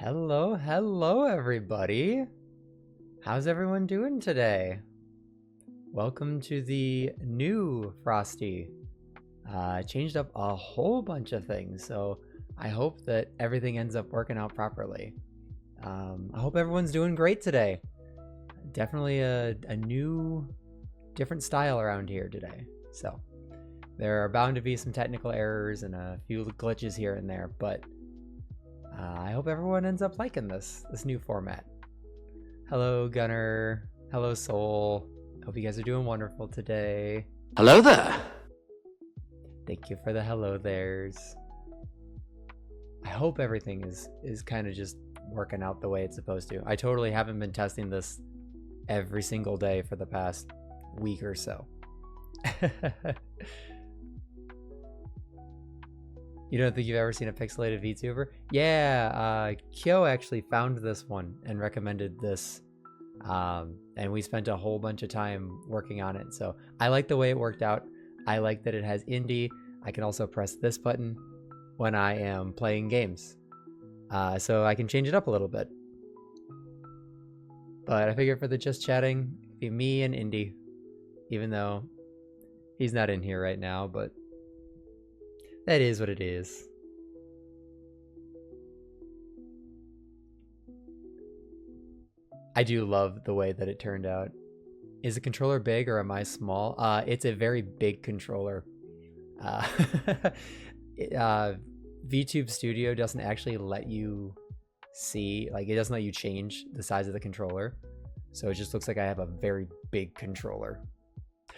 Hello everybody. How's everyone doing today? Welcome to the new Frosty. Changed up a whole bunch of things, so I hope that everything ends up working out properly. I hope everyone's doing great today. Definitely a new, different style around here today. So there are bound to be some technical errors and a few glitches here and there, but I hope everyone ends up liking this new format. Hello, Gunner. Hello, Soul. Hope you guys are doing wonderful today. Hello there. Thank you for the hello there's. I hope everything is kind of just working out the way it's supposed to. I totally haven't been testing this every single day for the past week or so. You don't think you've ever seen a pixelated VTuber? Yeah, Kyo actually found this one and recommended this. And we spent a whole bunch of time working on it. So I like the way it worked out. I like that it has indie. I can also press this button when I am playing games. So I can change it up a little bit. But I figured for the just chatting, it'd be me and Indy. Even though he's not in here right now, but that is what it is. I do love the way that it turned out. Is the controller big or am I small? It's a very big controller. VTube Studio doesn't actually let you see, like it doesn't let you change the size of the controller. So it just looks like I have a very big controller.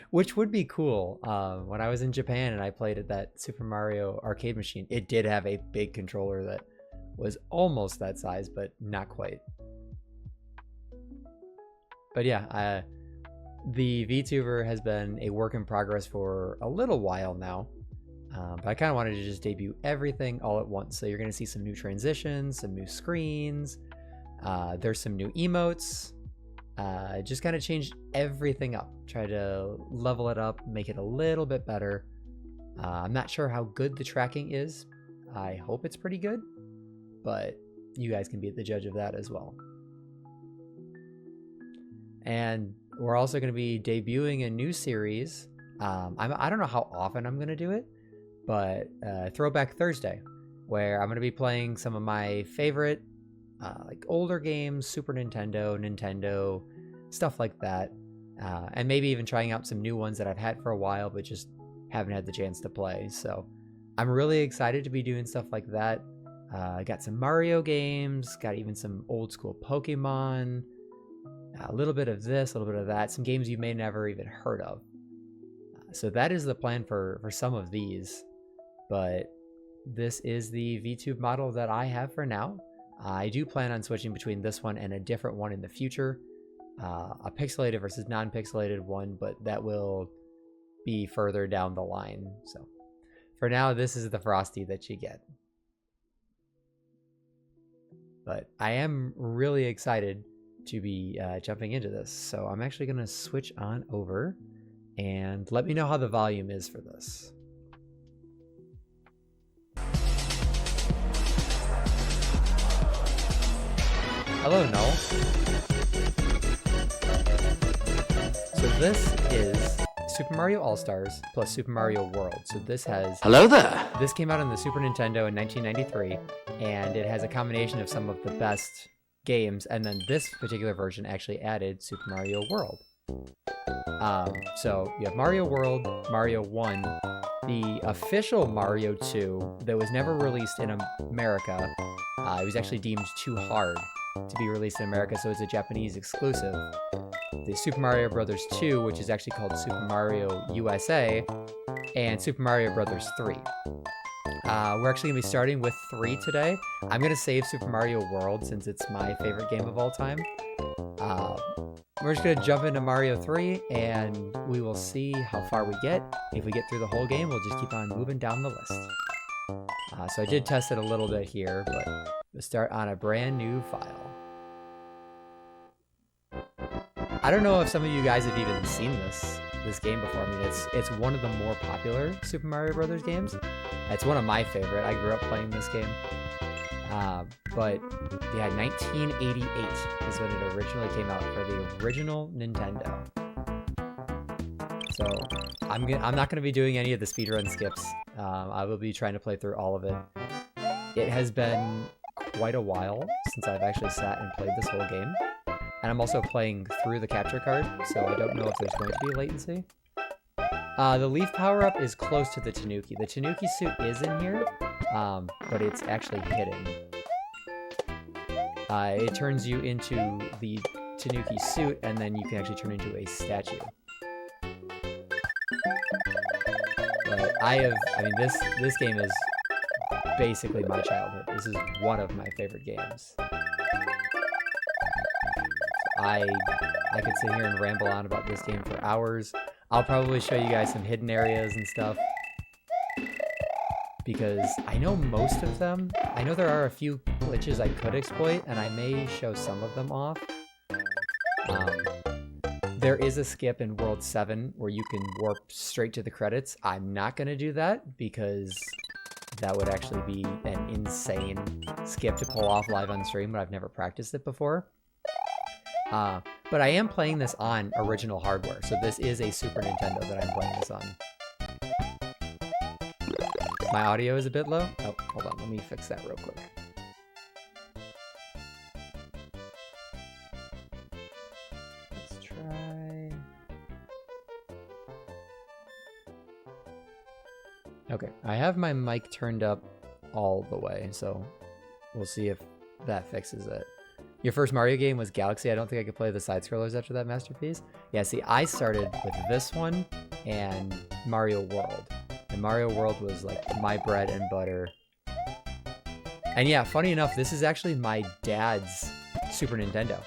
Which would be cool. When I was in Japan and I played at that Super Mario arcade machine, it did have a big controller that was almost that size, but not quite. But yeah, the VTuber has been a work in progress for a little while now. But I kind of wanted to just debut everything all at once. So you're going to see some new transitions, some new screens. There's some new emotes. Just kind of changed everything up. Try to level it up, make it a little bit better. I'm not sure how good the tracking is. I hope it's pretty good, but you guys can be the judge of that as well. And we're also going to be debuting a new series. I don't know how often I'm going to do it, but Throwback Thursday, where I'm going to be playing some of my favorite like older games, Super Nintendo, stuff like that. And maybe even trying out some new ones that I've had for a while, but just haven't had the chance to play. So I'm really excited to be doing stuff like that. Got some Mario games, got even some old school Pokemon, a little bit of this, a little bit of that, some games you may never even heard of. So that is the plan for some of these, but this is the VTube model that I have for now. I do plan on switching between this one and a different one in the future, a pixelated versus non-pixelated one, but that will be further down the line. So for now, this is the Frosty that you get. But I am really excited to be jumping into this. So I'm actually going to switch on over and let me know how the volume is for this. Hello, Null. So this is Super Mario All-Stars plus Super Mario World. So this has... Hello there. This came out on the Super Nintendo in 1993, and it has a combination of some of the best games, and then this particular version actually added Super Mario World. So you have Mario World, Mario 1, the official Mario 2 that was never released in America. It was actually deemed too hard to be released in America, so it's a Japanese exclusive. The Super Mario Bros. 2, which is actually called Super Mario USA, and Super Mario Bros. 3. We're actually going to be starting with 3 today. I'm going to save Super Mario World since it's my favorite game of all time. We're just going to jump into Mario 3 and we will see how far we get. If we get through the whole game, we'll just keep on moving down the list. So I did test it a little bit here, but we'll start on a brand new file. I don't know if some of you guys have even seen this game before. I mean, it's one of the more popular Super Mario Brothers games. It's one of my favorite. I grew up playing this game. But yeah, 1988 is when it originally came out for the original Nintendo. So I'm not going to be doing any of the speedrun skips. I will be trying to play through all of it. It has been quite a while since I've actually sat and played this whole game. And I'm also playing through the capture card, so I don't know if there's going to be latency. The leaf power-up is close to the Tanuki. The Tanuki suit is in here, but it's actually hidden. It turns you into the Tanuki suit, and then you can actually turn into a statue. But this game is basically my childhood. This is one of my favorite games. I could sit here and ramble on about this game for hours. I'll probably show you guys some hidden areas and stuff, because I know most of them. I know there are a few glitches I could exploit, and I may show some of them off. There is a skip in World 7 where you can warp straight to the credits. I'm not going to do that because that would actually be an insane skip to pull off live on stream, but I've never practiced it before. But I am playing this on original hardware, so this is a Super Nintendo that I'm playing this on. My audio is a bit low. Oh, hold on, let me fix that real quick. Let's try... Okay, I have my mic turned up all the way, so we'll see if that fixes it. Your first Mario game was Galaxy. I don't think I could play the side-scrollers after that masterpiece. Yeah, see, I started with this one and Mario World. And Mario World was like my bread and butter. And yeah, funny enough, this is actually my dad's Super Nintendo.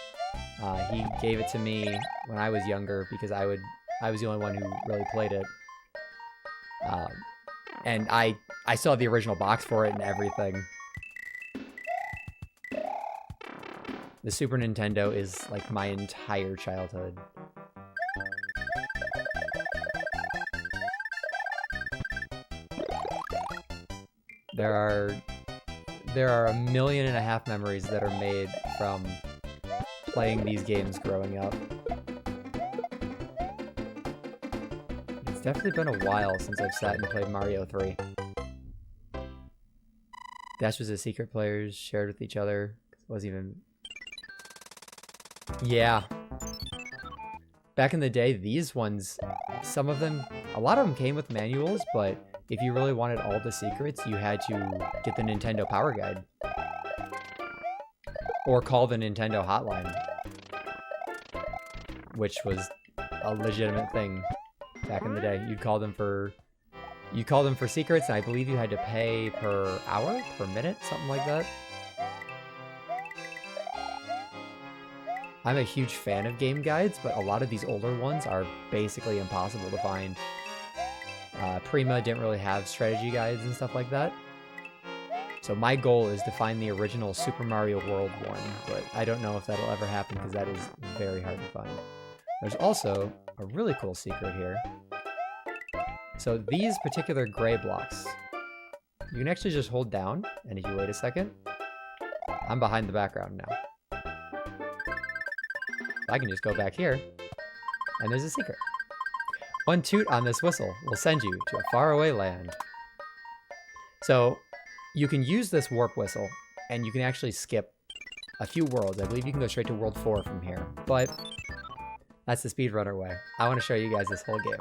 He gave it to me when I was younger because I was the only one who really played it. And I still have the original box for it and everything. The Super Nintendo is like my entire childhood. There are 1.5 million memories that are made from playing these games growing up. It's definitely been a while since I've sat and played Mario 3. Dash was a secret players shared with each other. It wasn't even... Yeah. Back in the day, these ones, a lot of them came with manuals, but if you really wanted all the secrets, you had to get the Nintendo Power Guide. Or call the Nintendo hotline. Which was a legitimate thing back in the day. You'd call them for secrets, and I believe you had to pay per hour, per minute, something like that. I'm a huge fan of game guides, but a lot of these older ones are basically impossible to find. Prima didn't really have strategy guides and stuff like that. So my goal is to find the original Super Mario World one, but I don't know if that'll ever happen because that is very hard to find. There's also a really cool secret here. So these particular gray blocks, you can actually just hold down, and if you wait a second, I'm behind the background now. I can just go back here, and there's a secret. One toot on this whistle will send you to a faraway land. So you can use this warp whistle, and you can actually skip a few worlds. I believe you can go straight to World 4 from here, but that's the speedrunner way. I want to show you guys this whole game.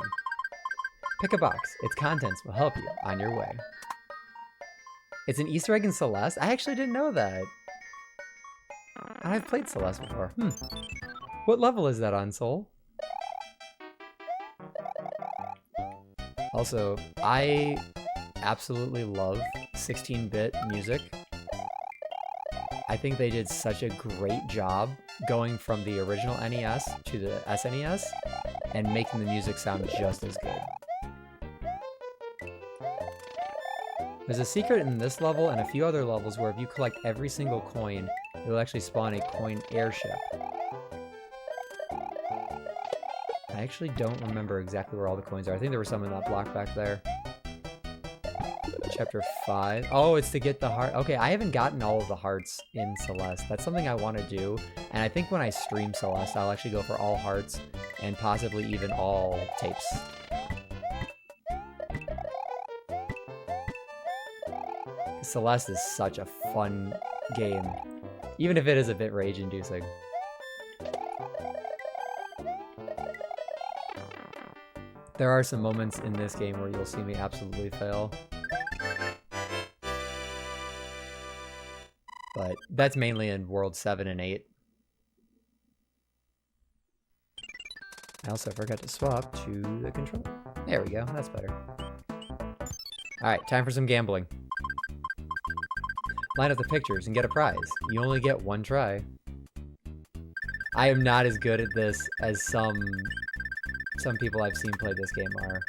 Pick a box. Its contents will help you on your way. It's an Easter egg in Celeste? I actually didn't know that. I've played Celeste before. What level is that on, Soul? Also, I absolutely love 16-bit music. I think they did such a great job going from the original NES to the SNES and making the music sound just as good. There's a secret in this level and a few other levels where if you collect every single coin, it will actually spawn a coin airship. I actually don't remember exactly where all the coins are. I think there were some in that block back there. chapter 5. Oh, it's to get the heart. Okay, I haven't gotten all of the hearts in Celeste. That's something I want to do. And I think when I stream Celeste, I'll actually go for all hearts and possibly even all tapes. Celeste is such a fun game, even if it is a bit rage-inducing. There are some moments in this game where you'll see me absolutely fail. But that's mainly in World 7 and 8. I also forgot to swap to the controller. There we go, that's better. Alright, time for some gambling. Line up the pictures and get a prize. You only get one try. I am not as good at this as some people I've seen play this game are.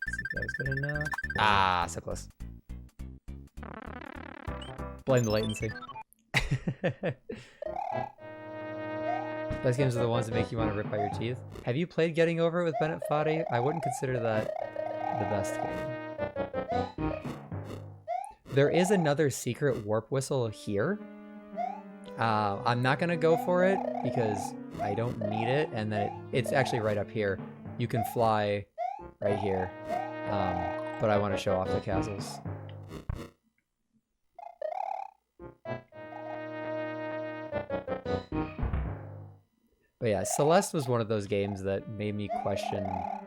Let's see if that was good enough. Ah, so close. Blame the latency. Best games are the ones that make you want to rip out your teeth. Have you played Getting Over It with Bennett Foddy? I wouldn't consider that the best game. There is another secret warp whistle here. I'm not gonna go for it because I don't need it, and then it's actually right up here. You can fly right here, but I want to show off the castles. But yeah, Celeste was one of those games that made me question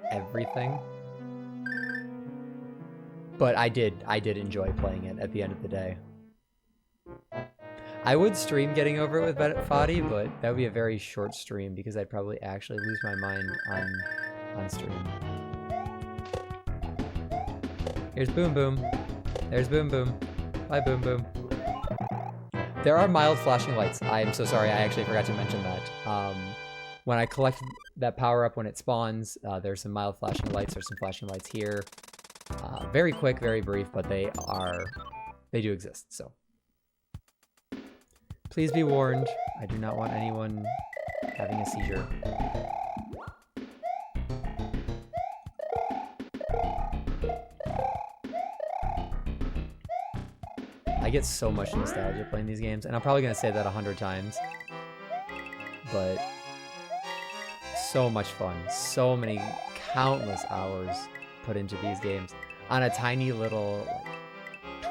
everything. But I did enjoy playing it at the end of the day. I would stream Getting Over It with Bennett Foddy, but that would be a very short stream because I'd probably actually lose my mind on stream. Here's Boom Boom. There's Boom Boom. Bye Boom Boom. There are mild flashing lights. I am so sorry, I actually forgot to mention that. When I collect that power up when it spawns, there's some mild flashing lights. There's some flashing lights here. Very quick, very brief, but they do exist, so. Please be warned, I do not want anyone having a seizure. I get so much nostalgia playing these games, and I'm probably going to say that 100 times, but so much fun. So many, countless hours put into these games on a tiny little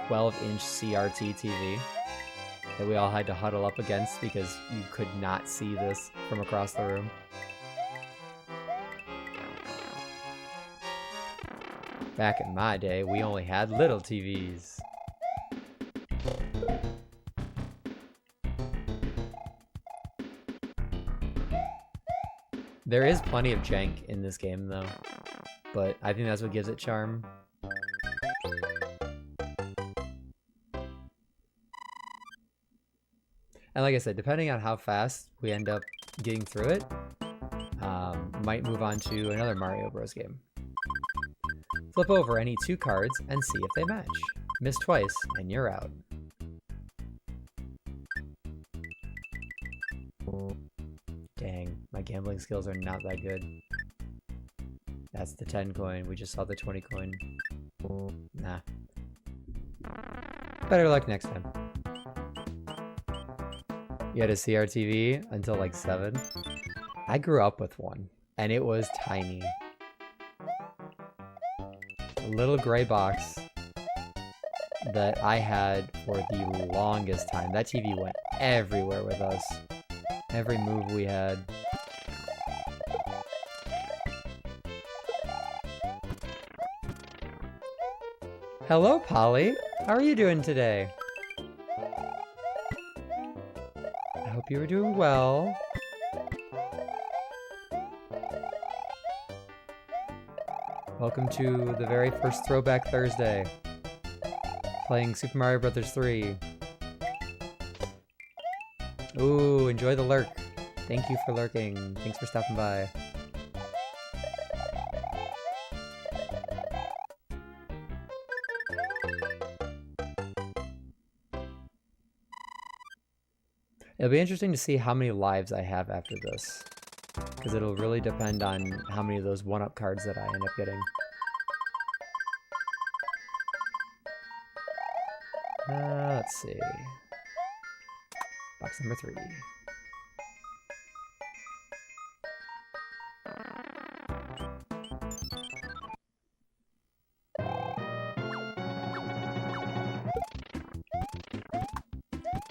12-inch CRT TV that we all had to huddle up against because you could not see this from across the room. Back in my day, we only had little TVs. There is plenty of jank in this game, though, but I think that's what gives it charm. And like I said, depending on how fast we end up getting through it, might move on to another Mario Bros. Game. Flip over any 2 cards and see if they match. Miss twice, and you're out. Dang, my gambling skills are not that good. That's the 10 coin. We just saw the 20 coin. Nah. Better luck next time. You had a CRTV until like 7? I grew up with one, and it was tiny. A little gray box that I had for the longest time. That TV went everywhere with us. Every move we had. Hello, Polly. How are you doing today? I hope you were doing well. Welcome to the very first Throwback Thursday. Playing Super Mario Bros. 3. Ooh, enjoy the lurk. Thank you for lurking. Thanks for stopping by. It'll be interesting to see how many lives I have after this. because it'll really depend on how many of those 1-up cards that I end up getting. Let's see. Box number 3.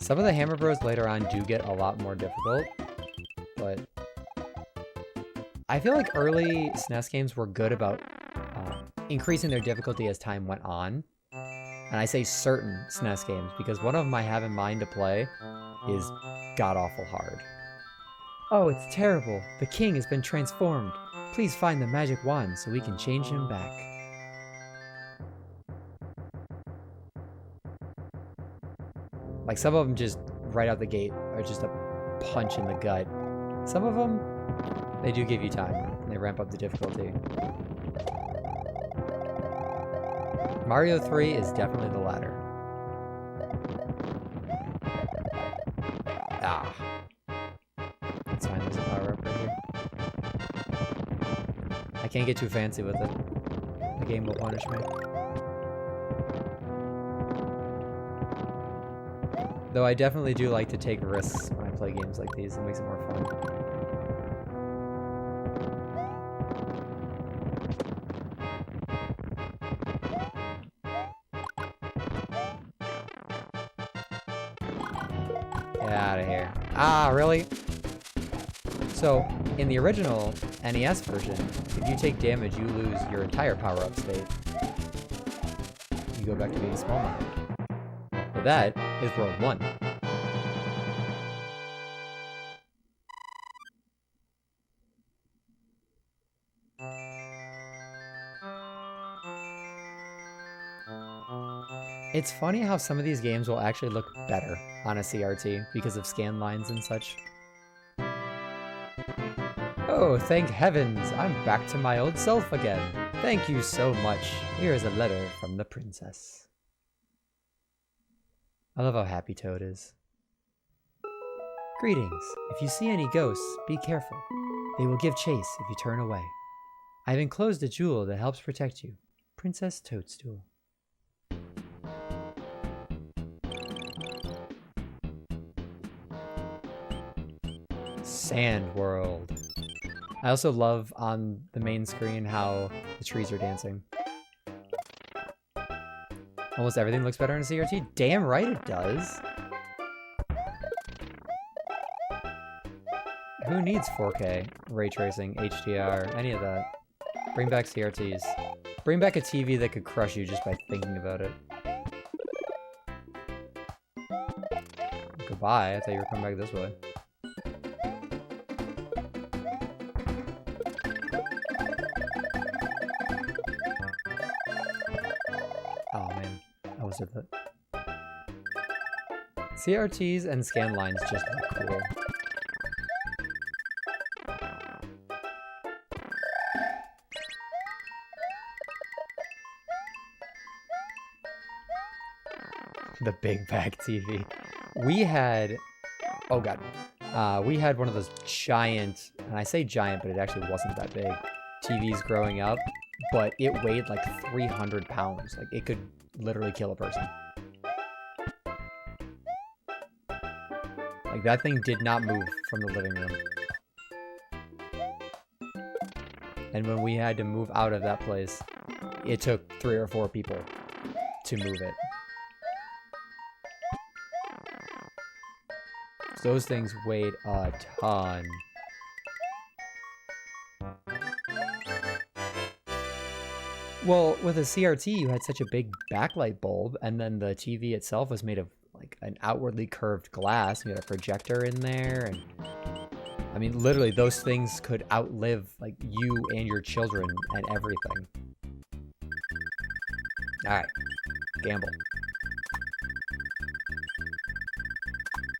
Some of the Hammer Bros later on do get a lot more difficult, but I feel like early SNES games were good about increasing their difficulty as time went on. And I say certain SNES games because one of them I have in mind to play is god-awful hard. Oh, it's terrible. The king has been transformed. Please find the magic wand so we can change him back. Like, some of them just, right out the gate, are just a punch in the gut. Some of them, they do give you time, and they ramp up the difficulty. Mario 3 is definitely the latter. Ah. That's fine, there's a power-up right here. I can't get too fancy with it. The game will punish me. Though I definitely do like to take risks when I play games like these. It makes it more fun. Get out of here. Ah, really? So, in the original NES version, if you take damage, you lose your entire power-up state. You go back to being small Mario. But that is World 1. It's funny how some of these games will actually look better on a CRT because of scan lines and such. Oh, thank heavens, I'm back to my old self again. Thank you so much. Here is a letter from the princess. I love how happy Toad is. Greetings. If you see any ghosts, be careful. They will give chase if you turn away. I've enclosed a jewel that helps protect you. Princess Toadstool. Sand World. I also love on the main screen how the trees are dancing. Almost everything looks better in a CRT. Damn right it does. Who needs 4K, ray tracing, HDR, any of that? Bring back CRTs. Bring back a TV that could crush you just by thinking about it. Goodbye, I thought you were coming back this way. Oh man, I was with it. CRTs and scan lines just look cool. The big back TV. We had, oh god, we had one of those giant, and I say giant, but it actually wasn't that big, TVs growing up, but it weighed like 300 pounds. Like, it could literally kill a person. Like, that thing did not move from the living room. And when we had to move out of that place, it took 3 or 4 people to move it. Those things weighed a ton. Well, with a CRT, you had such a big backlight bulb, and then the TV itself was made of like an outwardly curved glass. You had a projector in there, and I mean, literally, those things could outlive like you and your children and everything. All right, gamble.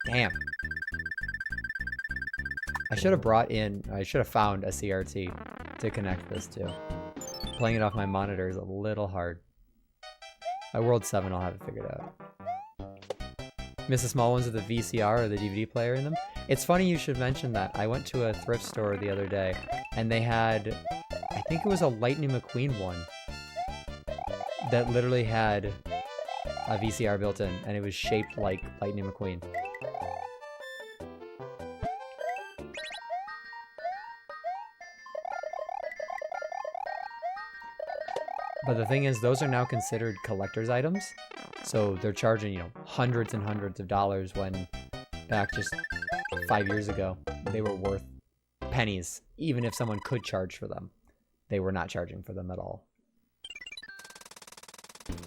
Damn. I should have found a CRT to connect this to. Playing it off my monitor is a little hard. By World 7, I'll have it figured out. Miss the small ones with the VCR or the DVD player in them. It's funny you should mention that. I went to a thrift store the other day, and they had, I think it was a Lightning McQueen one that literally had a VCR built in, and it was shaped like Lightning McQueen. But the thing is, those are now considered collector's items. So they're charging, you know, hundreds and hundreds of dollars when back just 5 years ago, they were worth pennies. Even if someone could charge for them, they were not charging for them at all.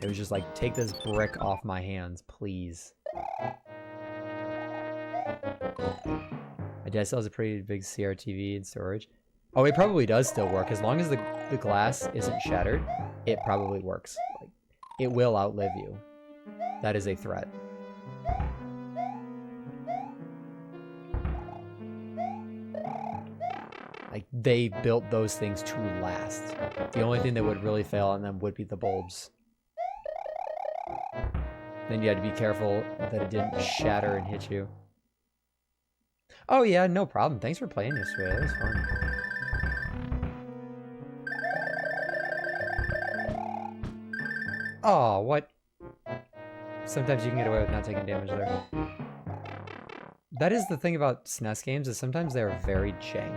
It was just like, take this brick off my hands, please. My dad still has a pretty big CRTV in storage. Oh, it probably does still work. As long as the glass isn't shattered, it probably works. Like, it will outlive you. That is a threat. Like, they built those things to last. The only thing that would really fail on them would be the bulbs. Then you had to be careful that it didn't shatter and hit you. Oh yeah, no problem. Thanks for playing yesterday. That was fun. Oh, what? Sometimes you can get away with not taking damage there. That is the thing about SNES games, is sometimes they're very jank.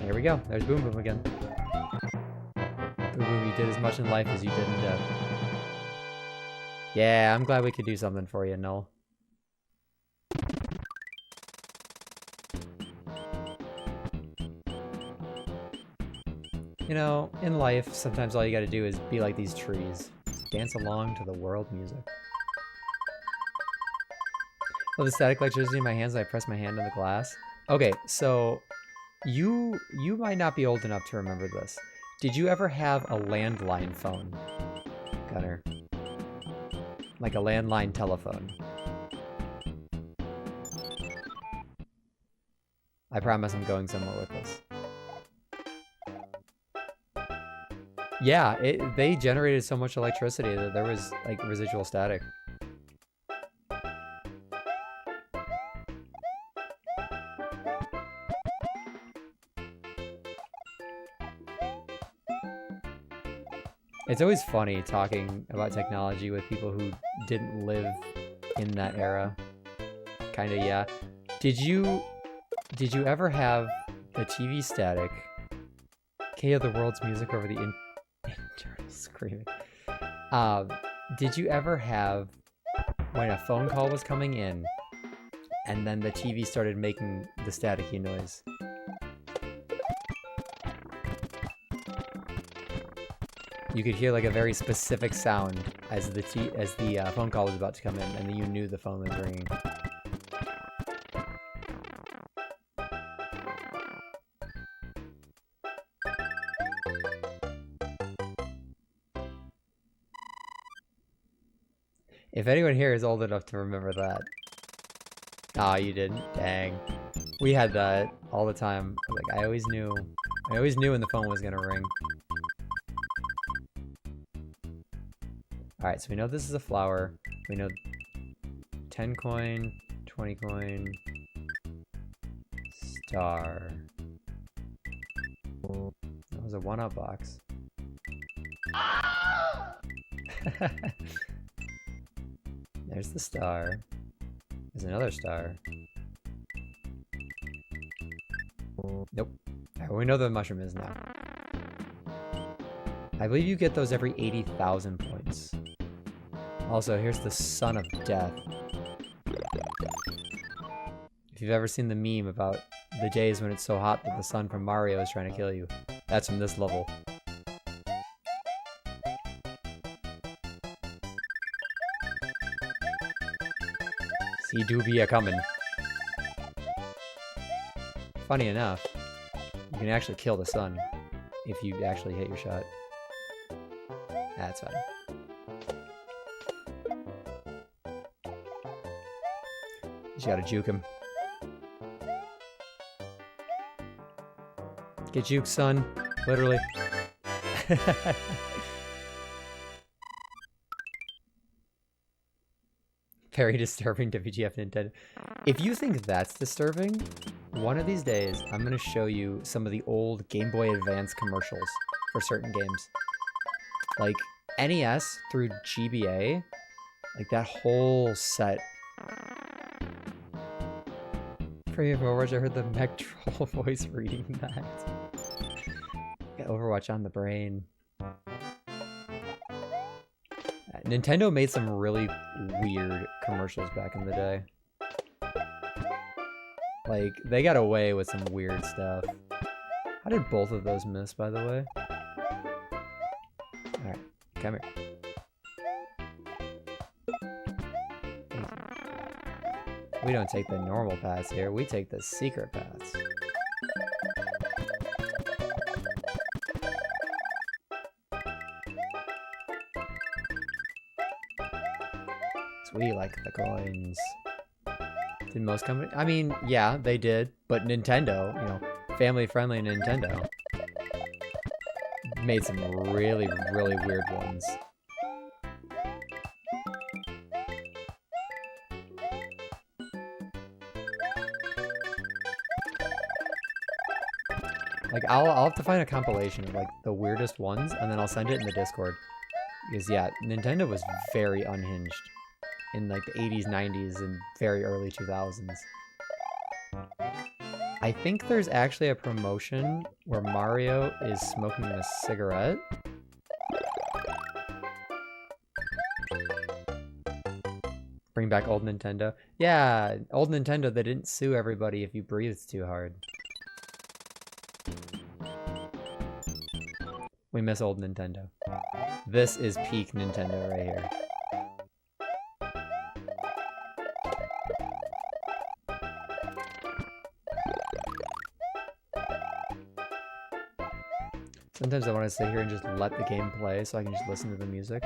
Here we go. There's Boom Boom again. Boom Boom, you did as much in life as you did in death. Yeah, I'm glad we could do something for you, Null. You know, in life, sometimes all you gotta do is be like these trees. Just dance along to the world music. Well, the static electricity in my hands, and I press my hand on the glass. Okay, so you might not be old enough to remember this. Did you ever have a landline phone, Gunner? Like a landline telephone? I promise I'm going somewhere with this. Yeah, they generated so much electricity that there was like residual static. It's always funny talking about technology with people who didn't live in that era. Kinda, yeah. Did you ever have the TV static? Can you hear the world's music over the internal screaming? Did you ever have, when a phone call was coming in, and then the TV started making the staticky noise? You could hear like a very specific sound as the phone call was about to come in, and then you knew the phone was ringing. If anyone here is old enough to remember that. Ah, you didn't. Dang. We had that all the time. Like, I always knew when the phone was gonna ring. Alright, so we know this is a flower. We know 10 coin, 20 coin, star. That was a 1-up box. There's the star. There's another star. Nope. Right, well, we know the mushroom is now. I believe you get those every 80,000 points. Also, here's the Son of Death. If you've ever seen the meme about the days when it's so hot that the sun from Mario is trying to kill you, that's from this level. See Dubia coming. Funny enough, you can actually kill the sun if you actually hit your shot. That's fine. You gotta juke him. Get juked, son. Literally. Very disturbing WTF Nintendo. If you think that's disturbing, one of these days I'm going to show you some of the old Game Boy Advance commercials for certain games. Like NES through GBA, like that whole set. For Overwatch, I heard the mech troll voice reading that. Got Overwatch on the brain. Nintendo made some really weird commercials back in the day. Like, they got away with some weird stuff. How did both of those miss, by the way? Alright, come here. We don't take the normal paths here, we take the secret paths. We like the coins. Did most companies? I mean, yeah, they did, but Nintendo, you know, family-friendly Nintendo, made some really, really weird ones. Like, I'll have to find a compilation of like the weirdest ones, and then I'll send it in the Discord. Because yeah, Nintendo was very unhinged in like the 80s, 90s, and very early 2000s. I think there's actually a promotion where Mario is smoking a cigarette. Bring back old Nintendo. Yeah, old Nintendo, they didn't sue everybody if you breathed too hard. We miss old Nintendo. This is peak Nintendo right here. Sometimes I want to sit here and just let the game play so I can just listen to the music.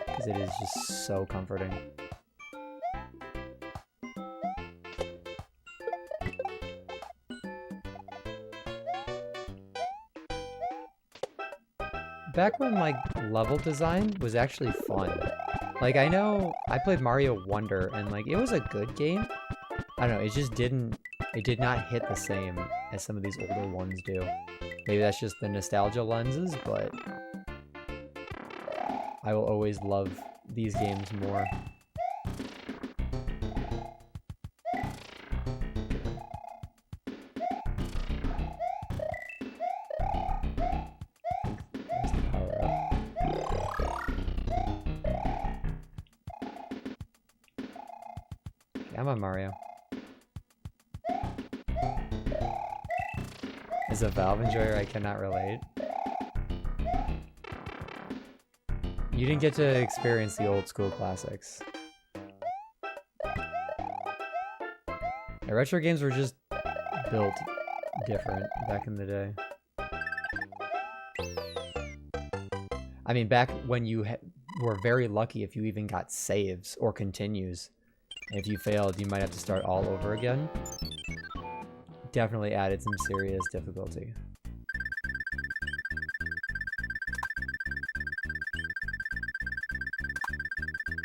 Because it is just so comforting. Back when, like, level design was actually fun. Like, I know I played Mario Wonder and, like, it was a good game. I don't know, it just didn't, it did not hit the same as some of these older ones do. Maybe that's just the nostalgia lenses, but I will always love these games more. There's the power up. Okay, I'm on Mario. As a Valve enjoyer, I cannot relate. You didn't get to experience the old school classics. The retro games were just built different back in the day. I mean, back when you were very lucky if you even got saves or continues. And if you failed, you might have to start all over again. Definitely added some serious difficulty.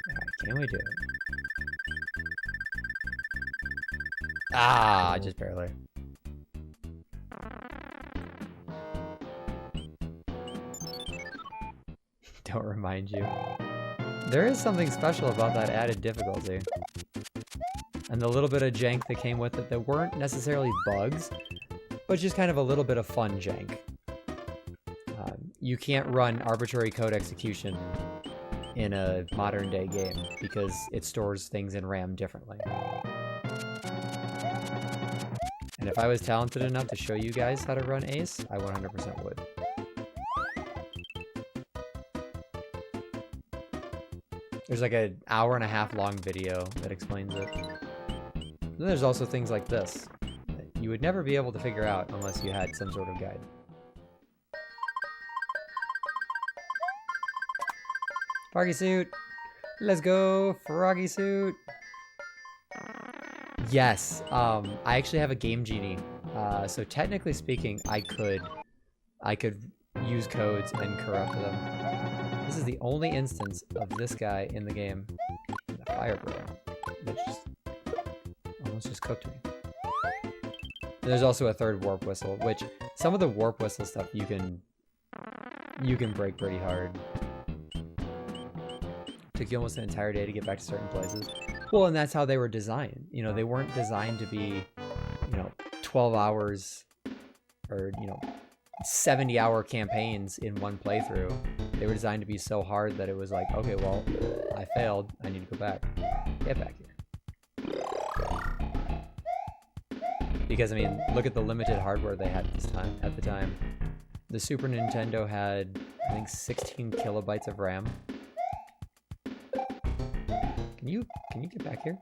Alright, can we do it? Ah, just barely. Don't remind you. There is something special about that added difficulty. And the little bit of jank that came with it that weren't necessarily bugs, but just kind of a little bit of fun jank. You can't run arbitrary code execution in a modern day game because it stores things in RAM differently. And if I was talented enough to show you guys how to run Ace, I 100% would. There's like an hour-and-a-half long video that explains it. Then there's also things like this that you would never be able to figure out unless you had some sort of guide. Froggy suit! Let's go, Froggy suit! Yes, I actually have a Game Genie So technically speaking, I could use codes and corrupt them. This is the only instance of this guy in the game, the fire bro, which just almost just cooked me. And there's also a third warp whistle, which some of the warp whistle stuff you can break pretty hard. Took you almost an entire day to get back to certain places. Well, and that's how they were designed. You know, they weren't designed to be, 12 hours or, 70-hour campaigns in one playthrough. They were designed to be so hard that it was like, okay, well, I failed. I need to go back. Get back here. Because, I mean, look at the limited hardware they had at the time. The Super Nintendo had, I think, 16 kilobytes of RAM. Can you get back here?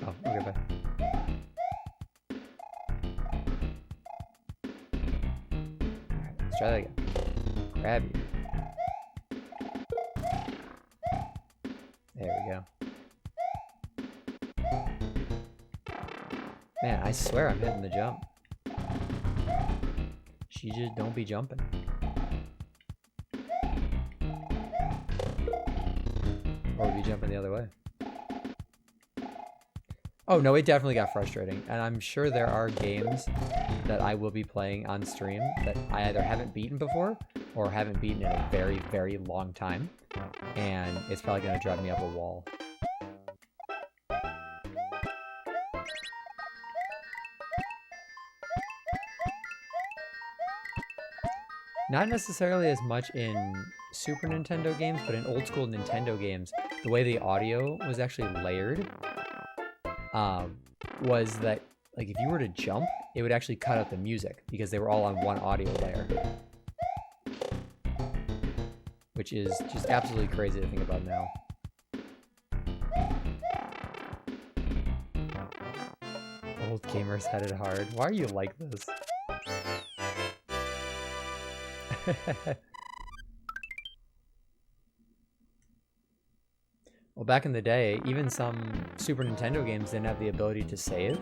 Oh, okay, bye. Alright, let's try that again. Grab you. There we go. Man, I swear I'm hitting the jump. She just don't be jumping. Or be jumping the other way. Oh no, it definitely got frustrating. And I'm sure there are games that I will be playing on stream that I either haven't beaten before or haven't beaten in a very, very long time. And it's probably going to drive me up a wall. Not necessarily as much in Super Nintendo games, but in old school Nintendo games, the way the audio was actually layered was that, like, if you were to jump, it would actually cut out the music because they were all on one audio layer. Which is just absolutely crazy to think about now. Old gamers had it hard. Why are you like this? Well, back in the day, even some Super Nintendo games didn't have the ability to save.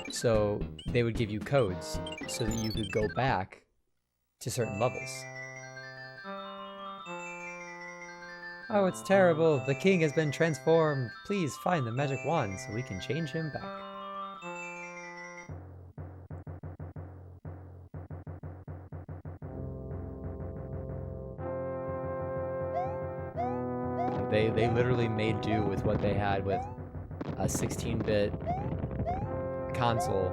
So they would give you codes so that you could go back to certain levels. Oh, it's terrible. The king has been transformed. Please find the magic wand so we can change him back. They literally made do with what they had with a 16-bit console.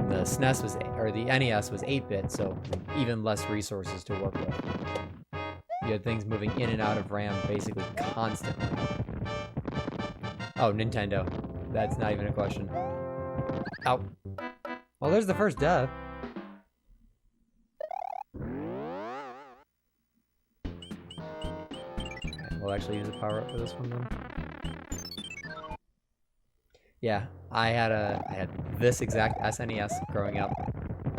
The SNES was, or the NES was 8-bit, so even less resources to work with. You had things moving in and out of RAM basically constantly. Oh, Nintendo. That's not even a question. Ow. Well, there's the first death. We'll actually use a power-up for this one then. Yeah, I had this exact SNES growing up.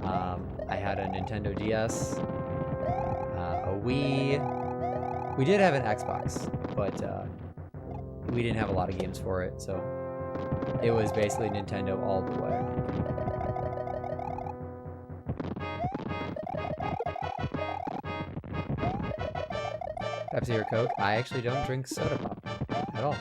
I had a Nintendo DS, a Wii. We did have an Xbox, but we didn't have a lot of games for it, so it was basically Nintendo all the way. Pepsi or Coke? I actually don't drink soda pop at all.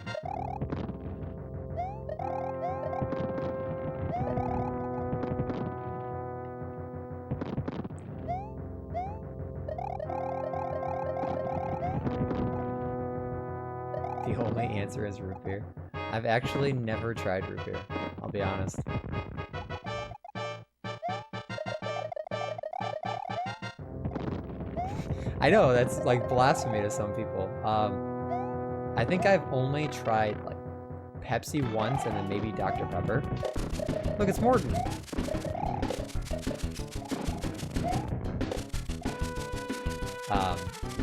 The only answer is root beer. I've actually never tried root beer, I'll be honest. I know, that's like blasphemy to some people. I think I've only tried like Pepsi once and then maybe Dr. Pepper. Look, it's Morton.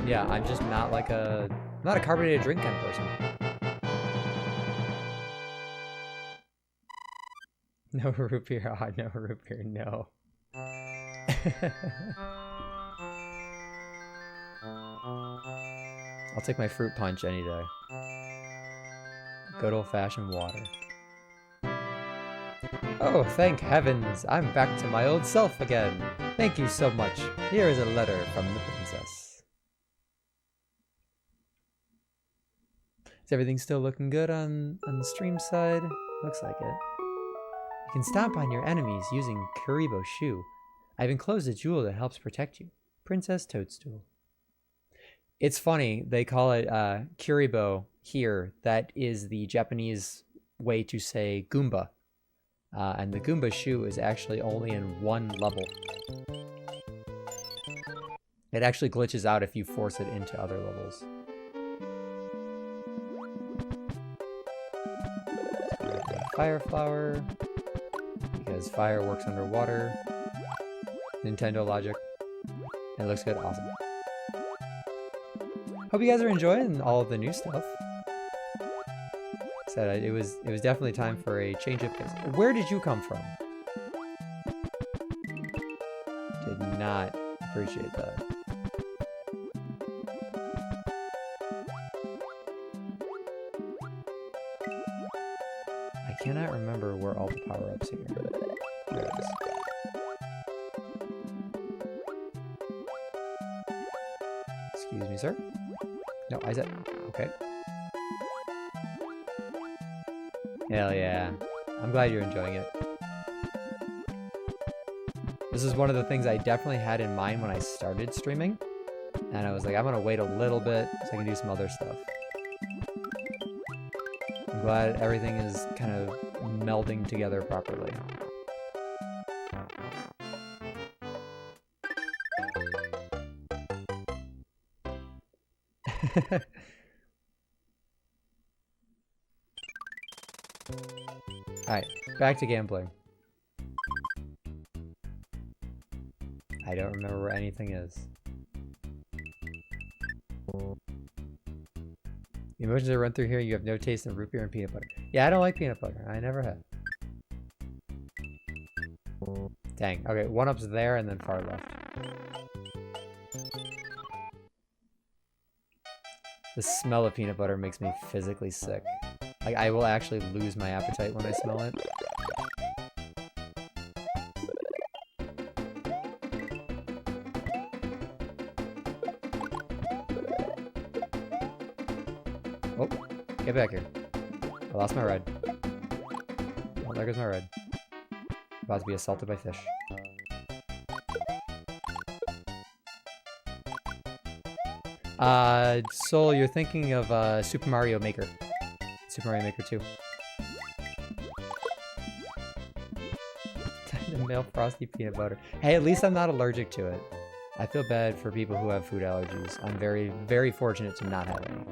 Yeah, I'm just not like not a carbonated drink kind of person. No root beer, oh, no root beer, no. I'll take my fruit punch any day. Good old-fashioned water. Oh, thank heavens, I'm back to my old self again. Thank you so much. Here is a letter from the princess. Is everything still looking good on the stream side? Looks like it. You can stomp on your enemies using Kuribo Shoe. I've enclosed a jewel that helps protect you. Princess Toadstool. It's funny, they call it Kuribo here. That is the Japanese way to say Goomba. And the Goomba shoe is actually only in one level. It actually glitches out if you force it into other levels. Fire flower, because fire works underwater. Nintendo logic. It looks good, awesome. Hope you guys are enjoying all of the new stuff. Said it was definitely time for a change of pace. Where did you come from? Did not appreciate that. I cannot remember where all the power-ups here. There it is. Excuse me, sir. No, I said okay. Hell yeah. I'm glad you're enjoying it. This is one of the things I definitely had in mind when I started streaming. And I was like, I'm gonna wait a little bit so I can do some other stuff. I'm glad everything is kind of melding together properly. Alright, back to gambling. I don't remember where anything is. The emotions that run through here, you have no taste in root beer and peanut butter. Yeah, I don't like peanut butter. I never have. Dang. Okay, one up's there and then far left. The smell of peanut butter makes me physically sick. Like, I will actually lose my appetite when I smell it. Oh, get back here. I lost my ride. Oh, there goes my ride. About to be assaulted by fish. Soul, you're thinking of Super Mario Maker. Super Mario Maker 2. The male frosty peanut butter. Hey, at least I'm not allergic to it. I feel bad for people who have food allergies. I'm very, very fortunate to not have any.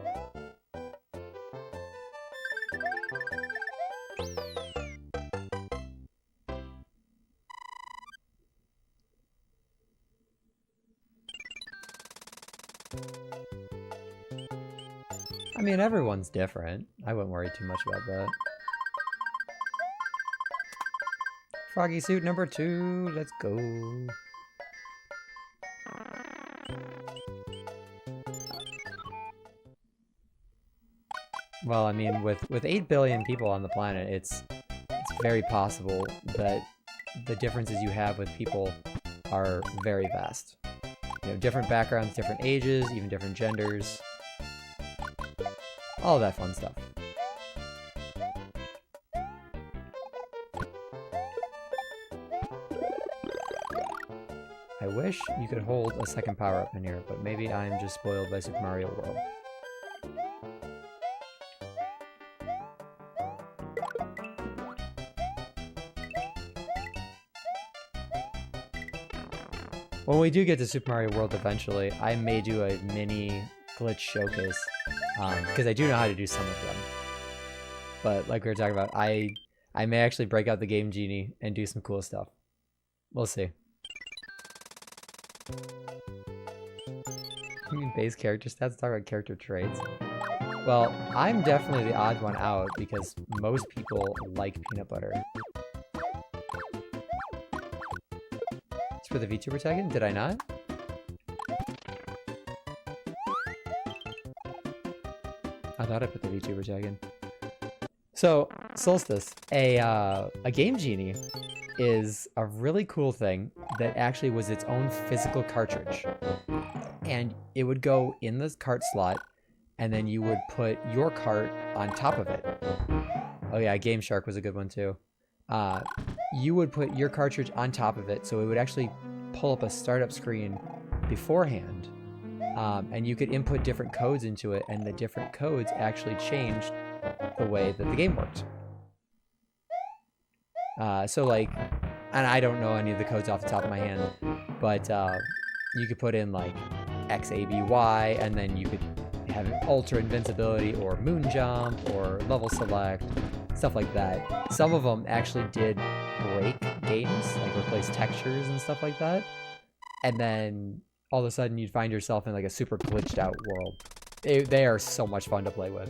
I mean, everyone's different. I wouldn't worry too much about that. Froggy suit number 2, let's go. Well, I mean, with 8 billion people on the planet, it's very possible that the differences you have with people are very vast. You know, different backgrounds, different ages, even different genders. All that fun stuff. I wish you could hold a second power-up in here, but maybe I'm just spoiled by Super Mario World. When we do get to Super Mario World eventually, I may do a mini glitch showcase, because I do know how to do some of them. But like we were talking about, I may actually break out the Game Genie and do some cool stuff. We'll see. You mean base character stats? Talk about character traits. Well, I'm definitely the odd one out because most people like peanut butter. It's for the VTuber tag in? Did I not? I thought I put the VTuber tag in. So, Solstice, a Game Genie is a really cool thing that actually was its own physical cartridge. And it would go in the cart slot, and then you would put your cart on top of it. Oh yeah, Game Shark was a good one too. You would put your cartridge on top of it, so it would actually pull up a startup screen beforehand. And you could input different codes into it, and the different codes actually changed the way that the game worked. So like, and I don't know any of the codes off the top of my hand, but you could put in like X, A, B, Y, and then you could have ultra invincibility or moon jump or level select, stuff like that. Some of them actually did break games, like replace textures and stuff like that. And then all of a sudden you'd find yourself in like a super glitched out world. They are so much fun to play with.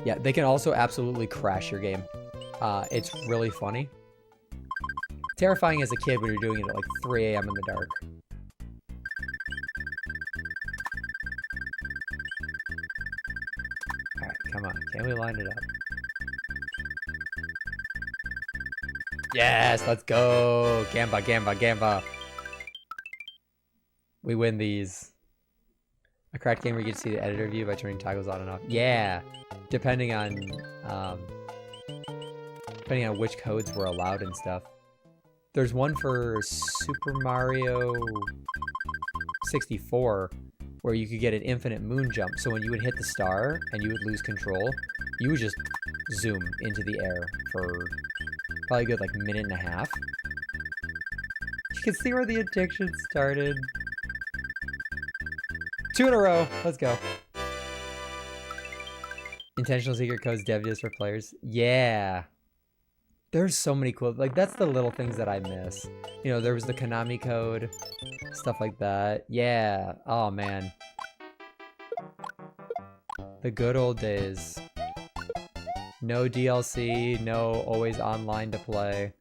Yeah, they can also absolutely crash your game. It's really funny. Terrifying as a kid when you're doing it at like 3 a.m. in the dark. Alright, come on. Can we line it up? Yes, let's go! Gamba, Gamba, Gamba! We win these. A cracked game where you get to see the editor view by turning toggles on and off. Yeah! Depending on which codes were allowed and stuff. There's one for Super Mario 64 where you could get an infinite moon jump. So when you would hit the star and you would lose control, you would just zoom into the air for probably a good like minute and a half. You can see where the addiction started. 2 in a row. Let's go. Intentional secret codes devious for players. Yeah. There's so many cool, like that's the little things that I miss. You know, there was the Konami code, stuff like that. Yeah. Oh man. The good old days. No DLC, no always online to play.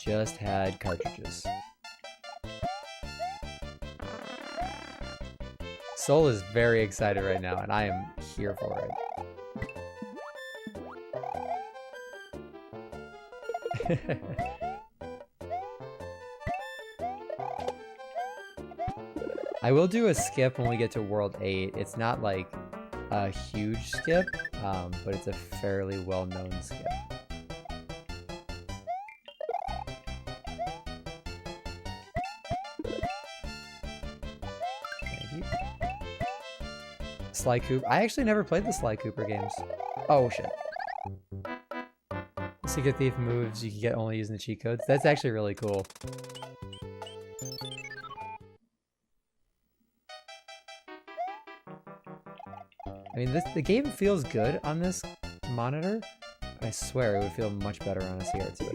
Just had cartridges. Soul is very excited right now, and I am here for it. I will do a skip when we get to World 8. It's not like a huge skip, but it's a fairly well-known skip. Thank you. Sly Cooper. I actually never played the Sly Cooper games. Oh shit. Secret Thief moves you can get only using the cheat codes. That's actually really cool. I mean, the game feels good on this monitor, but I swear it would feel much better on a CRT.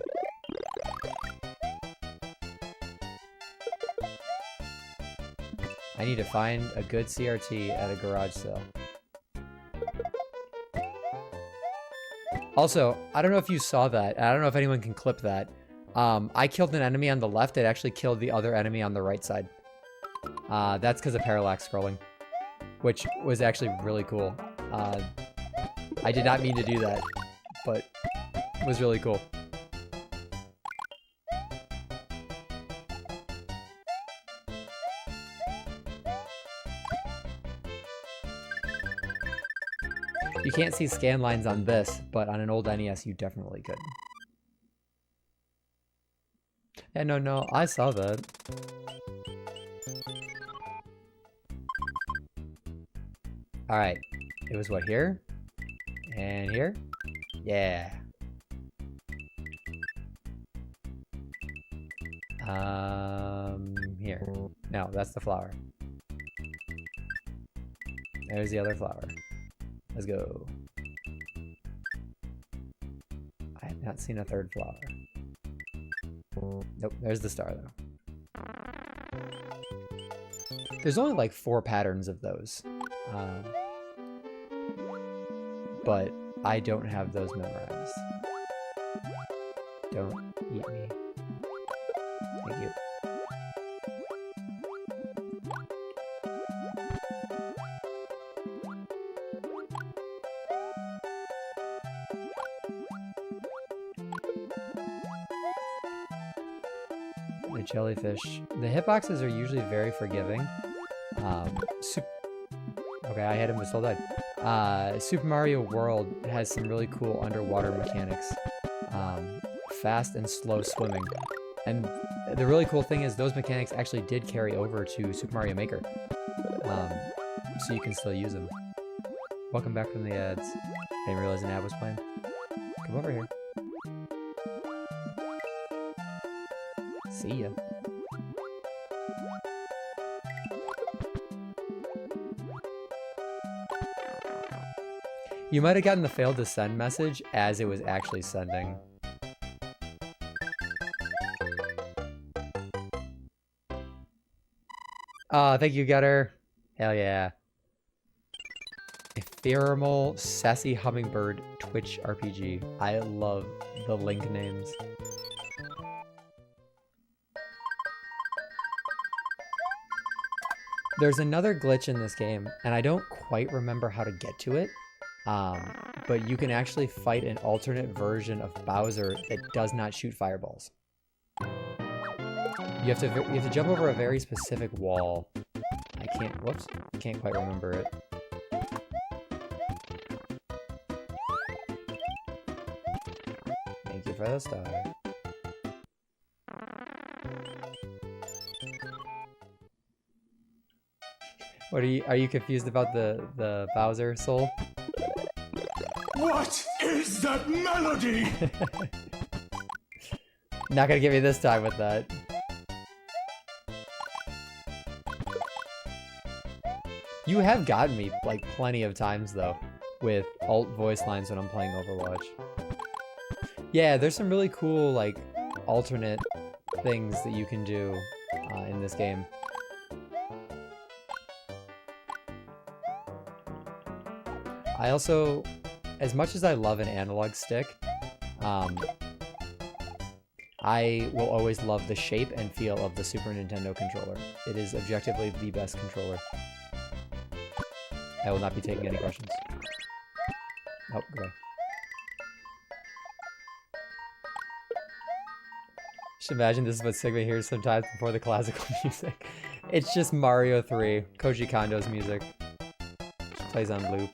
I need to find a good CRT at a garage sale. Also, I don't know if you saw that. I don't know if anyone can clip that. I killed an enemy on the left. It actually killed the other enemy on the right side. That's because of parallax scrolling, which was actually really cool. I did not mean to do that, but it was really cool. You can't see scan lines on this, but on an old NES you definitely could. Yeah, no, I saw that. Alright, it was what, here? And here? Yeah. Here. No, that's the flower. There's the other flower. Let's go. I have not seen a third flower. Nope, there's the star though. There's only like 4 patterns of those. But I don't have those memorized. Don't eat me. Thank you. The jellyfish. The hitboxes are usually very forgiving. Okay, I hit him but still died. Super Mario World has some really cool underwater mechanics. Fast and slow swimming. And the really cool thing is those mechanics actually did carry over to Super Mario Maker. So you can still use them. Welcome back from the ads. I didn't realize an ad was playing. Come over here. See ya. You might have gotten the failed to send message as it was actually sending. Thank you, Gutter. Hell yeah. Ephemeral Sassy Hummingbird Twitch RPG. I love the link names. There's another glitch in this game, and I don't quite remember how to get to it. But you can actually fight an alternate version of Bowser that does not shoot fireballs. You have to jump over a very specific wall. I can't quite remember it. Thank you for the star. What are you confused about the Bowser soul? What is that melody? Not gonna get me this time with that. You have gotten me like plenty of times though with alt voice lines when I'm playing Overwatch. Yeah, there's some really cool like alternate things that you can do in this game. I also, as much as I love an analog stick, I will always love the shape and feel of the Super Nintendo controller. It is objectively the best controller. I will not be taking any questions. Oh, go. Just imagine this is what Sigma hears sometimes before the classical music. It's just Mario 3, Koji Kondo's music. Just plays on loop.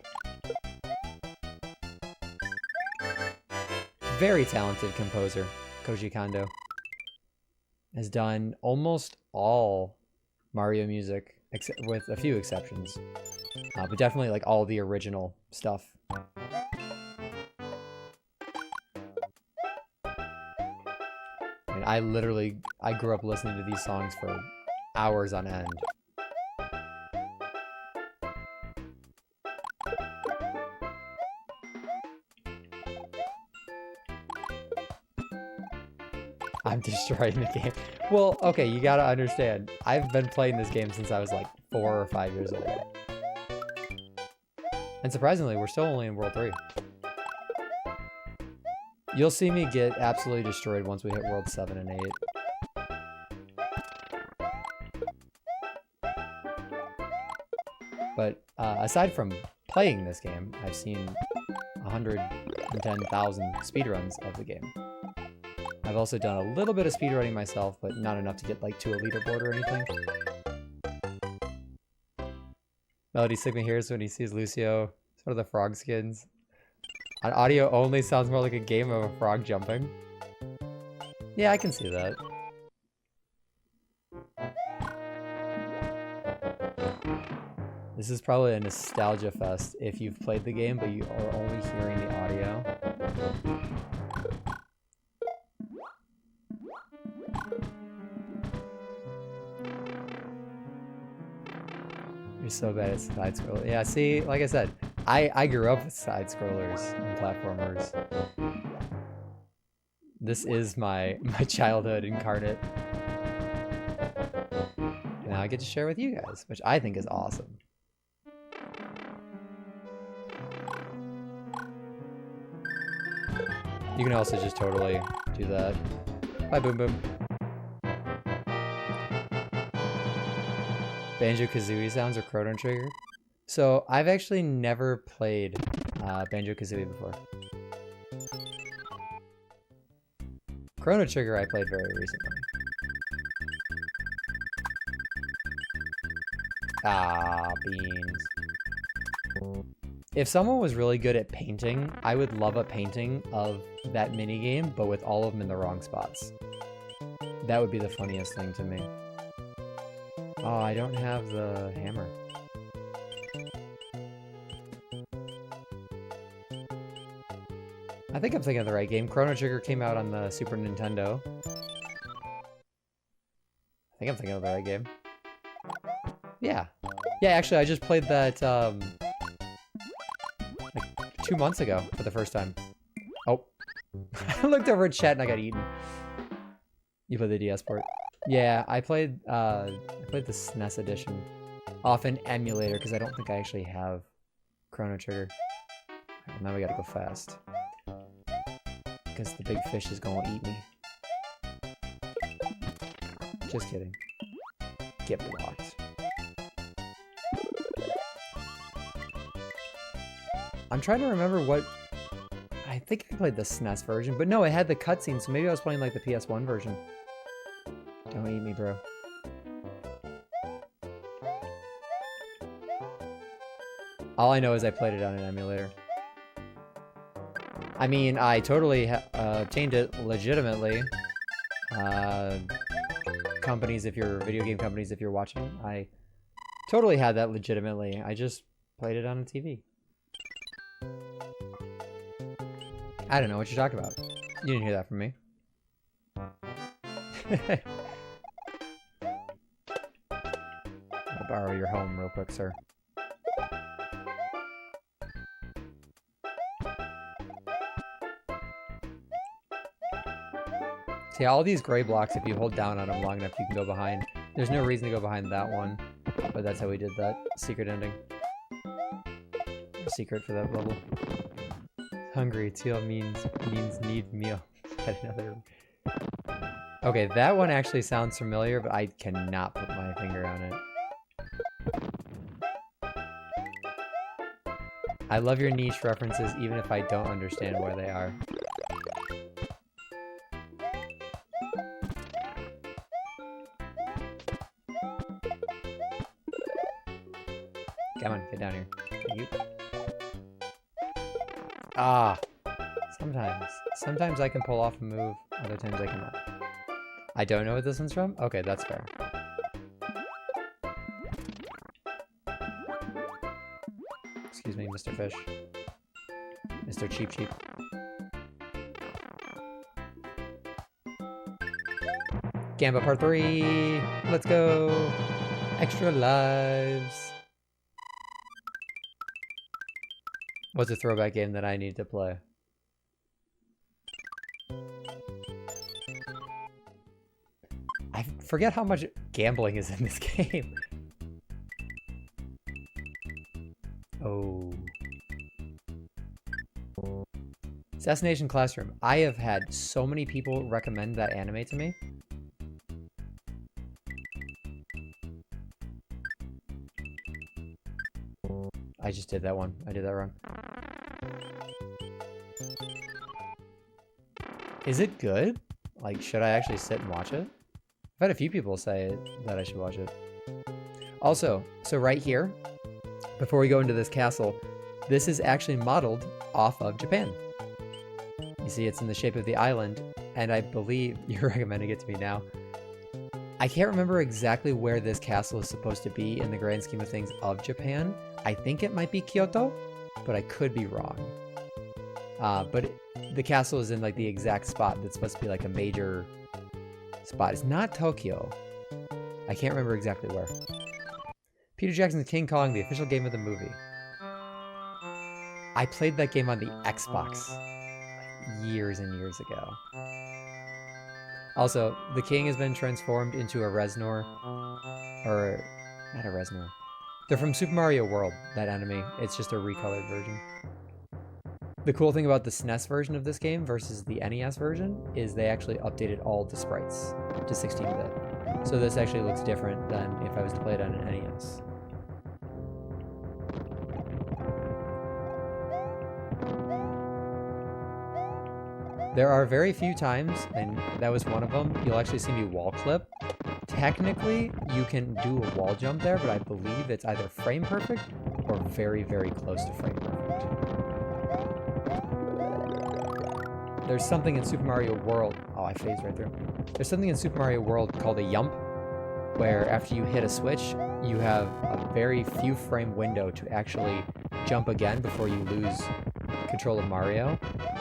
Very talented composer, Koji Kondo. Has done almost all Mario music, except with a few exceptions. But definitely like all the original stuff. And I grew up listening to these songs for hours on end. I'm destroying the game. Well, okay, you gotta understand. I've been playing this game since I was like 4 or 5 years old. And surprisingly, we're still only in World 3. You'll see me get absolutely destroyed once we hit World 7 and 8. But aside from playing this game, I've seen 110,000 speedruns of the game. I've also done a little bit of speedrunning myself, but not enough to get like to a leaderboard or anything. Melody Sigma hears when he sees Lucio. It's one of the frog skins. On audio only sounds more like a game of a frog jumping. Yeah, I can see that. This is probably a nostalgia fest if you've played the game, but you are only hearing the audio. You're so bad at side scroll. Yeah, see, like I said, I grew up with side scrollers and platformers. This is my childhood incarnate. And now I get to share with you guys, which I think is awesome. You can also just totally do that. Bye, Boom Boom. Banjo-Kazooie sounds or Chrono Trigger? So, I've actually never played Banjo-Kazooie before. Chrono Trigger I played very recently. Ah, beans. If someone was really good at painting, I would love a painting of that minigame, but with all of them in the wrong spots. That would be the funniest thing to me. Oh, I don't have the hammer. I think I'm thinking of the right game. Chrono Trigger came out on the Super Nintendo. I think I'm thinking of the right game. Yeah. Yeah, actually, I just played that, like 2 months ago for the first time. Oh. I looked over at chat and I got eaten. You played the DS port. Yeah, I played the SNES edition off an emulator because I don't think I actually have Chrono Trigger. Well, now we gotta go fast. Because the big fish is gonna eat me. Just kidding. Get blocked. I'm trying to remember what... I think I played the SNES version, but no, it had the cutscene, so maybe I was playing like the PS1 version. Don't eat me, bro. All I know is I played it on an emulator. I mean, I totally obtained it legitimately. Companies, if you're video game companies, if you're watching, I totally had that legitimately. I just played it on a TV. I don't know what you're talking about. You didn't hear that from me. I'll borrow your home real quick, sir. See, all these gray blocks, if you hold down on them long enough, you can go behind. There's no reason to go behind that one, but that's how we did that secret ending. Secret for that level. Hungry, teal means need meal. Get another. Okay, that one actually sounds familiar, but I cannot put my finger on it. I love your niche references, even if I don't understand where they are. Come on, get down here. You. Ah! Sometimes I can pull off a move, other times I cannot. I don't know what this one's from? Okay, that's fair. Excuse me, Mr. Fish. Mr. Cheap Cheap. Gamba Part 3! Let's go! Extra lives! What's a throwback game that I need to play? I forget how much gambling is in this game. Oh. Assassination Classroom. I have had so many people recommend that anime to me. I just did that one. I did that wrong. Is it good? Like, should I actually sit and watch it? I've had a few people say that I should watch it. Also, so right here, before we go into this castle, this is actually modeled off of Japan. You see, it's in the shape of the island, and I believe you're recommending it to me now. I can't remember exactly where this castle is supposed to be in the grand scheme of things of Japan. I think it might be Kyoto, but I could be wrong. The castle is in like the exact spot that's supposed to be like a major spot. It's not Tokyo. I can't remember exactly where. Peter Jackson's King Kong, the official game of the movie. I played that game on the Xbox like years and years ago. Also, the king has been transformed into a Reznor. Or, not a Reznor. They're from Super Mario World, that enemy. It's just a recolored version. The cool thing about the SNES version of this game versus the NES version is they actually updated all the sprites to 16-bit. So this actually looks different than if I was to play it on an NES. There are very few times, and that was one of them, you'll actually see me wall clip to technically, you can do a wall jump there, but I believe it's either frame perfect or very, very close to frame perfect. There's something in Super Mario World. Oh, I phased right through. There's something in Super Mario World called a jump, where after you hit a switch, you have a very few frame window to actually jump again before you lose control of Mario.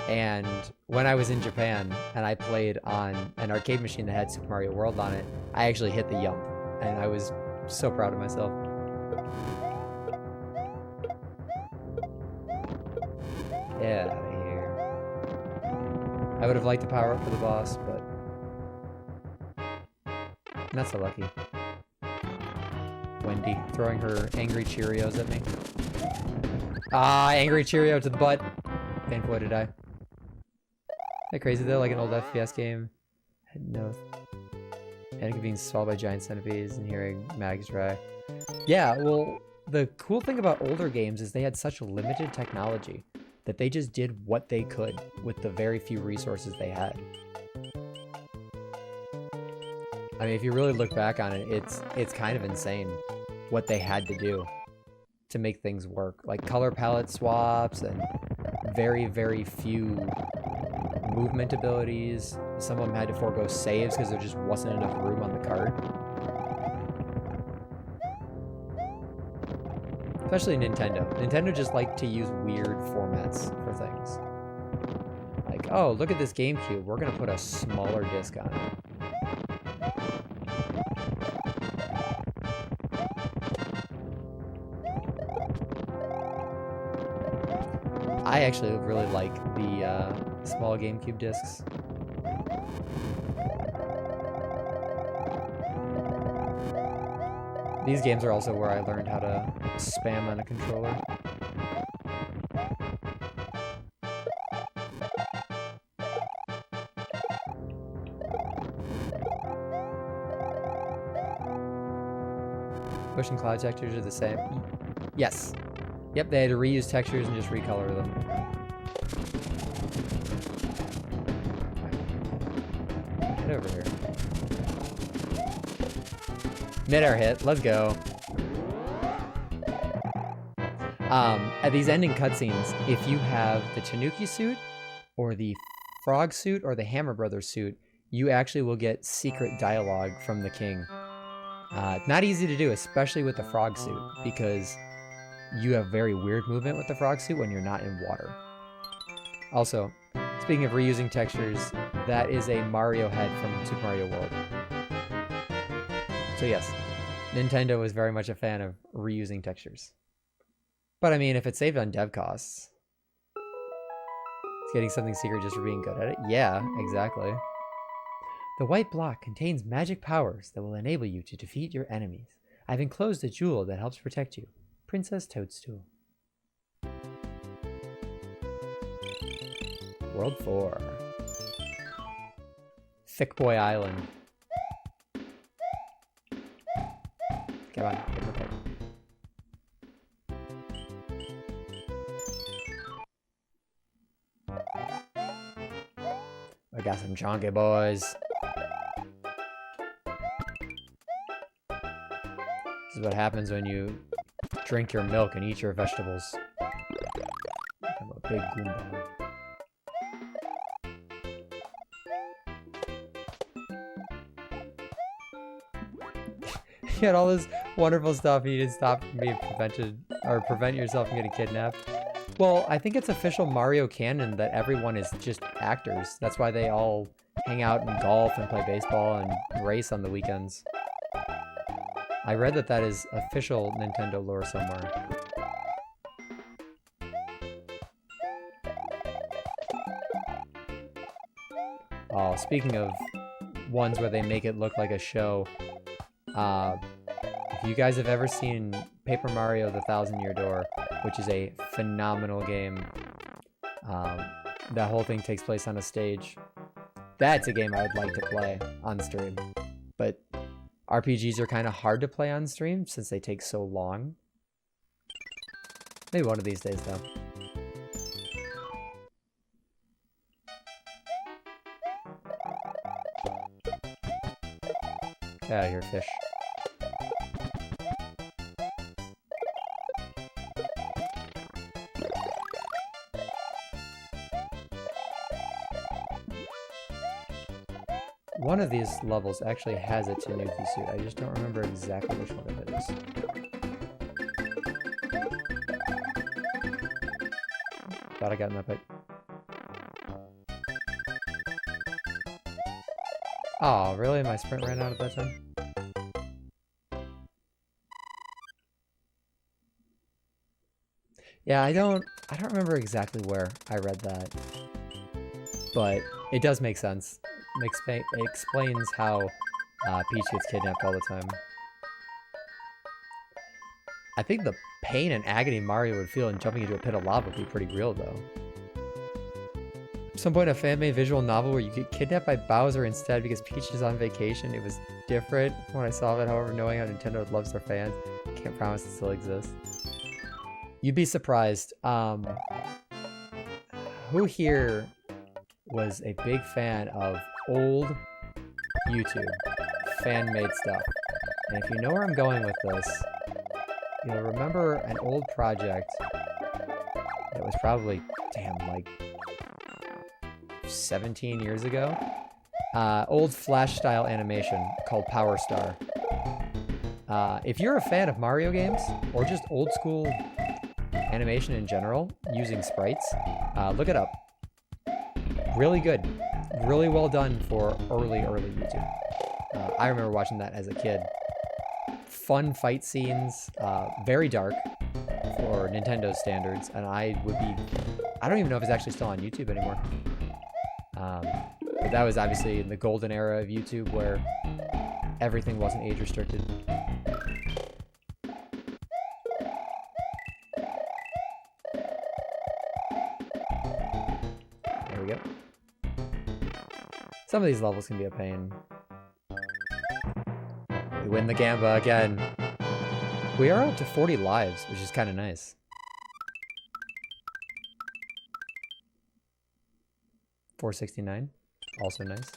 And when I was in Japan and I played on an arcade machine that had Super Mario World on it, I actually hit the jump, and I was so proud of myself. Get out of here. I would have liked to power up for the boss, but not so lucky. Wendy throwing her angry Cheerios at me. Ah, angry Cheerio to the butt. Painful way to die. Isn't that crazy though? Like an old FPS game. No. And being swallowed by giant centipedes and hearing mags dry. Yeah, well, the cool thing about older games is they had such limited technology that they just did what they could with the very few resources they had. I mean, if you really look back on it, it's kind of insane what they had to do to make things work. Like color palette swaps and very, very few movement abilities. Some of them had to forego saves because there just wasn't enough room on the card. Especially Nintendo. Nintendo just liked to use weird formats for things. Like, oh, look at this GameCube. We're going to put a smaller disc on it. I actually really like the small GameCube discs. These games are also where I learned how to spam on a controller. Bush and cloud textures are the same. Yes. Yep, they had to reuse textures and just recolor them. Get over here. Mid-air hit, let's go. At these ending cutscenes, if you have the Tanuki suit, or the Frog suit, or the Hammer Brothers suit, you actually will get secret dialogue from the king. Not easy to do, especially with the Frog suit, because you have very weird movement with the Frog suit when you're not in water. Also, speaking of reusing textures, that is a Mario head from Super Mario World. So yes, Nintendo was very much a fan of reusing textures. But I mean, if it saved on dev costs, it's getting something secret just for being good at it. Yeah, exactly. The white block contains magic powers that will enable you to defeat your enemies. I've enclosed a jewel that helps protect you. Princess Toadstool. World 4. Thick Boy Island. Come on, get in the pit. I got some chunky boys. This is what happens when you drink your milk and eat your vegetables. I'm a big Goomba. You had all this wonderful stuff and you didn't stop from being prevented, or prevent yourself from getting kidnapped. Well, I think it's official Mario canon that everyone is just actors. That's why they all hang out and golf and play baseball and race on the weekends. I read that that is official Nintendo lore somewhere. Oh, speaking of ones where they make it look like a show, if you guys have ever seen Paper Mario: The Thousand-Year Door, which is a phenomenal game, that whole thing takes place on a stage. That's a game I would like to play on stream, but RPGs are kind of hard to play on stream since they take so long. Maybe one of these days, though. Get out of here, fish. One of these levels actually has a Tanuki suit. I just don't remember exactly which one of it is. Thought I got in that bit. Oh, really? My sprint ran out at that time? Yeah, I don't remember exactly where I read that. But it does make sense. It explains how Peach gets kidnapped all the time. I think the pain and agony Mario would feel in jumping into a pit of lava would be pretty real, though. At some point, a fan-made visual novel where you get kidnapped by Bowser instead because Peach is on vacation. It was different when I saw it, however, knowing how Nintendo loves their fans. Can't promise it still exists. You'd be surprised. Who here was a big fan of old YouTube fan-made stuff? And if you know where I'm going with this, you'll remember an old project that was probably, damn, like 17 years ago. Old Flash-style animation called Power Star. If you're a fan of Mario games, or just old school animation in general, using sprites, look it up. Really good. Really well done for early YouTube. I remember watching that as a kid. Fun fight scenes, very dark for Nintendo standards, and I don't even know if it's actually still on YouTube anymore. But that was obviously in the golden era of YouTube where everything wasn't age restricted. There we go. Some of these levels can be a pain. We win the Gamba again. We are up to 40 lives, which is kind of nice. $469, also nice.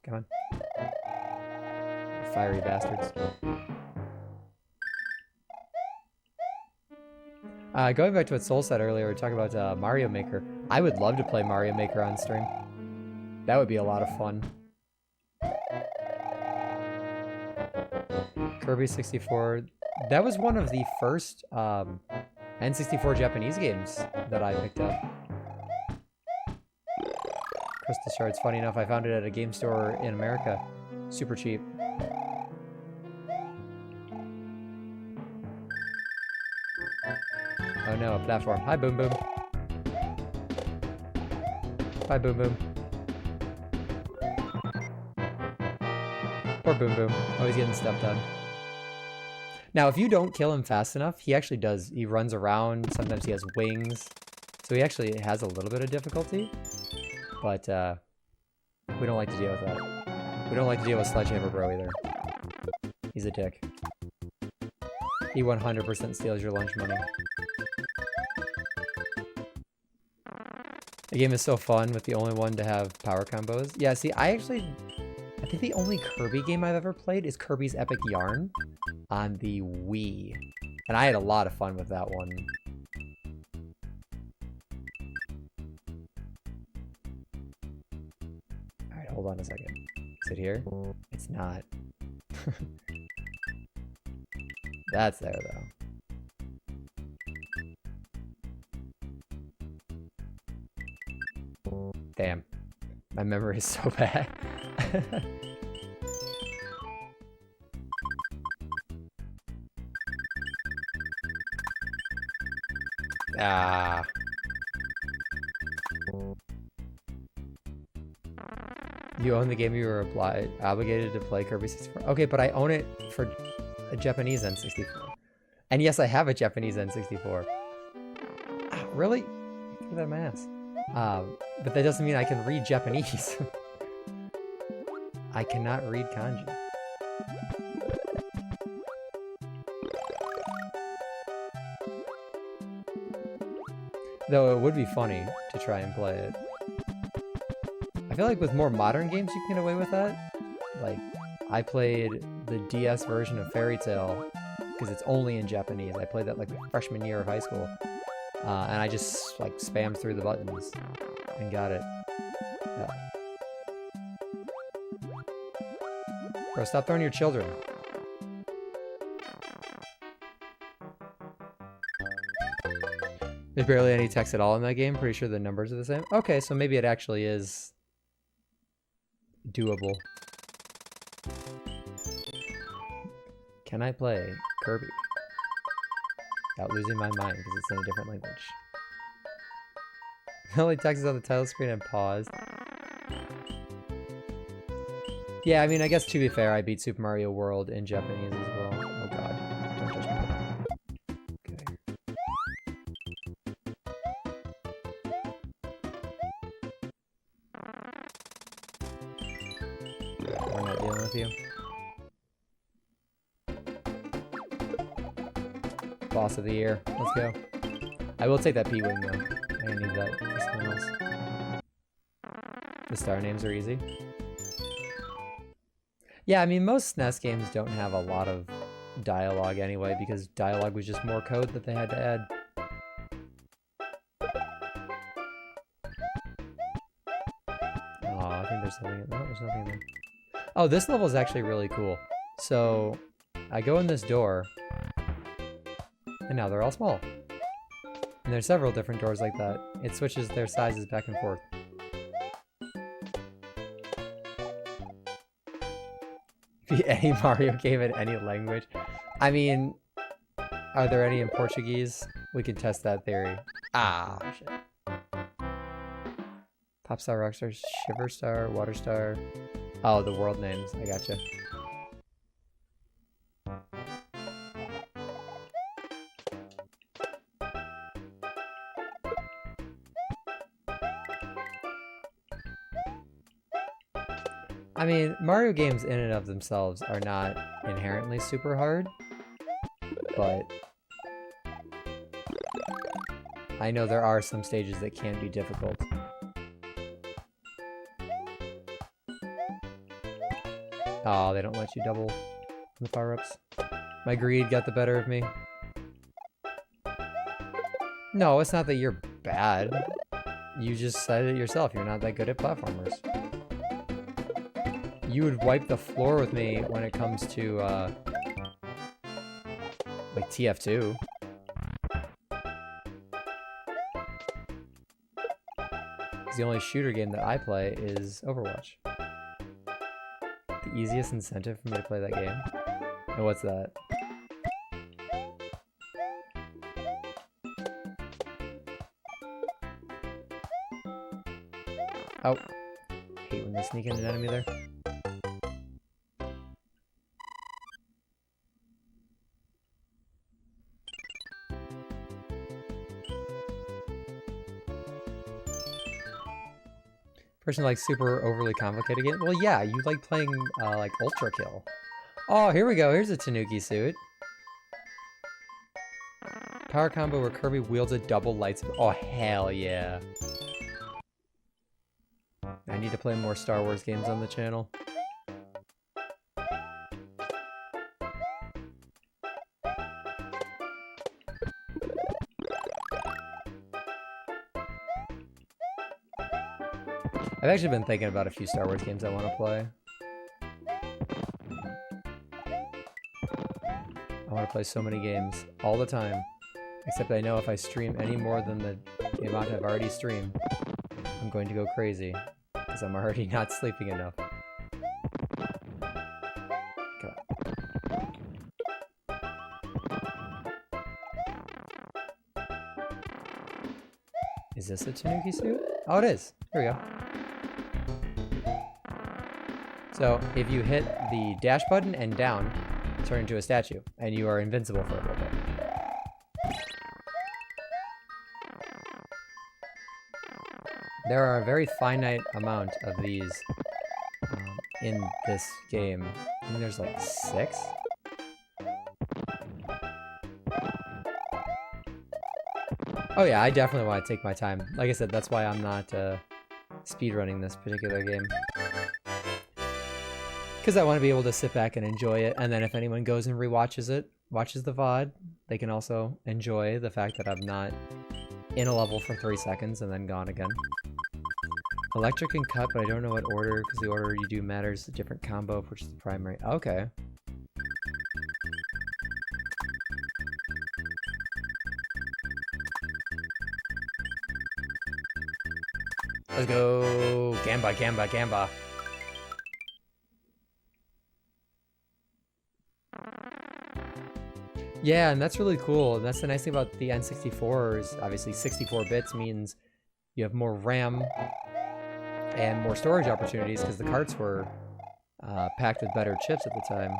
Come on. Fiery bastards. Going back to what Soul said earlier, we were talking about Mario Maker. I would love to play Mario Maker on stream. That would be a lot of fun. Kirby 64. That was one of the first N64 Japanese games that I picked up. Crystal Shards, funny enough, I found it at a game store in America. Super cheap. Oh no, a platform. Hi, Boom Boom. Bye, Boom Boom. Poor Boom Boom. Always getting stepped on. Now, if you don't kill him fast enough, he actually does. He runs around. Sometimes he has wings. So he actually has a little bit of difficulty. But we don't like to deal with that. We don't like to deal with Sledgehammer Bro either. He's a dick. He 100% steals your lunch money. The game is so fun with the only one to have power combos. Yeah, see, I think the only Kirby game I've ever played is Kirby's Epic Yarn on the Wii. And I had a lot of fun with that one. Alright, hold on a second. Is it here? It's not. That's there, though. Damn. My memory is so bad. Ah. You own the game, you were obligated to play Kirby 64. Okay, but I own it for a Japanese N64. And yes, I have a Japanese N64. Ah, really? Look at that mask. But that doesn't mean I can read Japanese. I cannot read kanji. Though it would be funny to try and play it. I feel like with more modern games you can get away with that. Like, I played the DS version of Fairy Tail because it's only in Japanese. I played that like my freshman year of high school. And I just like spammed through the buttons and got it. Yeah. Bro, stop throwing your children. There's barely any text at all in that game. Pretty sure the numbers are the same. Okay, so maybe it actually is doable. Can I play Kirby without losing my mind because it's in a different language? The only text is on the title screen and paused. Yeah, I mean, I guess to be fair, I beat Super Mario World in Japanese as well. Oh god, don't touch me. Okay. We're not dealing with you. Boss of the year. Let's go. I will take that P-Wing though. I need that for someone else. The star names are easy. Yeah, I mean, most SNES games don't have a lot of dialogue anyway, because dialogue was just more code that they had to add. Oh, I think there's something. No, there's nothing in there. Oh, this level is actually really cool. So, I go in this door, and now they're all small. And there's several different doors like that. It switches their sizes back and forth. Any Mario game in any language. I mean, are there any in Portuguese? We can test that theory. Ah, shit. Pop Star, Rockstar, Shiver Star, Water Star. Oh, the world names. I gotcha. I mean, Mario games in and of themselves are not inherently super hard, but I know there are some stages that can be difficult. Oh, they don't let you double the power-ups. My greed got the better of me. No, it's not that you're bad. You just said it yourself. You're not that good at platformers. You would wipe the floor with me when it comes to, like TF2. The only shooter game that I play is Overwatch. The easiest incentive for me to play that game. And what's that? Oh. Hate when they sneak in an enemy there. Person like super overly complicated game? Well, yeah, you like playing like Ultra Kill. Oh, here we go. Here's a Tanuki suit. Power combo where Kirby wields a double lightsaber. Oh, hell yeah. I need to play more Star Wars games on the channel. I've actually been thinking about a few Star Wars games I want to play. I want to play so many games all the time. Except I know if I stream any more than the amount I've already streamed, I'm going to go crazy. Because I'm already not sleeping enough. Come on. Is this a Tanuki suit? Oh, it is. Here we go. So, if you hit the dash button and down, turn into a statue, and you are invincible for a little bit. There are a very finite amount of these in this game. I think there's like 6? Oh yeah, I definitely want to take my time. Like I said, that's why I'm not speedrunning this particular game. Because I want to be able to sit back and enjoy it, and then if anyone goes and rewatches it, watches the VOD, they can also enjoy the fact that I'm not in a level for 3 seconds and then gone again. Electric and cut, but I don't know what order, because the order you do matters. A different combo, which is the primary. Okay. Let's go! Gamba, Gamba, Gamba! Yeah, and that's really cool. And that's the nice thing about the N64s. Obviously, 64 bits means you have more RAM and more storage opportunities because the carts were packed with better chips at the time.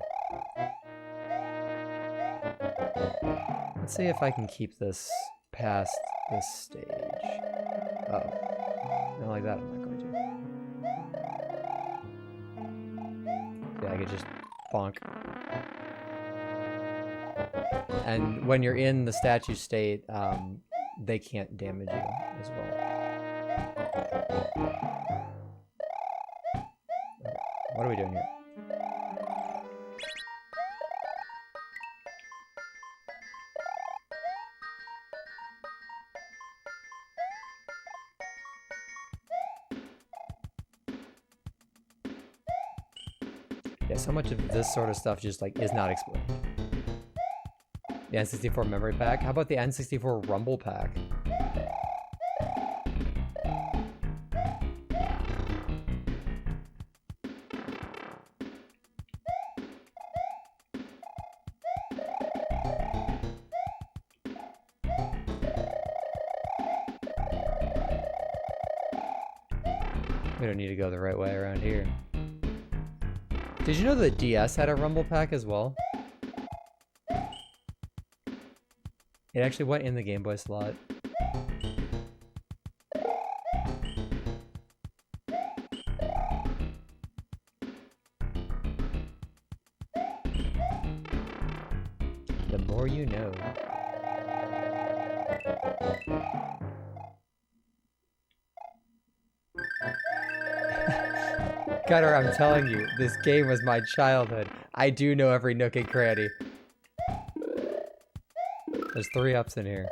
Let's see if I can keep this past this stage. Uh-oh. Not like that, I'm not going to. Yeah, I could just bonk. And when you're in the statue state, they can't damage you as well. What are we doing here? Yeah, so much of this sort of stuff just like is not explained. The N64 memory pack? How about the N64 rumble pack? We don't need to go the right way around here. Did you know the DS had a rumble pack as well? It actually went in the Game Boy slot. The more you know. Cutter, I'm telling you, this game was my childhood. I do know every nook and cranny. There's 3 ups in here.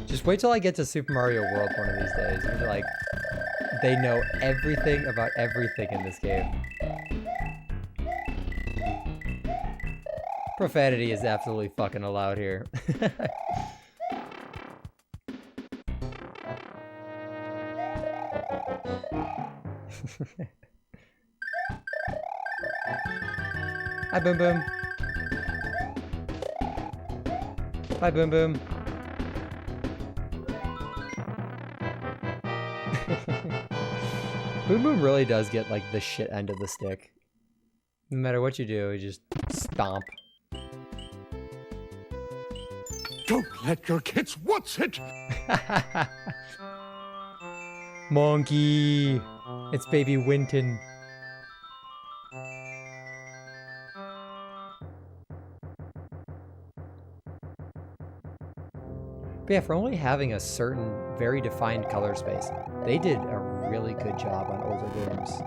Just wait till I get to Super Mario World one of these days. You'll be like, they know everything about everything in this game. Profanity is absolutely fucking allowed here. Hi, Boom Boom. Bye, Boom Boom. Boom Boom really does get, like, the shit end of the stick. No matter what you do, you just stomp. Don't let your kids watch it! Monkey! It's baby Winton. But yeah, for only having a certain, very defined color space, they did a really good job on older games.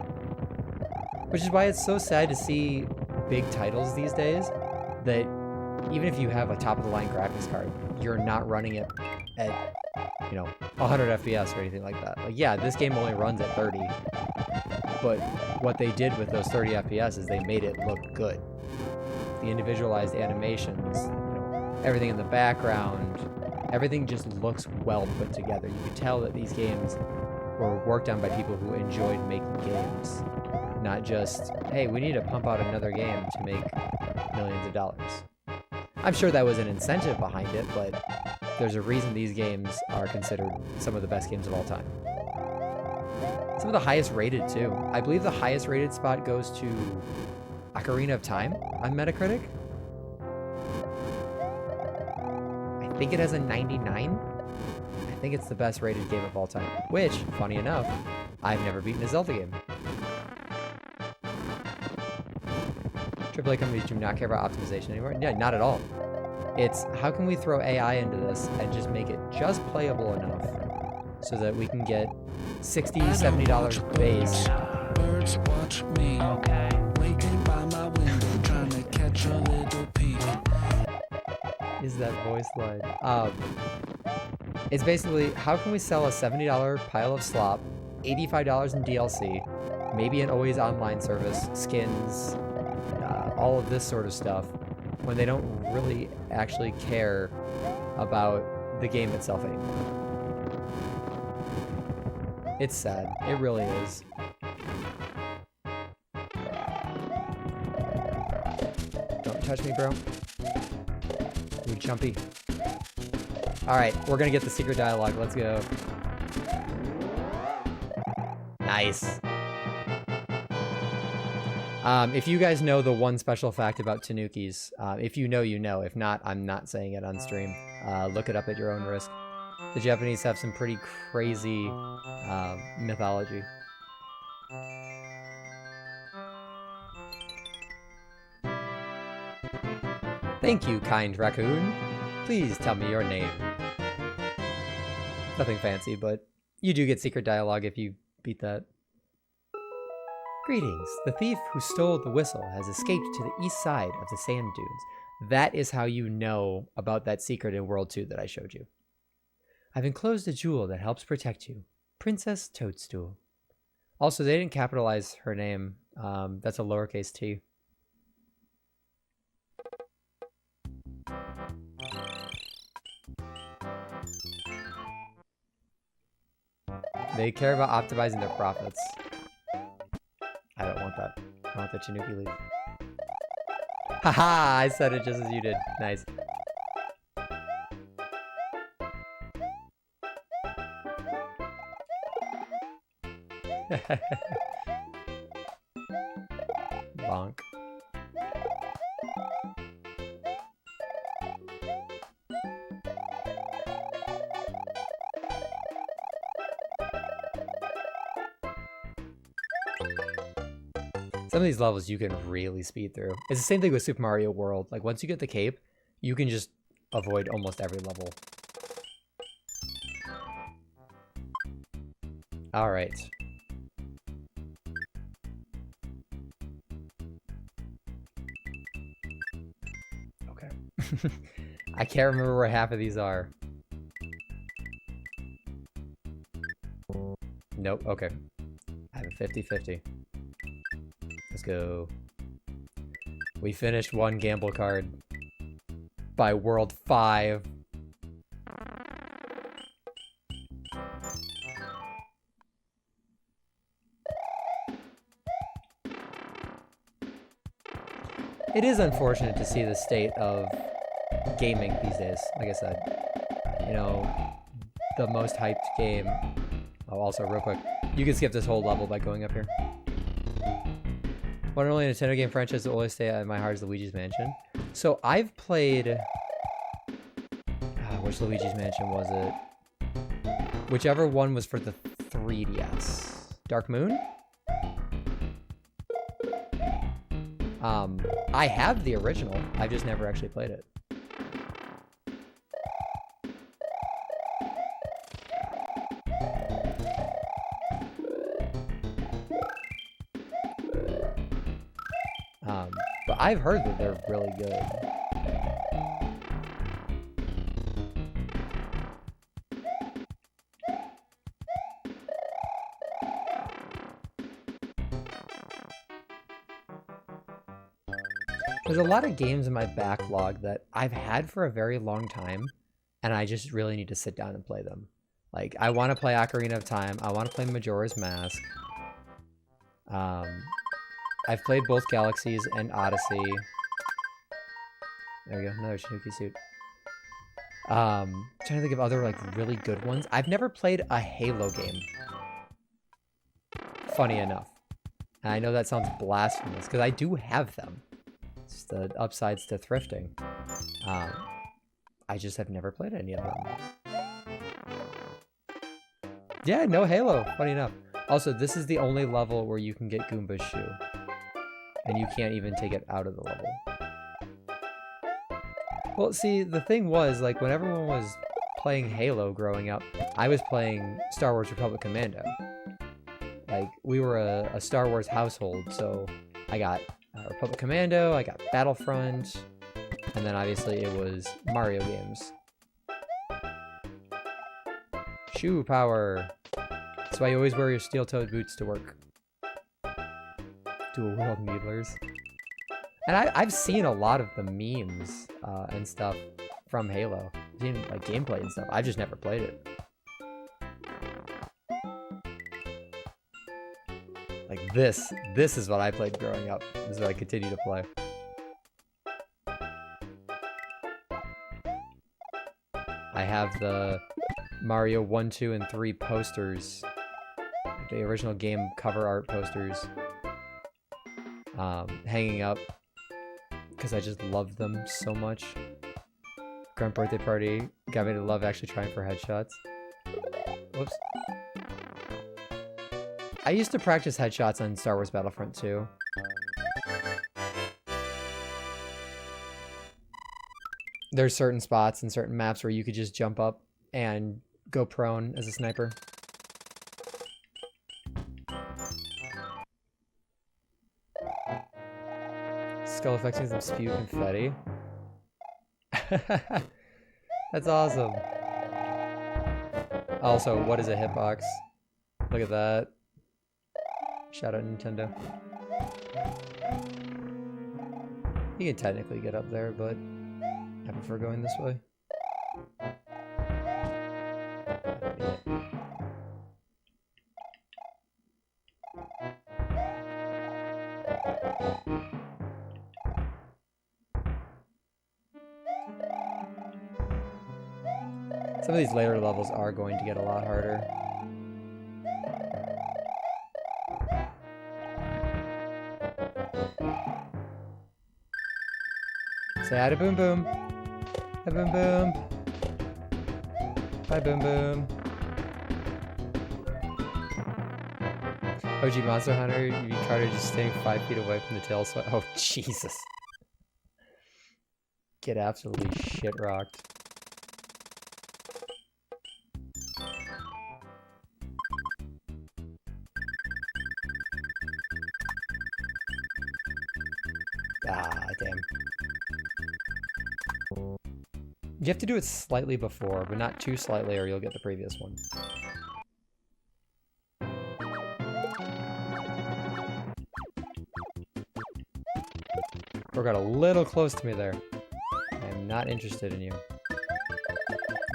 Which is why it's so sad to see big titles these days that even if you have a top-of-the-line graphics card, you're not running it at, you know, 100 FPS or anything like that. Like, yeah, this game only runs at 30, but what they did with those 30 FPS is they made it look good. The individualized animations, you know, everything in the background, everything just looks well put together. You could tell that these games were worked on by people who enjoyed making games, not just, hey, we need to pump out another game to make millions of dollars. I'm sure that was an incentive behind it, but there's a reason these games are considered some of the best games of all time. Some of the highest rated, too. I believe the highest rated spot goes to Ocarina of Time on Metacritic. I think it has a 99. I think it's the best rated game of all time, which, funny enough, I've never beaten a Zelda game. AAA companies do not care about optimization anymore. Yeah, not at all. It's how can we throw AI into this and just make it just playable enough so that we can get $60, $70 base. Birds watch me. Okay. Waiting by my window, trying to catch a little peek. Is that voice line? It's basically how can we sell a $70 pile of slop, $85 in DLC, maybe an always online service, skins, all of this sort of stuff, when they don't really actually care about the game itself anymore. It's sad. It really is. Don't touch me, bro. You jumpy. Alright, we're gonna get the secret dialogue. Let's go. Nice. If you guys know the one special fact about tanukis, if you know, you know. If not, I'm not saying it on stream. Look it up at your own risk. The Japanese have some pretty crazy mythology. Thank you, kind raccoon. Please tell me your name. Nothing fancy, but you do get secret dialogue if you beat that. Greetings. The thief who stole the whistle has escaped to the east side of the sand dunes. That is how you know about that secret in World 2 that I showed you. I've enclosed a jewel that helps protect you. Princess Toadstool. Also, they didn't capitalize her name. That's a lowercase t. They care about optimizing their profits. I don't want that. I want the Tanuki leaf. Haha! I said it just as you did. Nice. Bonk. Some of these levels you can really speed through. It's the same thing with Super Mario World. Like, once you get the cape, you can just avoid almost every level. Alright. Okay. I can't remember where half of these are. Nope, okay. I have a 50-50. Let's go. We finished one gamble card by World 5. It is unfortunate to see the state of gaming these days. Like I said, you know, the most hyped game. Oh, also, real quick, you can skip this whole level by going up here. One and only Nintendo game franchise that will always stay in my heart is Luigi's Mansion. So I've played... which Luigi's Mansion was it? Whichever one was for the 3DS. Dark Moon? I have the original. I've just never actually played it. But I've heard that they're really good. There's a lot of games in my backlog that I've had for a very long time, and I just really need to sit down and play them. Like, I want to play Ocarina of Time. I want to play Majora's Mask. I've played both Galaxies and Odyssey. There we go, another Tanuki suit. Trying to think of other, like, really good ones. I've never played a Halo game. Funny enough. And I know that sounds blasphemous, because I do have them. It's the upsides to thrifting. I just have never played any of them. Yeah, no Halo, funny enough. Also, this is the only level where you can get Goomba's shoe. And you can't even take it out of the level. Well, see, the thing was, like, when everyone was playing Halo growing up, I was playing Star Wars Republic Commando. Like, we were a Star Wars household, so I got Republic Commando, I got Battlefront, and then obviously it was Mario games. Shoe power. That's why you always wear your steel-toed boots to work. Dual World Needlers. And I've seen a lot of the memes and stuff from Halo. I've seen like gameplay and stuff. I've just never played it. Like this is what I played growing up. This is what I continue to play. I have the Mario 1, 2, and 3 posters. The original game cover art posters. Hanging up. Because I just love them so much. Grunt birthday party got me to love actually trying for headshots. Whoops. I used to practice headshots on Star Wars Battlefront 2. There's certain spots and certain maps where you could just jump up and go prone as a sniper. Skull effects makes them spew confetti. That's awesome. Also, what is a hitbox? Look at that. Shout out Nintendo. You can technically get up there, but I prefer going this way. Some of these later levels are going to get a lot harder. Say hi to Boom Boom. Hi Boom Boom. Hi Boom Boom. OG Monster Hunter, you try to just staying 5 feet away from the tail swipe. Oh Jesus. Get absolutely shit rocked. Ah, damn. You have to do it slightly before, but not too slightly or you'll get the previous one. Bro got a little close to me there. I am not interested in you.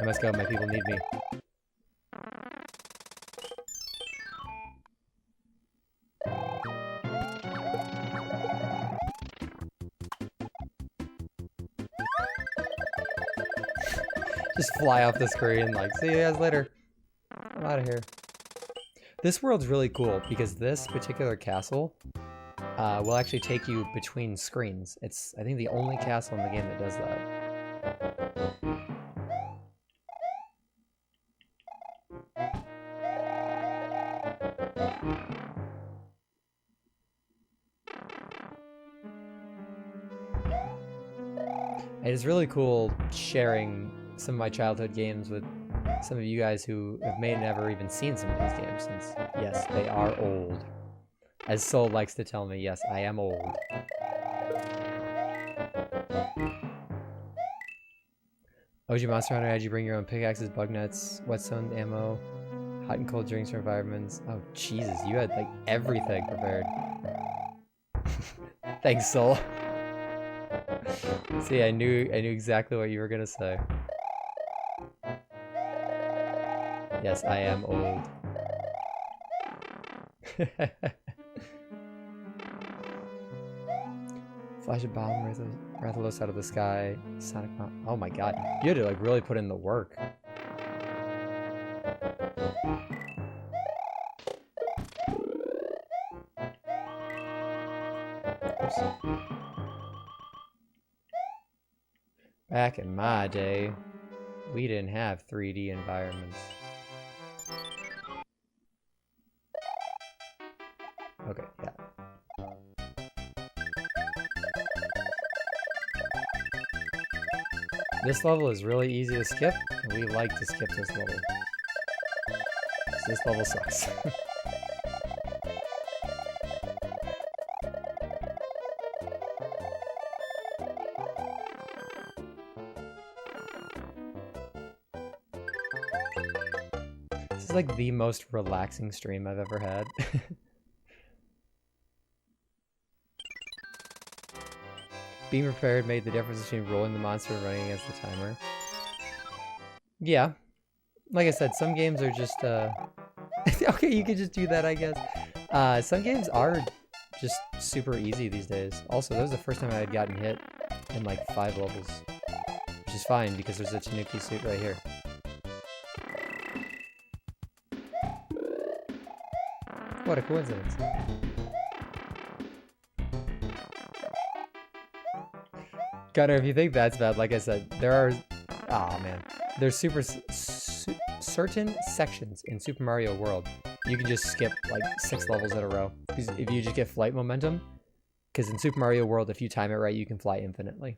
I must go, my people need me. Just fly off the screen, like, see you guys later. I'm out of here. This world's really cool because this particular castle will actually take you between screens. It's, I think, the only castle in the game that does that. It is really cool sharing some of my childhood games with some of you guys who have may never even seen some of these games, since, yes, they are old. As Soul likes to tell me, yes, I am old. OG Monster Hunter had you bring your own pickaxes, bug nets, whetstone ammo, hot and cold drinks for environments. Oh, Jesus, you had, like, everything prepared. Thanks, Soul. See, I knew exactly what you were gonna say. Yes, I am old. Flash a bomb, Rathalos out of the sky, Sonic bomb. Oh my god, you had to like really put in the work. Oops. Back in my day, we didn't have 3D environments. Okay, yeah. This level is really easy to skip, and we like to skip this level. This level sucks. This is like the most relaxing stream I've ever had. Being prepared made the difference between rolling the monster and running against the timer. Yeah. Like I said, some games are just, okay, you could just do that, I guess. Some games are just super easy these days. Also, that was the first time I had gotten hit in like 5 levels. Which is fine, because there's a Tanuki suit right here. What a coincidence. Gunner, if you think that's bad, like I said, there are... Aw, man. There's certain sections in Super Mario World you can just skip like 6 levels in a row. If you just get flight momentum. Because in Super Mario World, if you time it right, you can fly infinitely.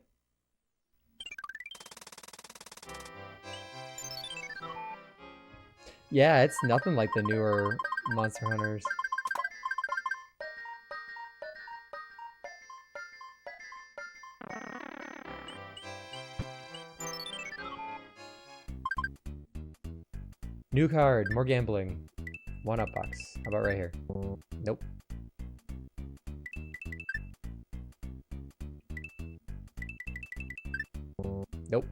Yeah, it's nothing like the newer Monster Hunters. New card, more gambling. 1-up box. How about right here? Nope. Nope.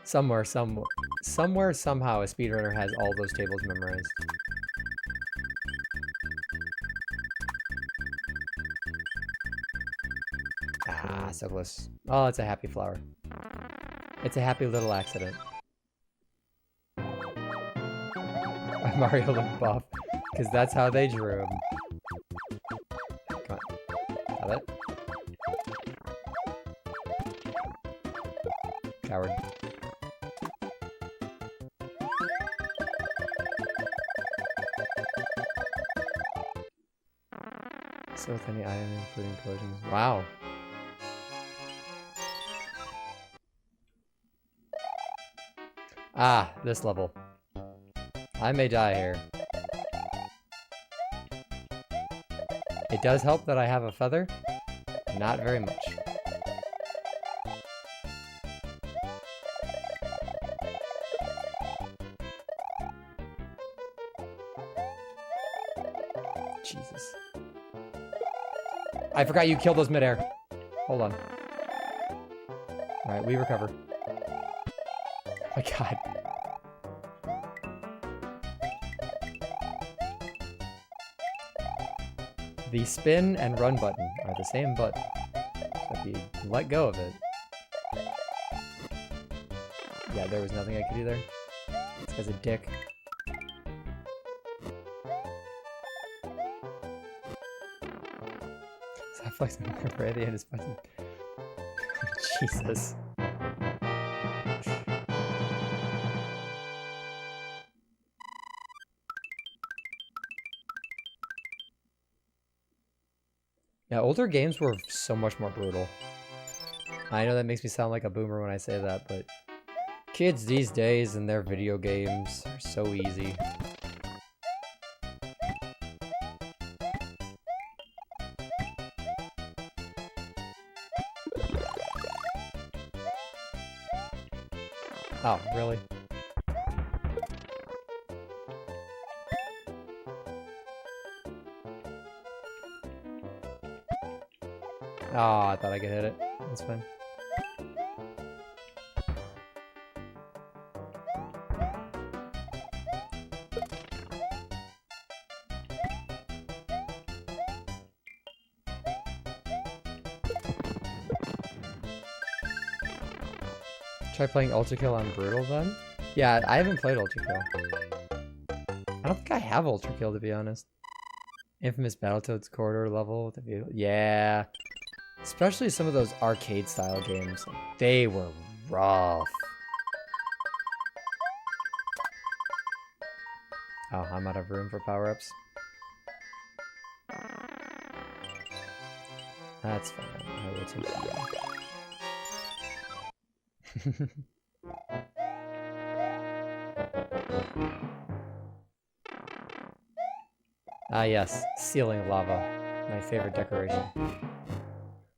Somewhere, somehow, a speedrunner has all those tables memorized. Ah, so close. Oh, it's a happy flower. It's a happy little accident. Mario looked buff, because that's how they drew him. Come on. Have it? Coward. So with any item, including potions. Wow. Ah, this level. I may die here. It does help that I have a feather. Not very much. Jesus. I forgot you killed those midair. Hold on. Alright, we recover. Oh my god. The spin and run button are the same button. Except you let go of it. Yeah, there was nothing I could do there. This guy's a dick. Stop flexing right at the end is fucking... Jesus. Yeah, older games were so much more brutal. I know that makes me sound like a boomer when I say that, but kids these days and their video games are so easy. Oh, really? Oh, I thought I could hit it. That's fine. Try playing Ultra Kill on Brutal then? Yeah, I haven't played Ultra Kill. I don't think I have Ultra Kill, to be honest. Infamous Battletoads corridor level. Yeah. Especially some of those arcade style games. They were rough. Oh, I'm out of room for power-ups. That's fine. I will take that. Ah, yes. Ceiling lava. My favorite decoration.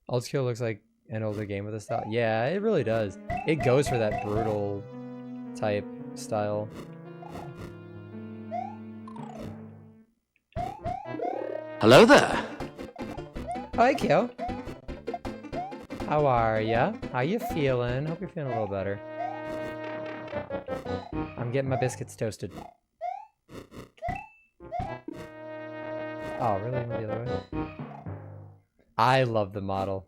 Old Skill looks like an older game with a style. Yeah, it really does. It goes for that brutal type style. Hello there. Hi, Kyo. How are ya? How you feeling? Hope you're feeling a little better. I'm getting my biscuits toasted. Oh, really? Went the other way? I love the model.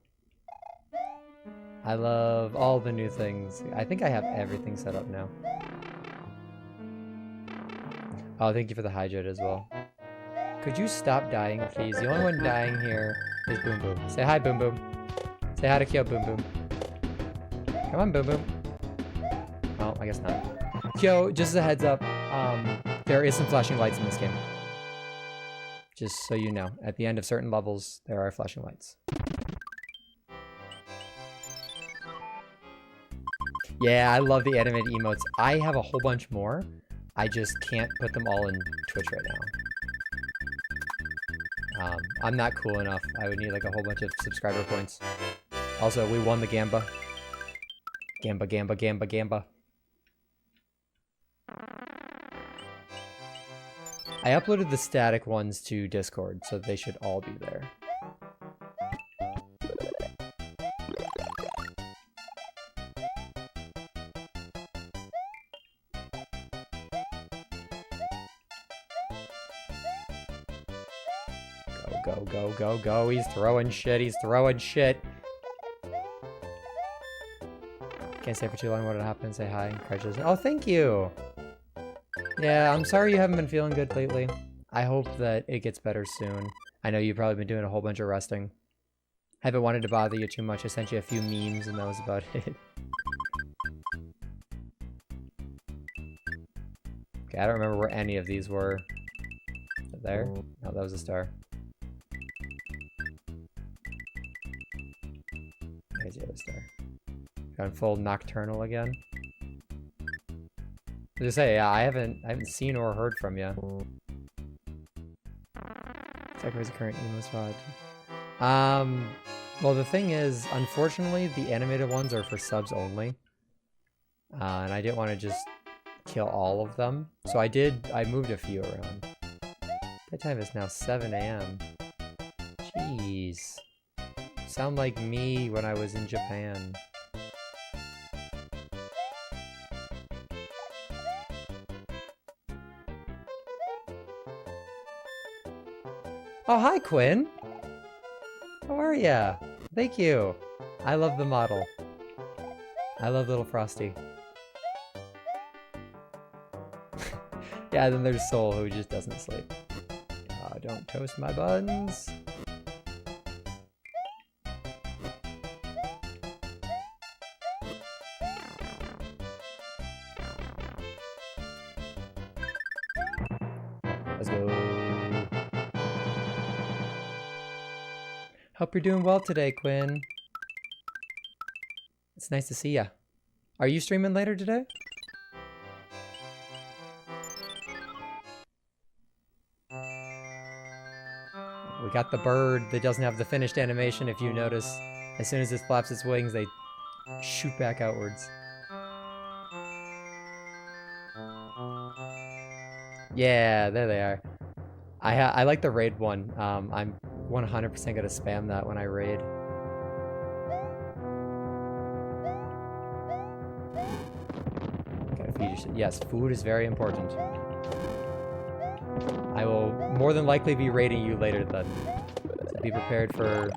I love all the new things. I think I have everything set up now. Oh, thank you for the hydrate as well. Could you stop dying, please? The only one dying here is Boom Boom. Say hi, Boom Boom. Say hi to Kyo, Boom Boom. Come on, Boom Boom. Oh, I guess not. Kyo, just as a heads up, there is some flashing lights in this game. Just so you know, at the end of certain levels, there are flashing lights. Yeah, I love the animated emotes. I have a whole bunch more. I just can't put them all in Twitch right now. I'm not cool enough. I would need like a whole bunch of subscriber points. Also, we won the Gamba. Gamba, Gamba, Gamba, Gamba. I uploaded the static ones to Discord, so they should all be there. Go, go, go, go. He's throwing shit. He's throwing shit. Can't stay for too long. What happened? Say hi. Congratulations. Oh, thank you. Yeah, I'm sorry you haven't been feeling good lately. I hope that it gets better soon. I know you've probably been doing a whole bunch of resting. I haven't wanted to bother you too much. I sent you a few memes and that was about it. Okay, I don't remember where any of these were. There? No, that was a star. There's the other star. Gone full nocturnal again. As I say, yeah, I haven't seen or heard from you. Sacrifice the current emo spot. Well, the thing is, unfortunately, the animated ones are for subs only. And I didn't want to just kill all of them. So I moved a few around. Bedtime is now 7 AM. Jeez. Sound like me when I was in Japan. Oh, hi, Quinn. How are ya? Thank you. I love the model. I love little Frosty. Yeah, then there's Soul, who just doesn't sleep. Don't toast my buns. Let's go. Hope you're doing well today, Quinn. It's nice to see ya. Are you streaming later today? We got the bird that doesn't have the finished animation, if you notice. As soon as it flaps its wings, they shoot back outwards. Yeah, there they are. I like the raid one. I'm 100% gonna spam that when I raid. Gotta feed you shit. Yes, food is very important. I will more than likely be raiding you later then. So be prepared for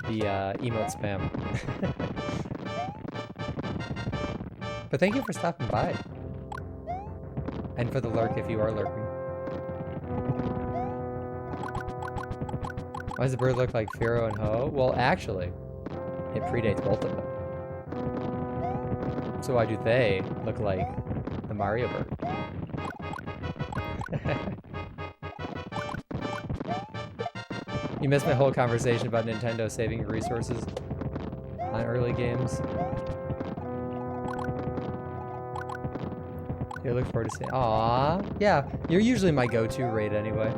the emote spam. But thank you for stopping by. And for the lurk if you are lurking. Why does the bird look like Firo and Ho? Well, actually, it predates both of them. So why do they look like the Mario bird? You missed my whole conversation about Nintendo saving resources on early games. I look forward to seeing. Aww, yeah, you're usually my go-to raid anyway.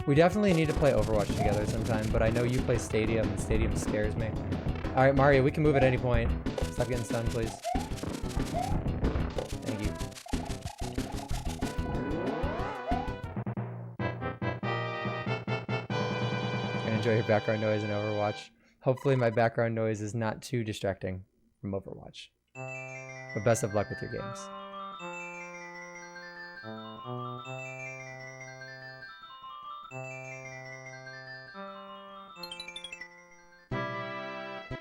We definitely need to play Overwatch together sometime, but I know you play Stadium, and Stadium scares me. All right, Mario, we can move at any point. Stop getting stunned, please. Thank you. I enjoy your background noise in Overwatch. Hopefully my background noise is not too distracting from Overwatch. But best of luck with your games.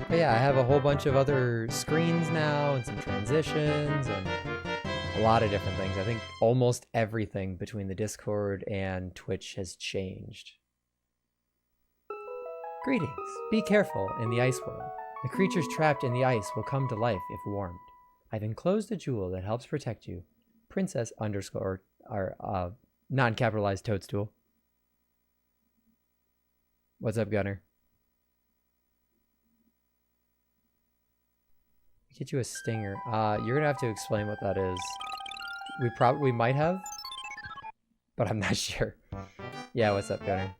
But yeah, I have a whole bunch of other screens now and some transitions and a lot of different things. I think almost everything between the Discord and Twitch has changed. Greetings. Be careful in the ice world. The creatures trapped in the ice will come to life if warmed. I've enclosed a jewel that helps protect you. Princess underscore or non-capitalized Toadstool. What's up, Gunner? Get you a stinger. You're gonna have to explain what that is. We might have, but I'm not sure. Yeah, what's up, Gunner?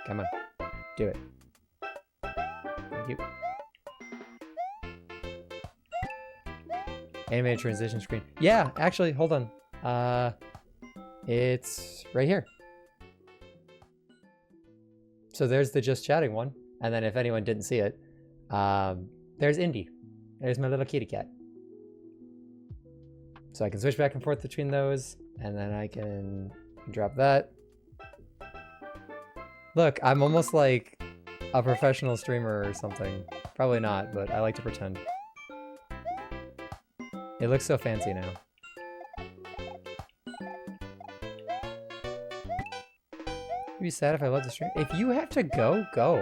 Come on, do it. Thank you. Animated transition screen. Yeah, actually, hold on. It's right here. So there's the just chatting one. And then if anyone didn't see it, there's Indy. There's my little kitty cat. So I can switch back and forth between those. And then I can drop that. Look, I'm almost like a professional streamer or something. Probably not, but I like to pretend. It looks so fancy now. I'd be sad if I left the stream. If you have to go, go.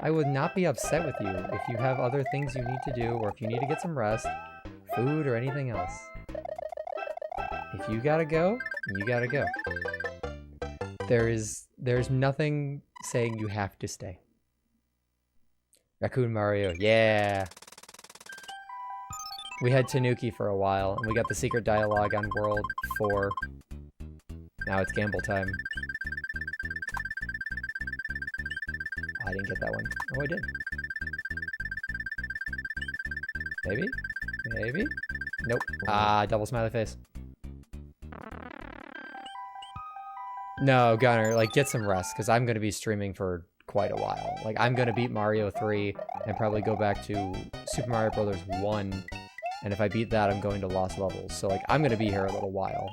I would not be upset with you if you have other things you need to do, or if you need to get some rest, food, or anything else. If you gotta go, you gotta go. There's nothing saying you have to stay. Raccoon Mario, yeah. We had Tanuki for a while, and we got the secret dialogue on World 4. Now it's gamble time. I didn't get that one. Oh, I did. Maybe? Maybe? Nope. Double smiley face. No, Gunner, like, get some rest, because I'm going to be streaming for quite a while. Like, I'm going to beat Mario 3 and probably go back to Super Mario Brothers 1. And if I beat that, I'm going to Lost Levels. So, like, I'm going to be here a little while.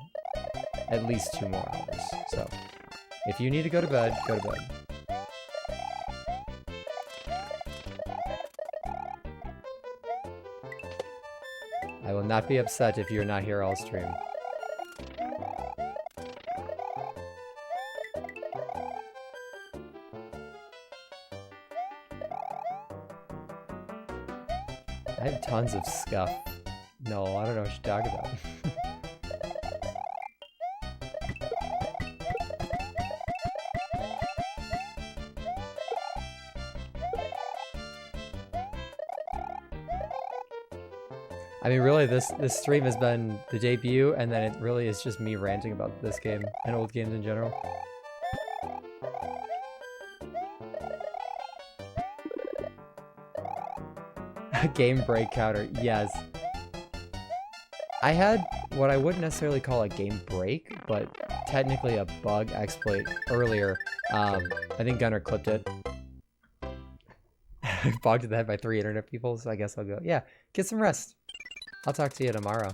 At least 2 more hours. So, if you need to go to bed, go to bed. I will not be upset if you're not here all stream. I have tons of scuff. No, I don't know what you're talking about. I mean, really, this stream has been the debut, and then it really is just me ranting about this game and old games in general. A game break counter, yes. I had what I wouldn't necessarily call a game break, but technically a bug exploit earlier. I think Gunner clipped it. Bogged in the head by 3 internet people, so I guess I'll go. Yeah, get some rest. I'll talk to you tomorrow.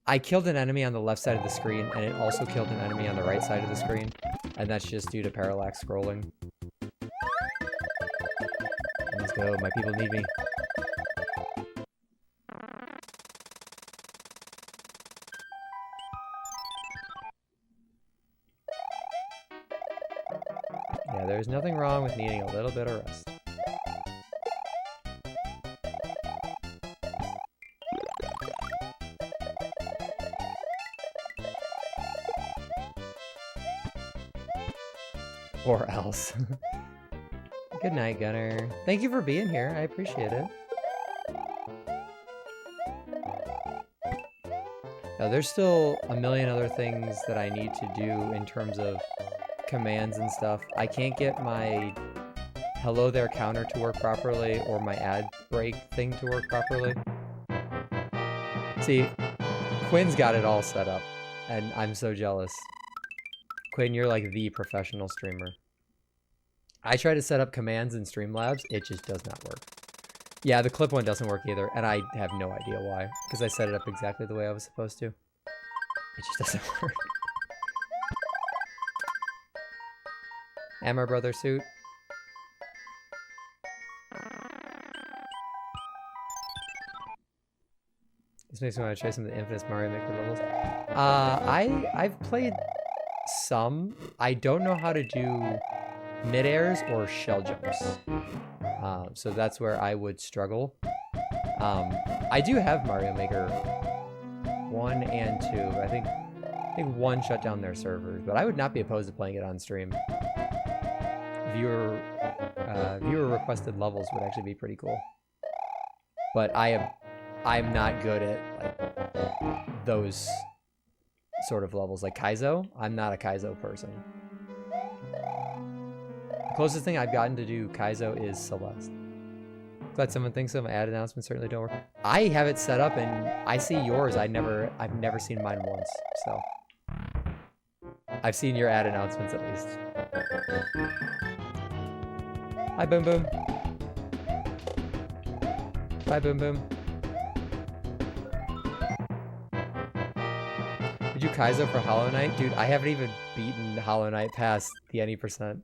I killed an enemy on the left side of the screen, and it also killed an enemy on the right side of the screen, and that's just due to parallax scrolling. Let's go, my people need me. Yeah, there's nothing wrong with needing a little bit of rest. Or else. Good night, Gunner. Thank you for being here. I appreciate it. Now, there's still a million other things that I need to do in terms of commands and stuff. I can't get my hello there counter to work properly or my ad break thing to work properly. See, Quinn's got it all set up, and I'm so jealous. Quinn, you're like the professional streamer. I try to set up commands in Streamlabs, it just does not work. Yeah, the clip one doesn't work either, and I have no idea why, because I set it up exactly the way I was supposed to. It just doesn't work. And my brother suit. This makes me want to try some of the infamous Mario Maker levels. I've played some. I don't know how to do mid-airs or shell jumps. So that's where I would struggle. I do have Mario Maker 1 and 2. But I think 1 shut down their servers, but I would not be opposed to playing it on stream. Viewer requested levels would actually be pretty cool. But I'm not good at like those sort of levels, like Kaizo. I'm not a Kaizo person. The closest thing I've gotten to do Kaizo is Celeste. Glad someone thinks so. My ad announcements certainly don't work. I have it set up and I see yours. I've never seen mine once, so I've seen your ad announcements at least. Hi, Boom Boom. Bye, Boom Boom. Did you Kaizo for Hollow Knight? Dude, I haven't even beaten Hollow Knight past the any %.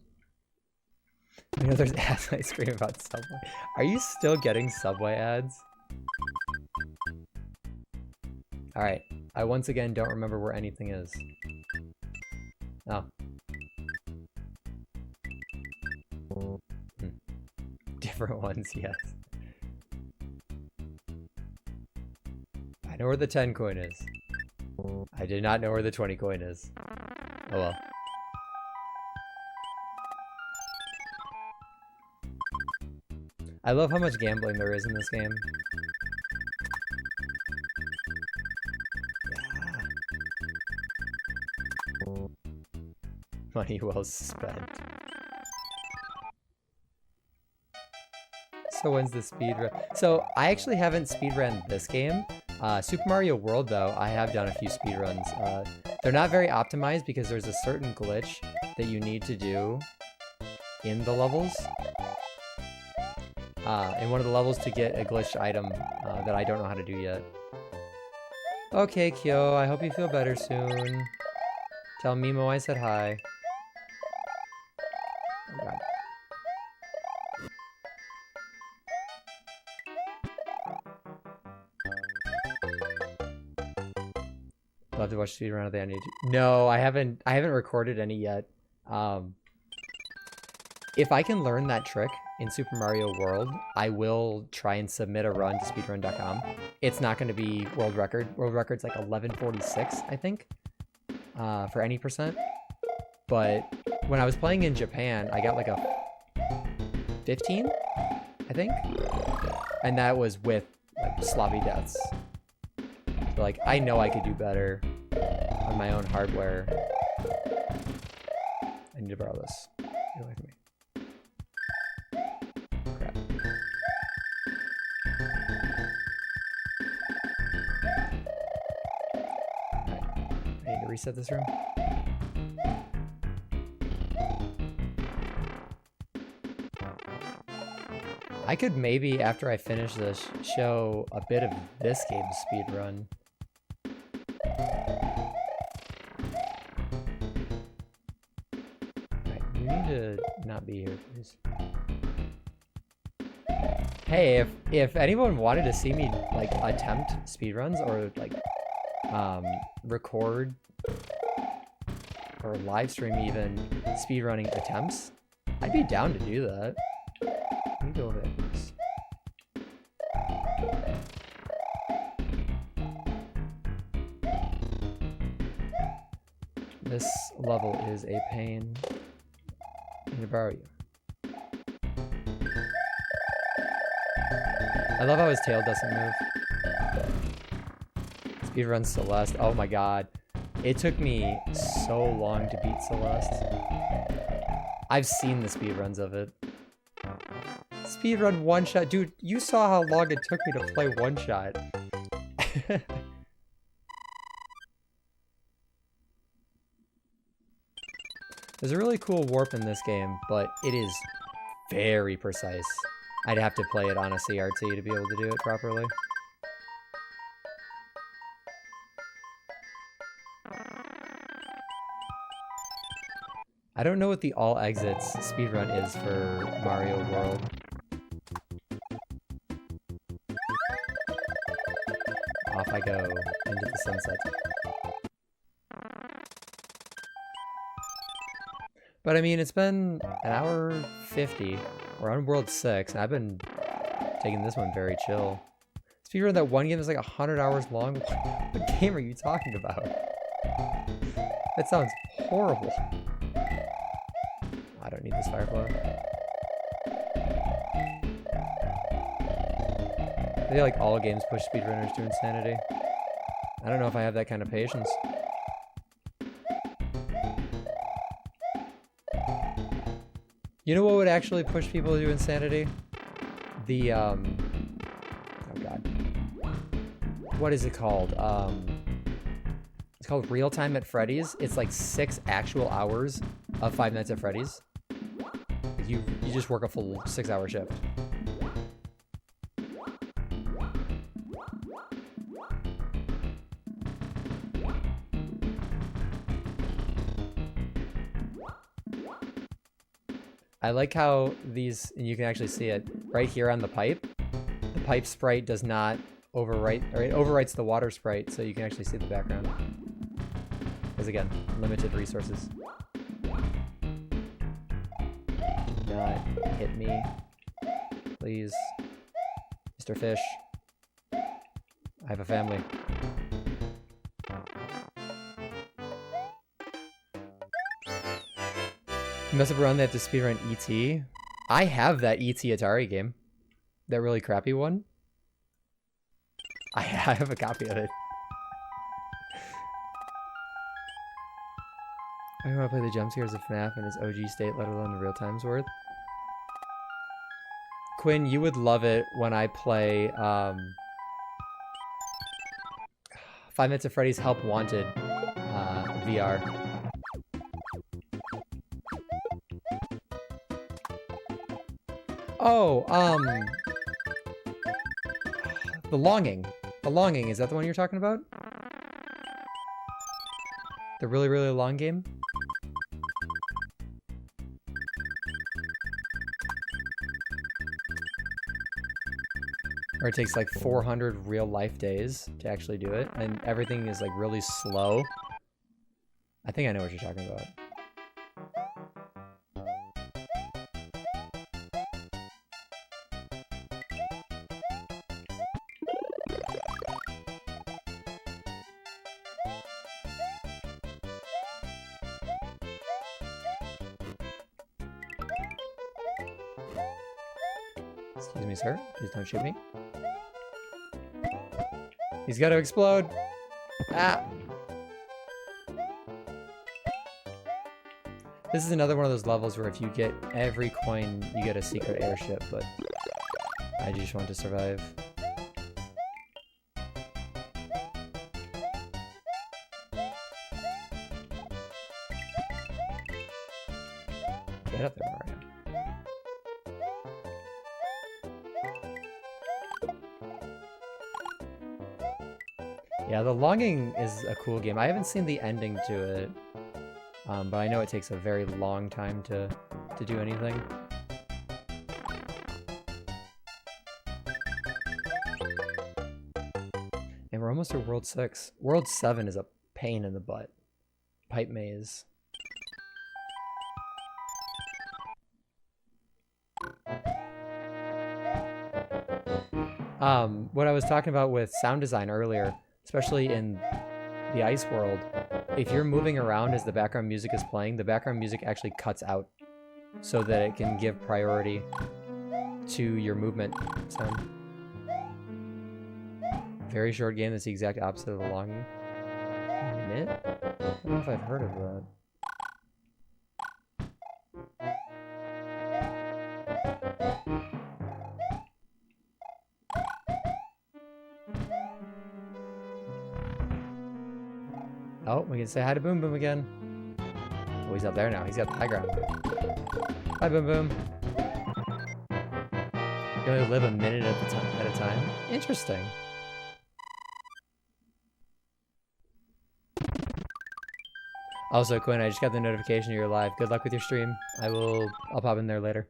You know, there's ads I scream about Subway. Are you still getting Subway ads? Alright, I once again don't remember where anything is. Oh. Different ones, yes. I know where the 10 coin is. I did not know where the 20 coin is. Oh well. I love how much gambling there is in this game. Yeah. Money well spent. So when's the speedrun? So I actually haven't speedrun this game. Super Mario World though, I have done a few speedruns. They're not very optimized because there's a certain glitch that you need to do in the levels. In one of the levels to get a glitched item that I don't know how to do yet. Okay, Kyo, I hope you feel better soon. Tell Mimo I said hi. Oh god. Love to watch speedrun of the on YouTube. No, I haven't recorded any yet. If I can learn that trick in Super Mario World, I will try and submit a run to speedrun.com. It's not going to be world record. World record's like 1146, I think, for any %. But when I was playing in Japan, I got like a 15, I think, and that was with like sloppy deaths. So, like, I know I could do better on my own hardware. I need to borrow this. Get away from me. Crap. Alright. I need to reset this room. I could maybe, after I finish this, show a bit of this game's speedrun. Alright, you need to not be here, please. Hey, if anyone wanted to see me, like, attempt speedruns, or, like, record, or live stream even, speedrunning attempts, I'd be down to do that. Let me go over there, please. This level is a pain. I'm gonna borrow you. I love how his tail doesn't move. Speedrun Celeste. Oh my god. It took me so long to beat Celeste. I've seen the speedruns of it. Speedrun one shot. Dude, you saw how long it took me to play one shot. There's a really cool warp in this game, but it is very precise. I'd have to play it on a CRT to be able to do it properly. I don't know what the all exits speedrun is for Mario World. Off I go into the sunset. But I mean, it's been an hour 50. We're on World 6, and I've been taking this one very chill. Speedrun that one game is like 100 hours long. What game are you talking about? That sounds horrible. I don't need this firefly. I feel like all games push speedrunners to insanity. I don't know if I have that kind of patience. You know what would actually push people to insanity? The, oh god. What is it called? It's called Real Time at Freddy's. It's like 6 actual hours of Five Nights at Freddy's. You just work a full 6-hour shift. I like how these, and you can actually see it right here on the pipe. The pipe sprite does not overwrite, or it overwrites the water sprite, so you can actually see the background. Because again, limited resources. Do not hit me, please. Mr. Fish. I have a family. You must have run that to speedrun E.T. I have that E.T. Atari game. That really crappy one. I have a copy of it. I don't want to play the jump scares of FNAF in its OG state, let alone the real time's worth. Quinn, you would love it when I play Five Nights at Freddy's Help Wanted VR. Oh, The Longing. The Longing, is that the one you're talking about? The really, really long game? Where it takes like 400 real life days to actually do it, and everything is like really slow. I think I know what you're talking about. Excuse me, sir. Please don't shoot me. He's got to explode. Ah! This is another one of those levels where if you get every coin, you get a secret airship, but I just want to survive. Get up there, Mario. Yeah, The Longing is a cool game. I haven't seen the ending to it, but I know it takes a very long time to do anything. And we're almost at World 6. World 7 is a pain in the butt. Pipe maze. What I was talking about with sound design earlier, especially in the ice world, if you're moving around as the background music is playing, the background music actually cuts out so that it can give priority to your movement sound. Very short game that's the exact opposite of a long minute? I don't know if I've heard of that. Oh, we can say hi to Boom Boom again. Oh, he's up there now. He's got the high ground. Hi, Boom Boom. You only live a minute at a time? Interesting. Also, Quinn, I just got the notification you're live. Good luck with your stream. I'll pop in there later.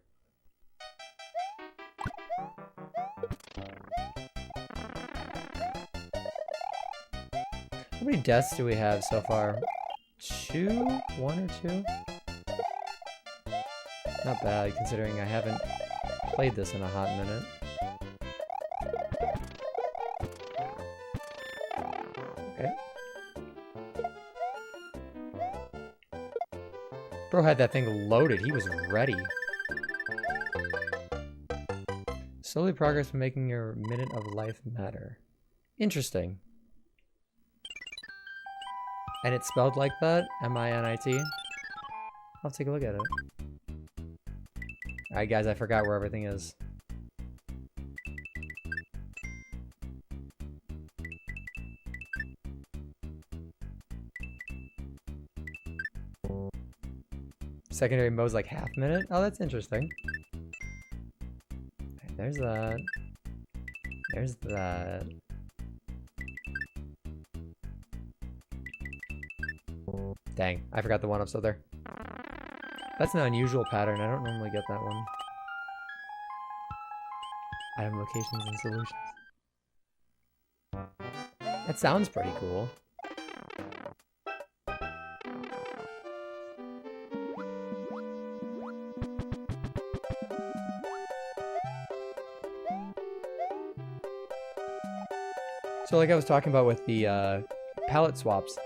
How many deaths do we have so far? 2? 1 or 2? Not bad, considering I haven't played this in a hot minute. Okay. Bro had that thing loaded. He was ready. Slowly progress when making your minute of life matter. Interesting. And it's spelled like that? M-I-N-I-T? I'll take a look at it. Alright guys, I forgot where everything is. Secondary mode's like half minute? Oh, that's interesting. Okay, there's that. There's that. Dang, I forgot the one-up's up there. That's an unusual pattern. I don't normally get that one. Item locations and solutions. That sounds pretty cool. So like I was talking about with the palette swaps,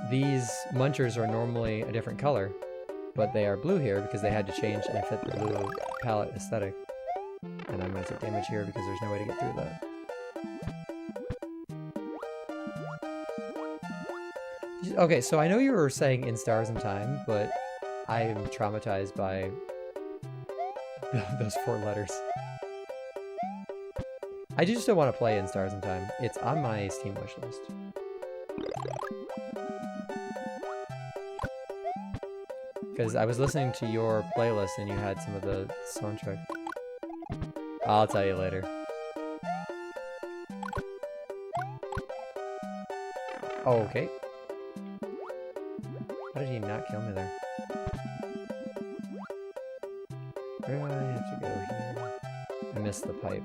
these munchers are normally a different color, but they are blue here because they had to change and fit the blue palette aesthetic. And I'm going to take damage here because there's no way to get through that. Okay, so I know you were saying in Stars and Time, but I am traumatized by those 4 letters. I do still want to play in Stars and Time. It's on my Steam wishlist. Because I was listening to your playlist and you had some of the soundtrack. I'll tell you later. Oh, okay. How did he not kill me there? Where do I have to go here? I missed the pipe.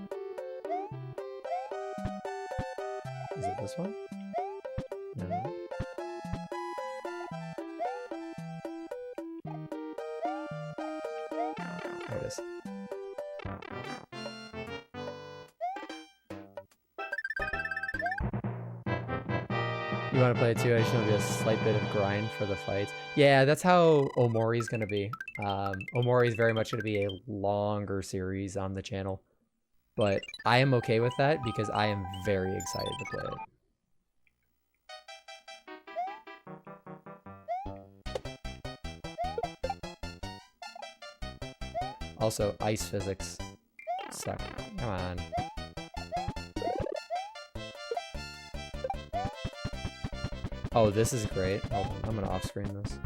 Is it this one? No. There it is. You want to play it too? I just want to be a slight bit of grind for the fights. Yeah, that's how Omori's going to be. Omori is very much going to be a longer series on the channel. But I am okay with that because I am very excited to play it. Also, ice physics suck. Come on. Oh, this is great. Hold on, I'm gonna off-screen this.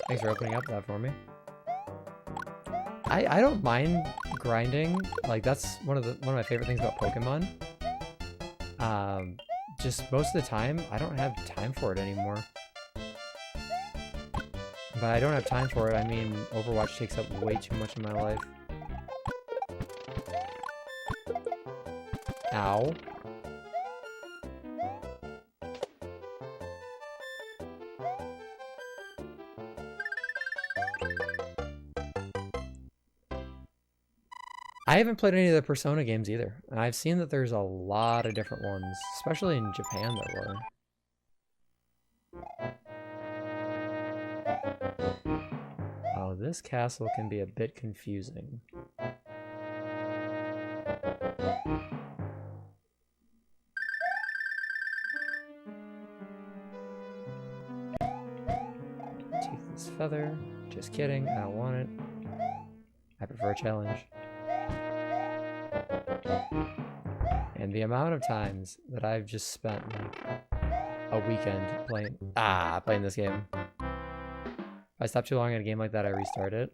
Thanks for opening up that for me. I don't mind grinding. Like that's one of my favorite things about Pokemon. Just most of the time, I don't have time for it anymore. But I don't have time for it. I mean, Overwatch takes up way too much of my life. Ow. I haven't played any of the Persona games either. And I've seen that there's a lot of different ones, especially in Japan there were. Oh, this castle can be a bit confusing. Take this feather. Just kidding, I don't want it. I prefer a challenge. And the amount of times that I've just spent like a weekend playing this game. If I stop too long in a game like that, I restart it.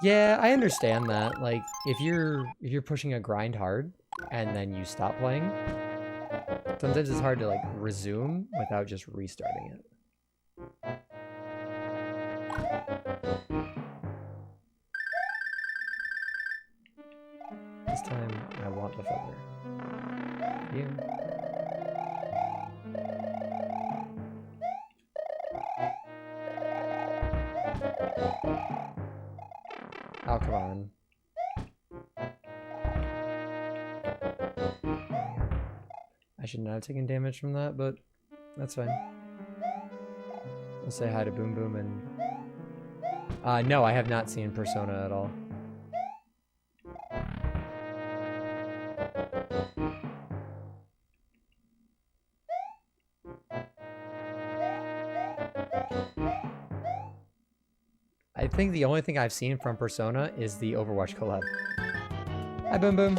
Yeah, I understand that. Like, if you're pushing a grind hard and then you stop playing, sometimes it's hard to like resume without just restarting it. This time, I want the feather. You. Oh, come on. I should not have taken damage from that, but that's fine. I'll say hi to Boom Boom and... no, I have not seen Persona at all. I think the only thing I've seen from Persona is the Overwatch collab. Hi, Boom Boom.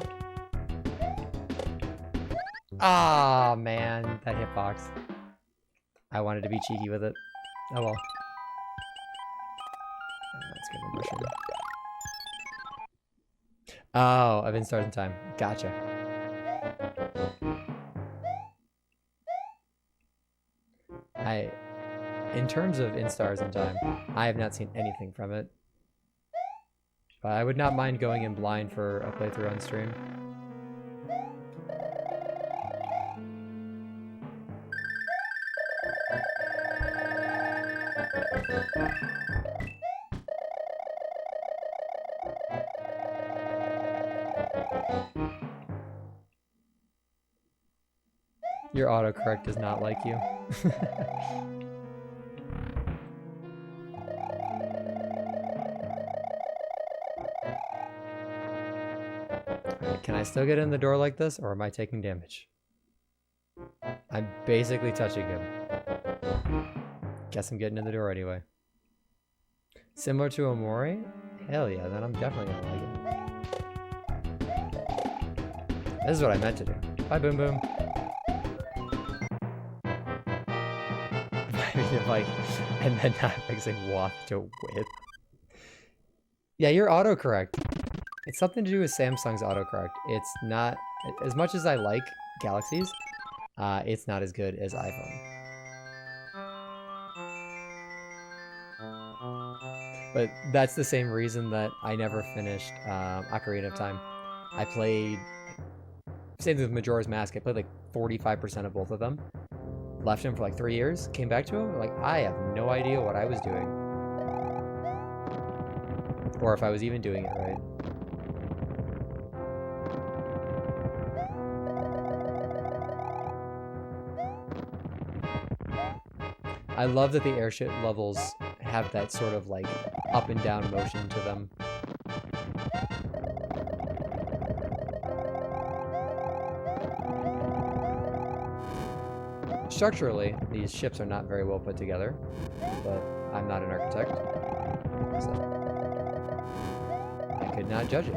Ah, man, that hitbox. I wanted to be cheeky with it. Oh well. Let's give him a mushroom. Oh, I've been starting time. Gotcha. In terms of instars in time, I have not seen anything from it. But I would not mind going in blind for a playthrough on stream. Your autocorrect does not like you. Can I still get in the door like this, or am I taking damage? I'm basically touching him. Guess I'm getting in the door anyway. Similar to Omori? Hell yeah, then I'm definitely gonna like it. This is what I meant to do. Bye, Boom Boom. Like, and then not fixing waft to width. Yeah, you're autocorrect. It's something to do with Samsung's autocorrect. It's not, as much as I like Galaxies, it's not as good as iPhone. But that's the same reason that I never finished Ocarina of Time. I played, same with Majora's Mask, I played like 45% of both of them. Left him for like 3 years, came back to him, like, I have no idea what I was doing. Or if I was even doing it right. I love that the airship levels have that sort of like up and down motion to them. Structurally, these ships are not very well put together, but I'm not an architect, so I could not judge it.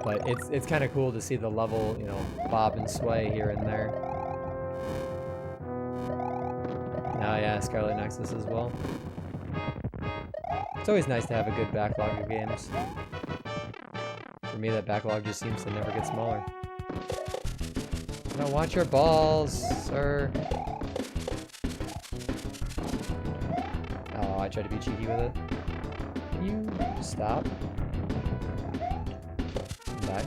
But it's kind of cool to see the level, you know, bob and sway here and there. Oh yeah, Scarlet Nexus as well. It's always nice to have a good backlog of games. For me, that backlog just seems to never get smaller. I don't want your balls, sir. Oh, I tried to be cheeky with it. Can you stop? Die.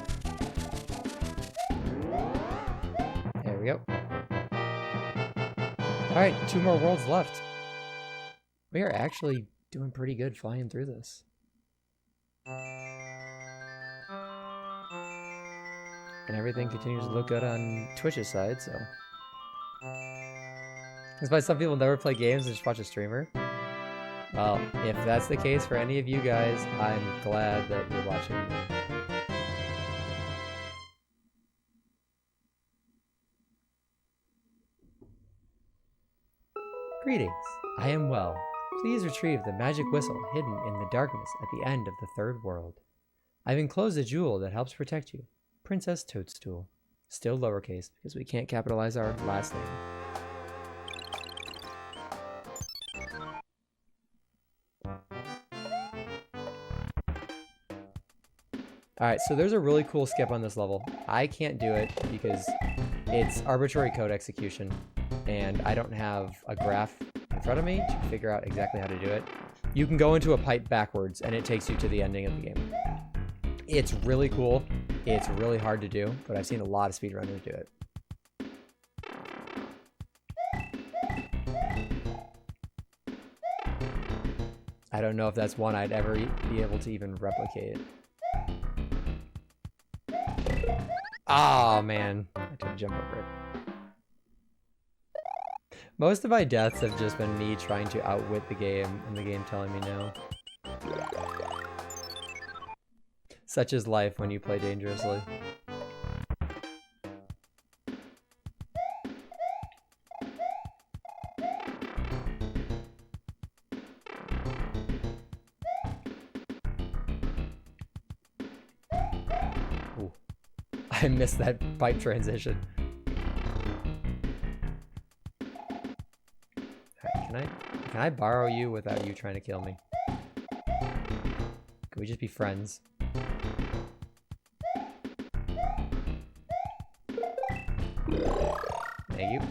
There we go. Alright, 2 more worlds left. We are actually doing pretty good flying through this. And everything continues to look good on Twitch's side, so. Despite some people never play games and just watch a streamer. Well, if that's the case for any of you guys, I'm glad that you're watching me. Greetings, I am well. Please retrieve the magic whistle hidden in the darkness at the end of the 3rd world. I've enclosed a jewel that helps protect you. Princess Toadstool. Still lowercase because we can't capitalize our last name. Alright, so there's a really cool skip on this level. I can't do it because it's arbitrary code execution, and I don't have a graph in front of me to figure out exactly how to do it. You can go into a pipe backwards, and it takes you to the ending of the game. It's really cool. It's really hard to do, but I've seen a lot of speedrunners do it. I don't know if that's one I'd ever be able to even replicate. Oh man, I took a jump over it. Most of my deaths have just been me trying to outwit the game and the game telling me no. Such is life when you play dangerously. Ooh. I missed that pipe transition. Alright, can I borrow you without you trying to kill me? Can we just be friends? Thank you.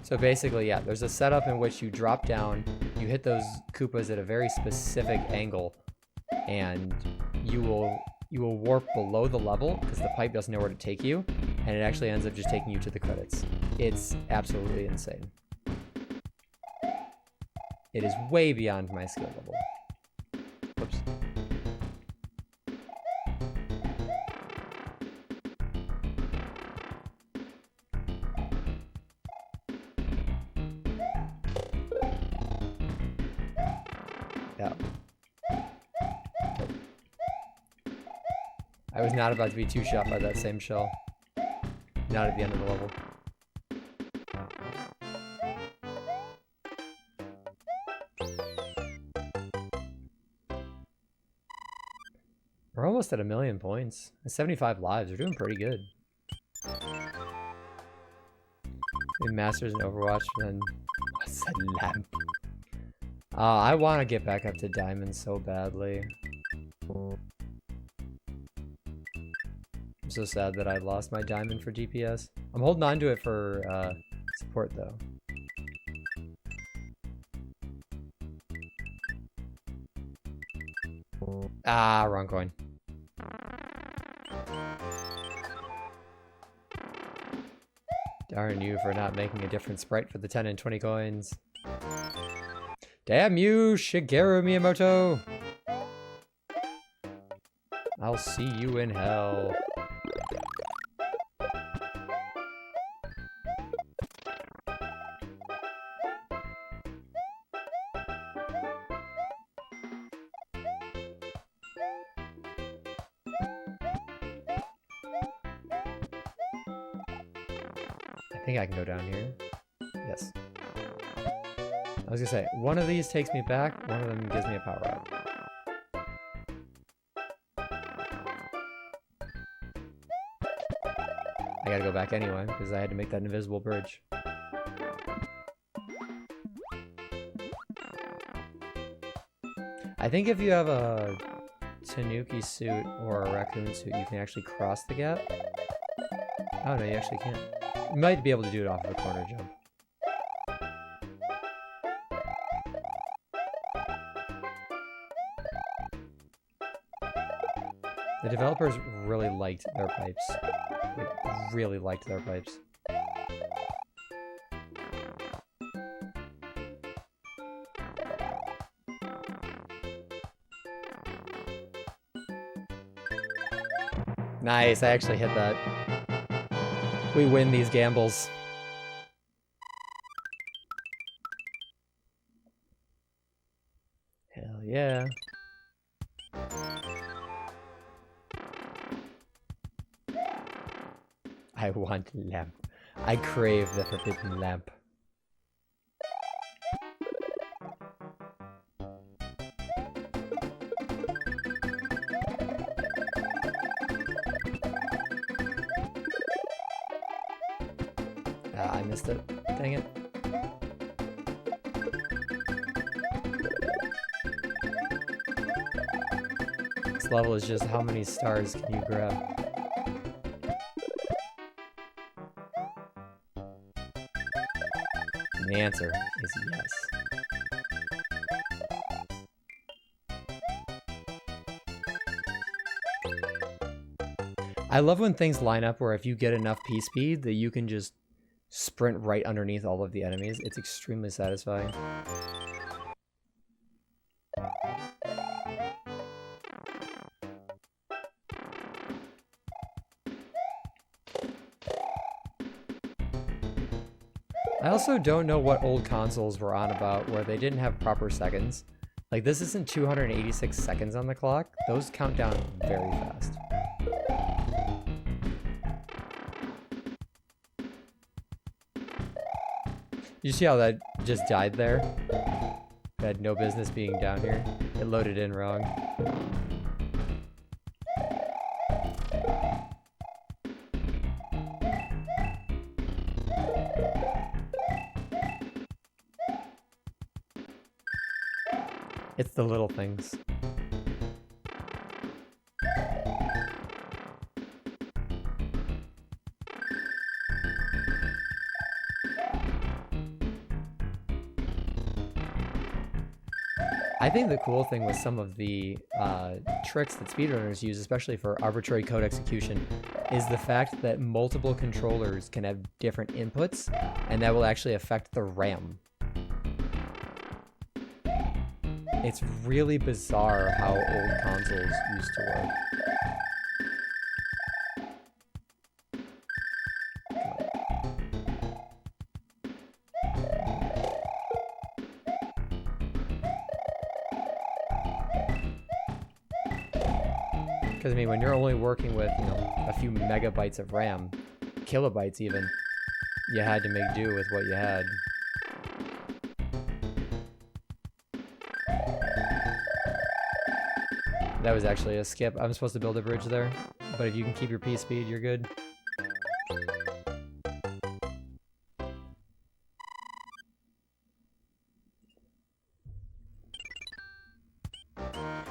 So basically, yeah, there's a setup in which you drop down, you hit those Koopas at a very specific angle, and you will warp below the level because the pipe doesn't know where to take you, and it actually ends up just taking you to the credits. It's absolutely insane. It is way beyond my skill level. Whoops. Yeah. I was not about to be two-shot by that same shell. Not at the end of the level. We're almost at 1,000,000 points. 75 lives. We're doing pretty good. We masters in Overwatch, then what's that lamp? I want to get back up to diamond so badly. I'm so sad that I lost my diamond for DPS. I'm holding on to it for support though. Ah, wrong coin. Darn you for not making a different sprite for the 10 and 20 coins. Damn you, Shigeru Miyamoto! I'll see you in hell. I think I can go down here. Yes. I was gonna say, one of these takes me back, one of them gives me a power up. I gotta go back anyway, because I had to make that invisible bridge. I think if you have a Tanuki suit or a raccoon suit, you can actually cross the gap. Oh no, you actually can't. You might be able to do it off of a corner jump. The developers really liked their pipes. Like, really liked their pipes. Nice, I actually hit that. We win these gambles. Hell yeah. I want lamp. I crave the forbidden lamp. I missed it. Dang it. This level is just how many stars can you grab? And the answer is yes. I love when things line up where if you get enough P speed that you can just sprint right underneath all of the enemies. It's extremely satisfying. I also don't know what old consoles were on about where they didn't have proper seconds. Like, this isn't 286 seconds on the clock. Those count down very fast. You see how that just died there? It had no business being down here. It loaded in wrong. It's the little things. I think the cool thing with some of the tricks that speedrunners use, especially for arbitrary code execution, is the fact that multiple controllers can have different inputs, and that will actually affect the RAM. It's really bizarre how old consoles used to work. Because, I mean, when you're only working with, you know, a few megabytes of RAM, kilobytes even, you had to make do with what you had. That was actually a skip. I'm supposed to build a bridge there, but if you can keep your P speed, you're good.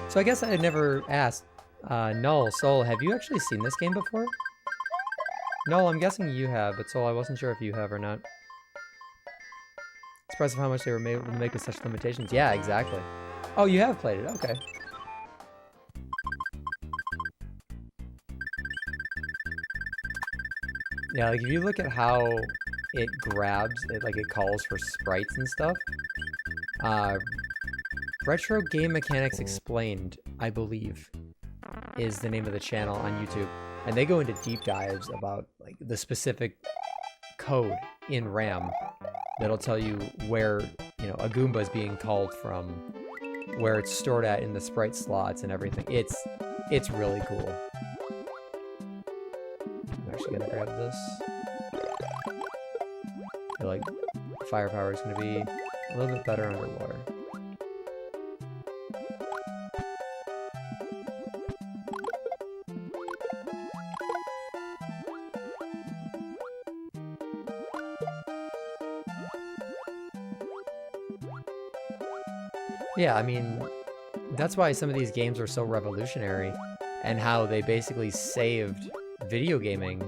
So I guess I had never asked, Null, Soul, have you actually seen this game before? Null, I'm guessing you have, but Soul, I wasn't sure if you have or not. It's impressive how much they were able to make with such limitations. Yeah, exactly. Oh, you have played it, okay. Yeah, like if you look at how it grabs, it calls for sprites and stuff. Retro Game Mechanics Explained, I believe, is the name of the channel on YouTube. And they go into deep dives about like the specific code in RAM that'll tell you where, you know, a Goomba is being called from, where it's stored at in the sprite slots and everything. It's really cool. I'm actually gonna grab this. I feel like firepower is gonna be a little bit better underwater. Yeah, I mean, that's why some of these games are so revolutionary, and how they basically saved video gaming,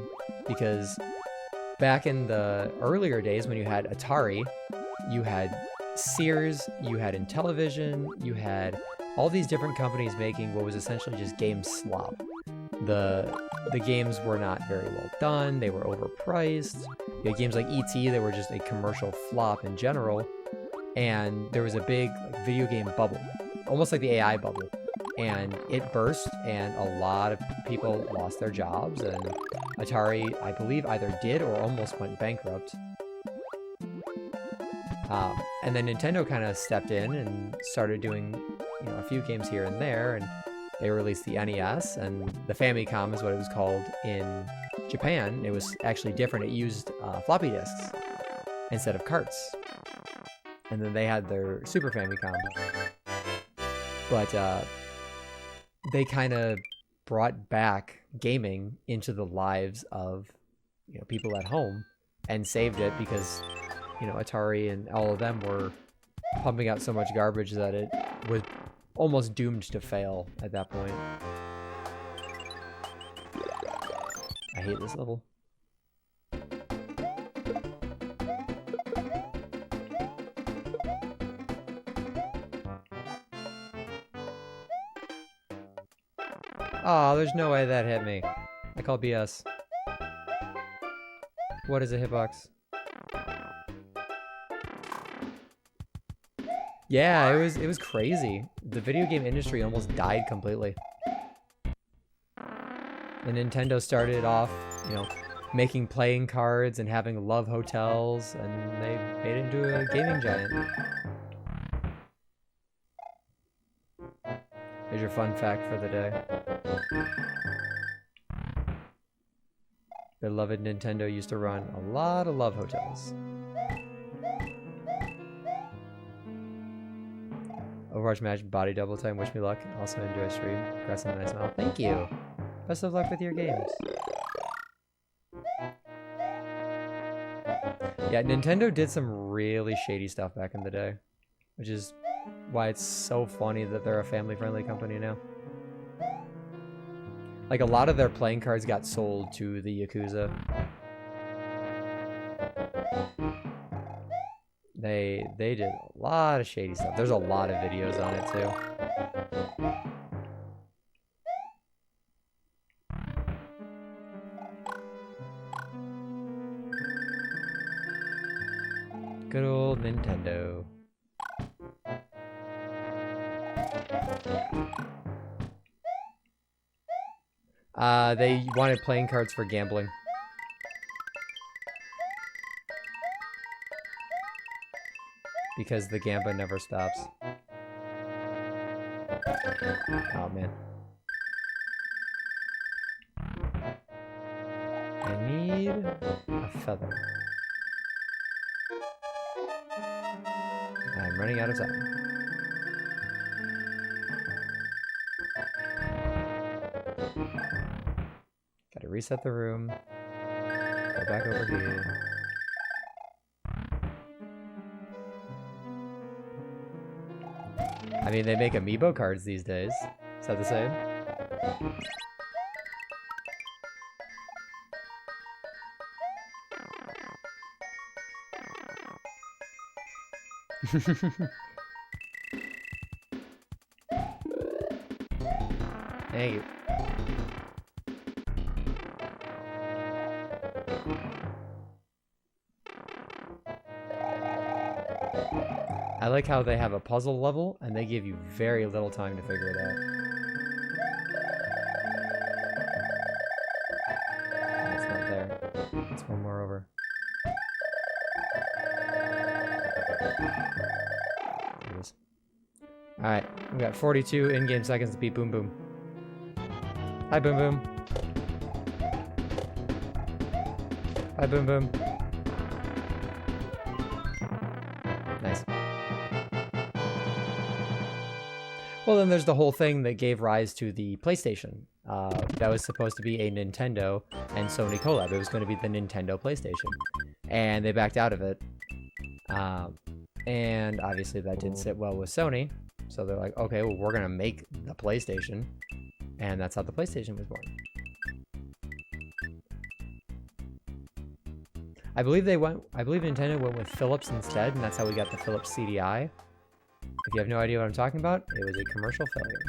because back in the earlier days when you had Atari, you had Sears, you had Intellivision, you had all these different companies making what was essentially just game slop. The games were not very well done. They were overpriced. You had games like E.T. that were just a commercial flop in general. And there was a big like, video game bubble, almost like the AI bubble. And it burst, and a lot of people lost their jobs. And Atari, I believe, either did or almost went bankrupt. And then Nintendo kind of stepped in and started doing, you know, a few games here and there. And they released the NES, and the Famicom is what it was called in Japan. It was actually different. It used floppy disks instead of carts. And then they had their Super Famicom. But they kind of brought back gaming into the lives of, you know, people at home and saved it because, you know, Atari and all of them were pumping out so much garbage that it was almost doomed to fail at that point. I hate this level. Aw, there's no way that hit me. I call BS. What is a hitbox? Yeah, it was crazy. The video game industry almost died completely. And Nintendo started off, you know, making playing cards and having love hotels, and they made it into a gaming giant. Here's your fun fact for the day. Beloved Nintendo used to run a lot of love hotels. Overwatch match, body double time, wish me luck. Also enjoy stream. Congrats on a nice smile. Thank you. Best of luck with your games. Yeah, Nintendo did some really shady stuff back in the day, which is why it's so funny that they're a family-friendly company now. Like, a lot of their playing cards got sold to the Yakuza. They did a lot of shady stuff. There's a lot of videos on it, too. Good old Nintendo. They wanted playing cards for gambling. Because the gamba never stops. Oh, man. I need a feather. I'm running out of time. Gotta reset the room. Go back over here. I mean, they make amiibo cards these days. Is that the same? Thank you. I like how they have a puzzle level and they give you very little time to figure it out. It's not there. It's one more over. There it is. Alright, we got 42 in-game seconds to beat Boom Boom. Hi, Boom Boom. Hi, Boom Boom. Nice. Well, then there's the whole thing that gave rise to the PlayStation. That was supposed to be a Nintendo and Sony collab. It was going to be the Nintendo PlayStation. And they backed out of it. And obviously that didn't sit well with Sony. So they're like, okay, well, we're going to make the PlayStation. And that's how the PlayStation was born. I believe Nintendo went with Philips instead, and that's how we got the Philips CDI. If you have no idea what I'm talking about, it was a commercial failure.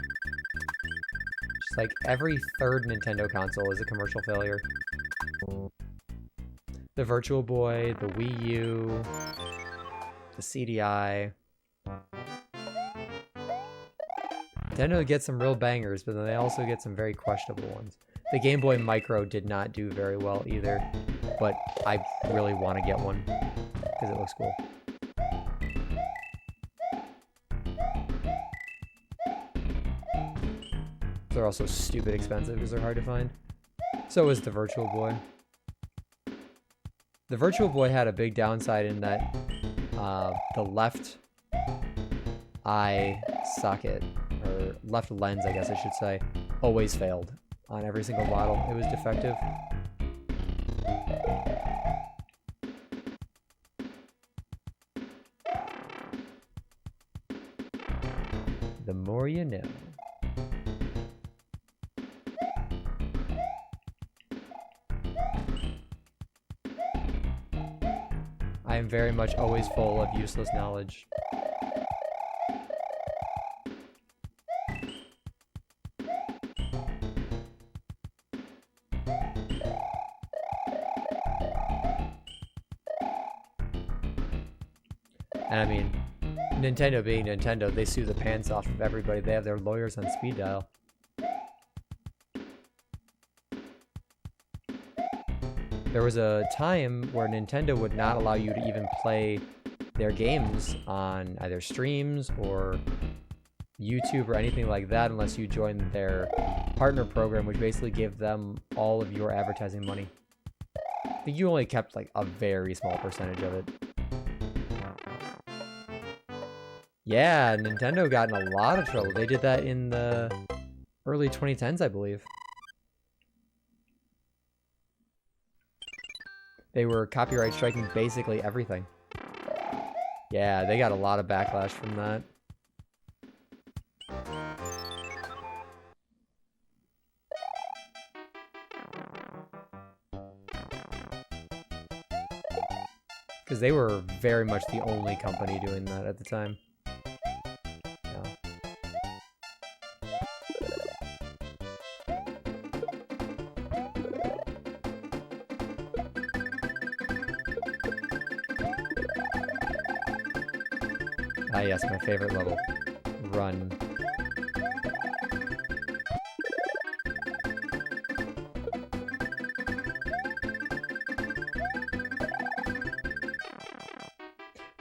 Just like every third Nintendo console is a commercial failure. The Virtual Boy, the Wii U, the CDI. Nintendo gets some real bangers, but then they also get some very questionable ones. The Game Boy Micro did not do very well either, but I really want to get one because it looks cool. They're also stupid expensive because they're hard to find. So is the Virtual Boy. The Virtual Boy had a big downside in that the left eye socket, or left lens I guess I should say, always failed on every single model. It was defective. The more you know. I am very much always full of useless knowledge. And I mean, Nintendo being Nintendo, they sue the pants off of everybody. They have their lawyers on speed dial. There was a time where Nintendo would not allow you to even play their games on either streams or YouTube or anything like that unless you joined their partner program, which basically gave them all of your advertising money. I think you only kept like a very small percentage of it. Yeah, Nintendo got in a lot of trouble. They did that in the early 2010s, I believe. They were copyright striking basically everything. Yeah, they got a lot of backlash from that. Because they were very much the only company doing that at the time. Ah yes, my favorite level. Run.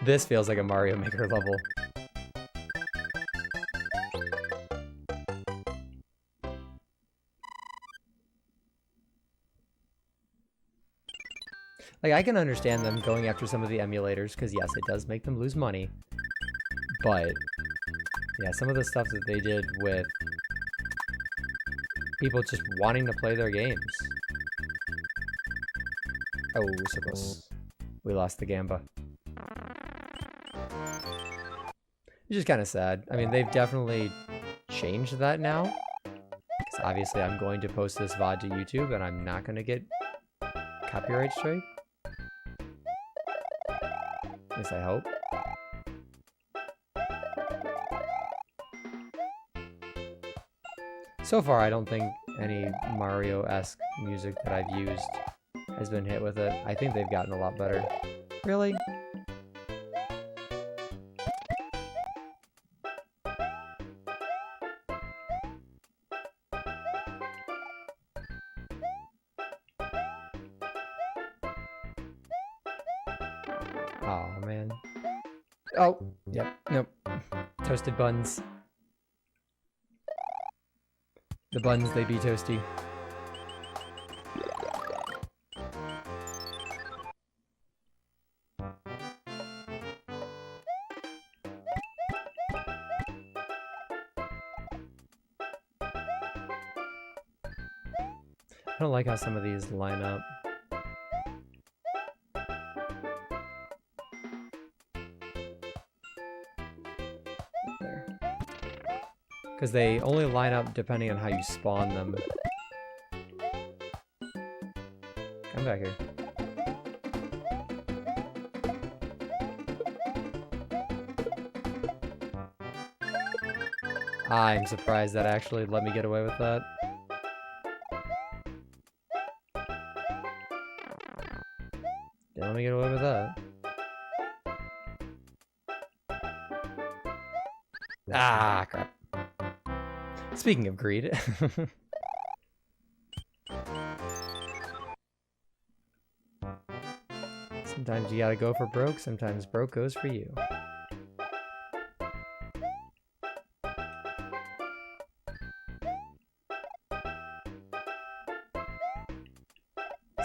This feels like a Mario Maker level. Like, I can understand them going after some of the emulators, because yes, it does make them lose money. But, yeah, some of the stuff that they did with people just wanting to play their games. Oh, so close. We lost the Gamba. Which is kind of sad. I mean, they've definitely changed that now. Because obviously I'm going to post this VOD to YouTube and I'm not going to get copyright strike. At least I hope. So far, I don't think any Mario-esque music that I've used has been hit with it. I think they've gotten a lot better. Really? Oh, man. Oh, yep, nope. Toasted buns. The buns, they be toasty. I don't like how some of these line up. Because they only line up depending on how you spawn them. Come back here. I'm surprised that actually let me get away with that. Didn't let me get away with that. Ah, crap. Speaking of greed. Sometimes you gotta go for broke, sometimes broke goes for you.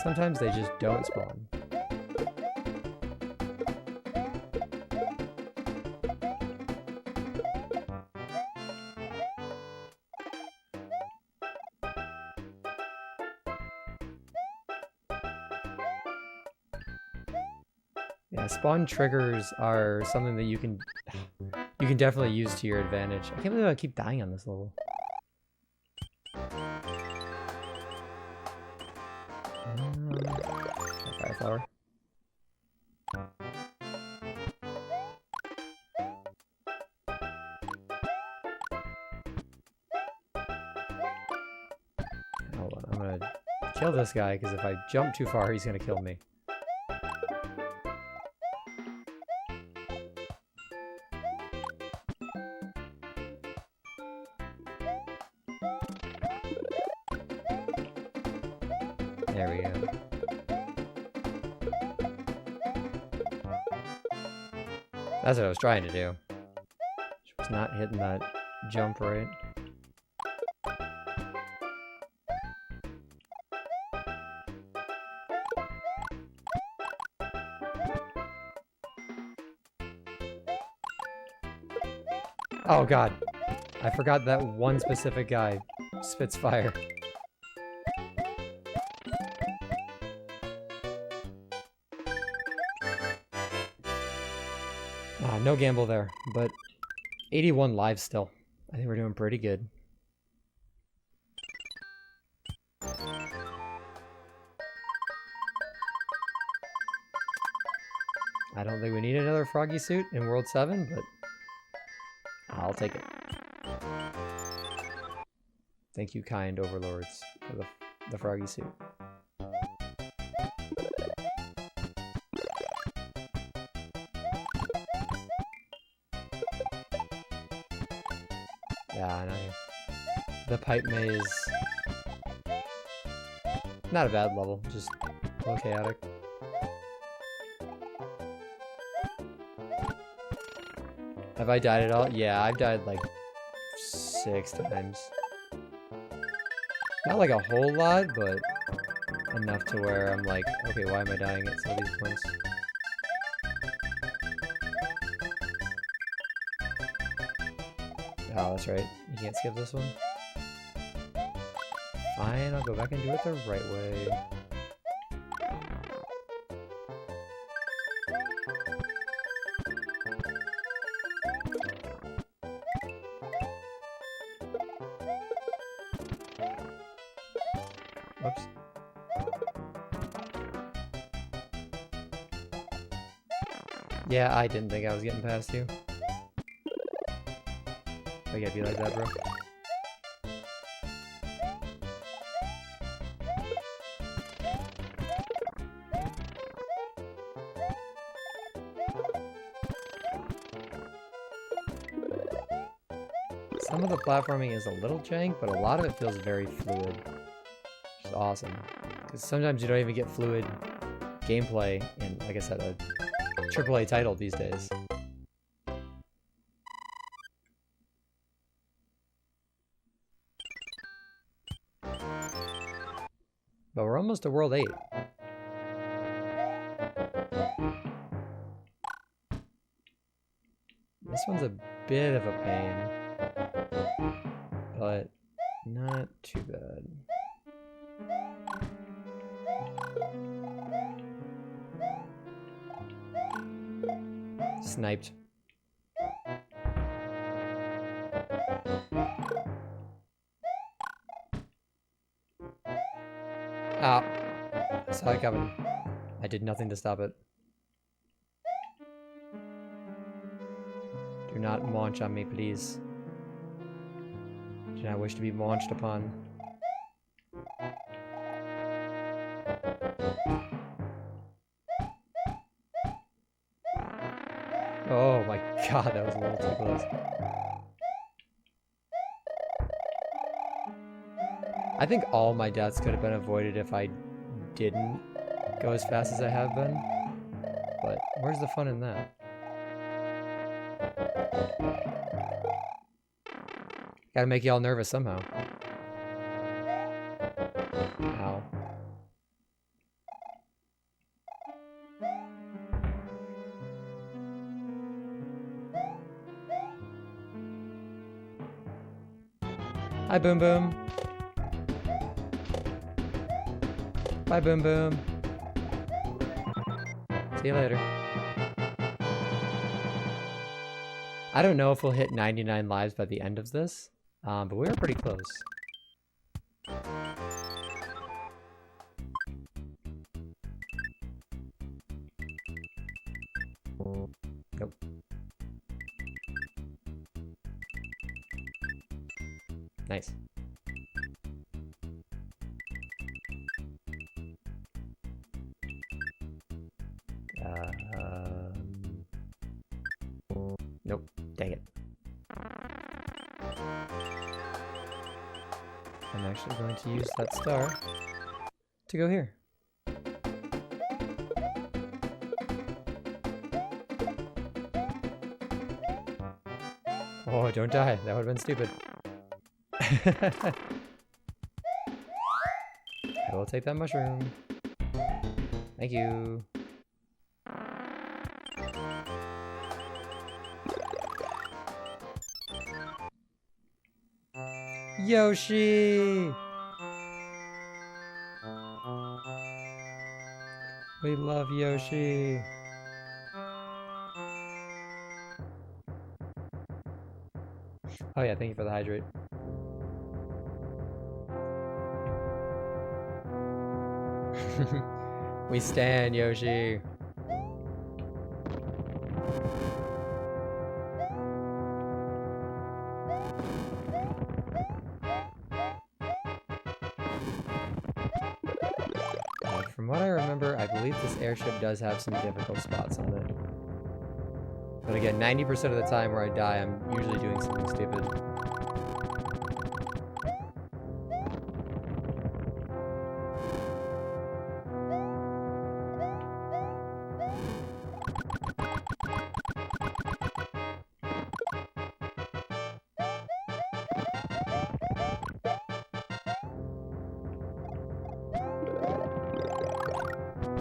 Sometimes they just don't spawn. Yeah, spawn triggers are something that you can definitely use to your advantage. I can't believe I keep dying on this level. Fire flower. Hold on, I'm gonna kill this guy because if I jump too far, he's gonna kill me. There we go. That's what I was trying to do. Just was not hitting that jump right. Oh god. I forgot that one specific guy spits fire. No gamble there, but 81 lives still. I think we're doing pretty good. I don't think we need another froggy suit in World 7, but I'll take it. Thank you, kind overlords, for the froggy suit. Yeah, I know. The pipe maze. Not a bad level, just a little chaotic. Have I died at all? Yeah, I've died like 6 times. Not like a whole lot, but enough to where I'm like, okay, why am I dying at some of these points? Oh, that's right. You can't skip this one? Fine, I'll go back and do it the right way. Whoops. Yeah, I didn't think I was getting past you. I gotta be like that, bro. Some of the platforming is a little jank, but a lot of it feels very fluid. Which is awesome. Because sometimes you don't even get fluid gameplay in, like I said, a AAA title these days. But we're almost to World 8. This one's a bit of a pain, but not too bad. Sniped. Ah, I saw it coming. I did nothing to stop it. Do not launch on me, please. Do not wish to be launched upon. Oh my god, that was a little too close. I think all my deaths could have been avoided if I didn't go as fast as I have been. But where's the fun in that? Gotta make y'all nervous somehow. Ow. Hi, Boom Boom. Bye, Boom Boom. See you later. I don't know if we'll hit 99 lives by the end of this, but we were pretty close. Nope. Nice. Nope. Dang it. I'm actually going to use that star to go here. Oh, don't die. That would have been stupid. I will take that mushroom. Thank you. Yoshi! We love Yoshi. Oh yeah, thank you for the hydrate. We stand, Yoshi. From what I remember, I believe this airship does have some difficult spots on it. But again, 90% of the time where I die, I'm usually doing something stupid.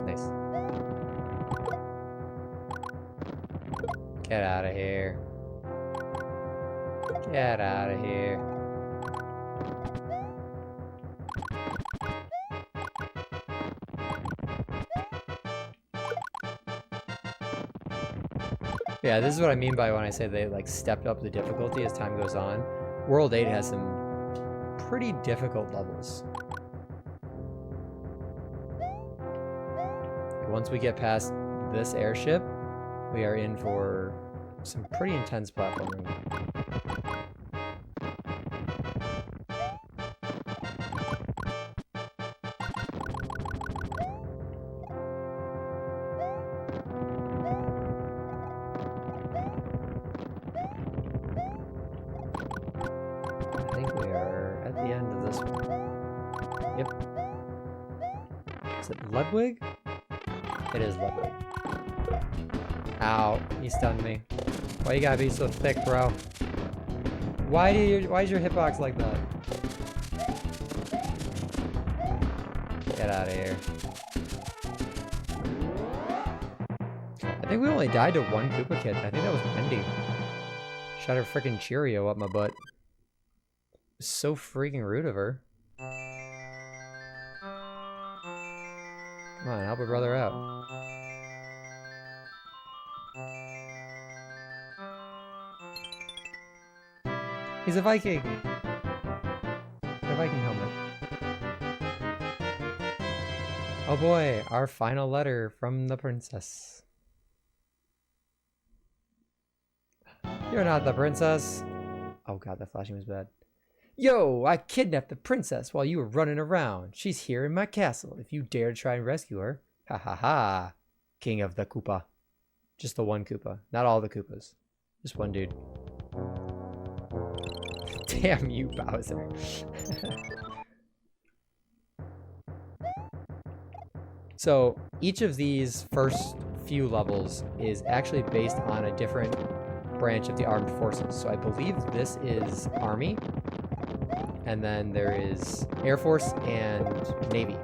Nice. Get out of here. Get out of here. Yeah, this is what I mean by when I say they like stepped up the difficulty as time goes on. World 8 has some pretty difficult levels. Once we get past this airship, we are in for some pretty intense platforming. I think we are at the end of this one. Yep. Is it Ludwig? It is Ludwig. Ow, he stunned me. Why you gotta be so thick, bro? Why is your hitbox like that? Get out of here. I think we only died to one Koopa Kid. I think that was Wendy. Shot her freaking Cheerio up my butt. So freaking rude of her. Come on, help a brother out. He's a Viking! A Viking helmet. Oh boy, our final letter from the princess. You're not the princess. Oh god, that flashing was bad. Yo, I kidnapped the princess while you were running around. She's here in my castle. If you dare to try and rescue her. Ha ha ha. King of the Koopa. Just the one Koopa. Not all the Koopas. Just one dude. Damn you, Bowser. So each of these first few levels is actually based on a different branch of the armed forces. So I believe this is Army, and then there is Air Force and Navy.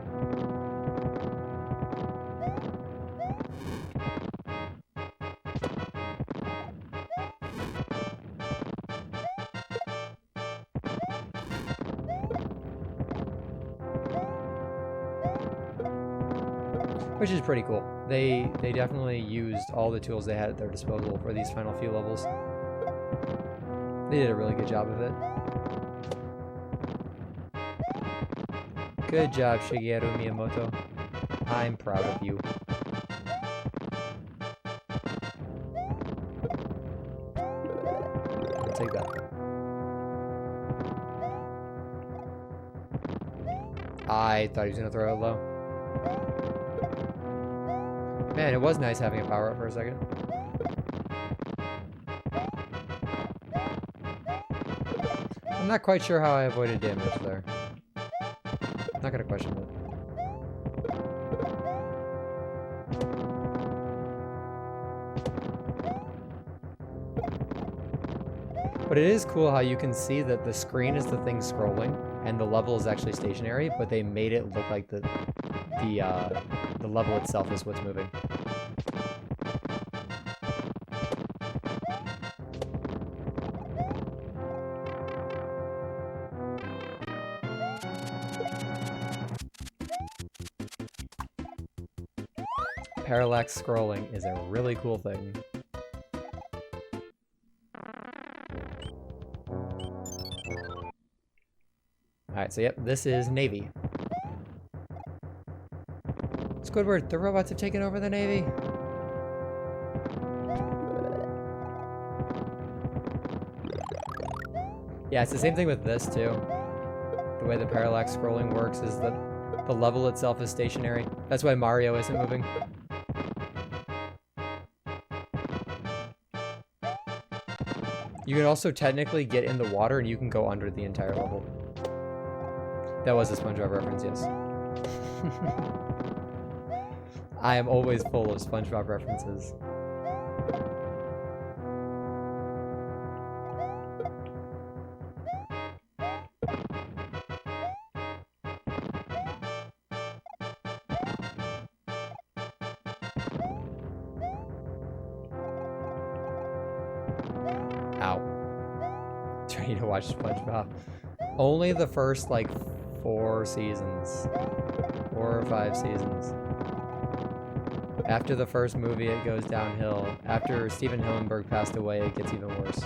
Which is pretty cool. They definitely used all the tools they had at their disposal for these final few levels. They did a really good job of it. Good job, Shigeru Miyamoto. I'm proud of you. I'll take that. I thought he was gonna throw it low. Man, it was nice having a power up for a second. I'm not quite sure how I avoided damage there. Not gonna question it. But it is cool how you can see that the screen is the thing scrolling and the level is actually stationary, but they made it look like the level itself is what's moving. Parallax scrolling is a really cool thing. Alright, so yep, this is Navy. Squidward, the robots have taken over the Navy. Yeah, it's the same thing with this too. The way the parallax scrolling works is that the level itself is stationary. That's why Mario isn't moving. You can also technically get in the water and you can go under the entire level. That was a SpongeBob reference, yes. I am always full of SpongeBob references. Ow. Trying to watch SpongeBob. Only the first, like, 4 seasons. 4 or 5 seasons. After the first movie, it goes downhill. After Steven Hillenburg passed away, it gets even worse.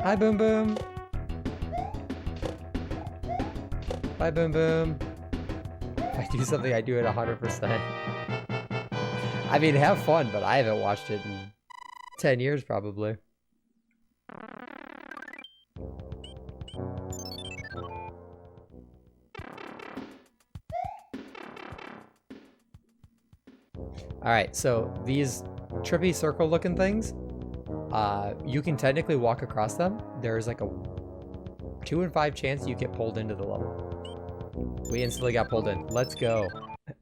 Hi, Boom Boom! Bye, Boom Boom! If I do something, I do it 100%. I mean, have fun, but I haven't watched it in 10 years, probably. Alright, so these trippy circle looking things, you can technically walk across them. There's like a 2 in 5 chance you get pulled into the level. We instantly got pulled in. Let's go.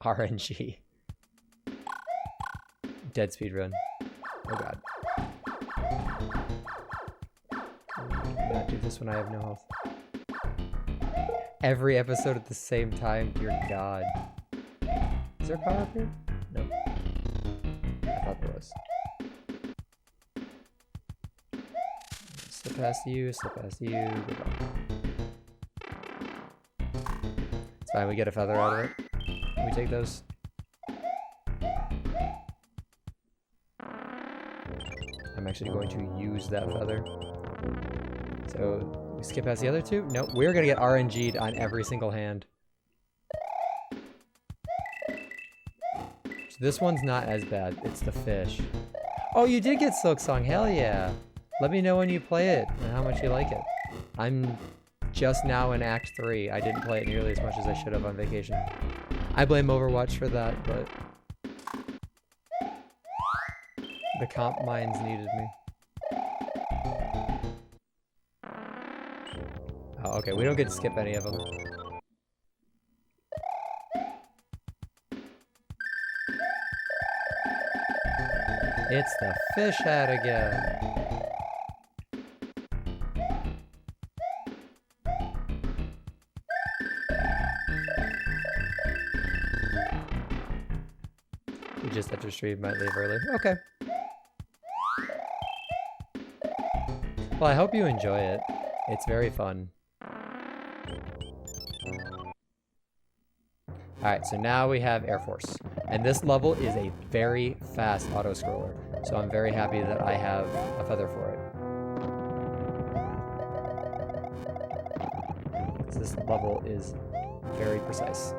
RNG. Dead speedrun. Oh god. Not do this when I have no health. Every episode at the same time, dear god. Is there power up here? Nope. I thought there was. Slip past you, slip past you. Goodbye. It's fine, we get a feather out of it. Can we take those? I'm actually going to use that feather. So, we skip past the other two? Nope, we're gonna get RNG'd on every single hand. So this one's not as bad, it's the fish. Oh, you did get Silk Song, hell yeah! Let me know when you play it and how much you like it. I'm just now in Act 3. I didn't play it nearly as much as I should have on vacation. I blame Overwatch for that, but the comp mines needed me. Oh, okay, we don't get to skip any of them. It's the fish hat again. We just entered stream, might leave early. Okay. Well, I hope you enjoy it. It's very fun. Alright, so now we have Air Force. And this level is a very fast auto-scroller. So I'm very happy that I have a feather for it. This level is very precise.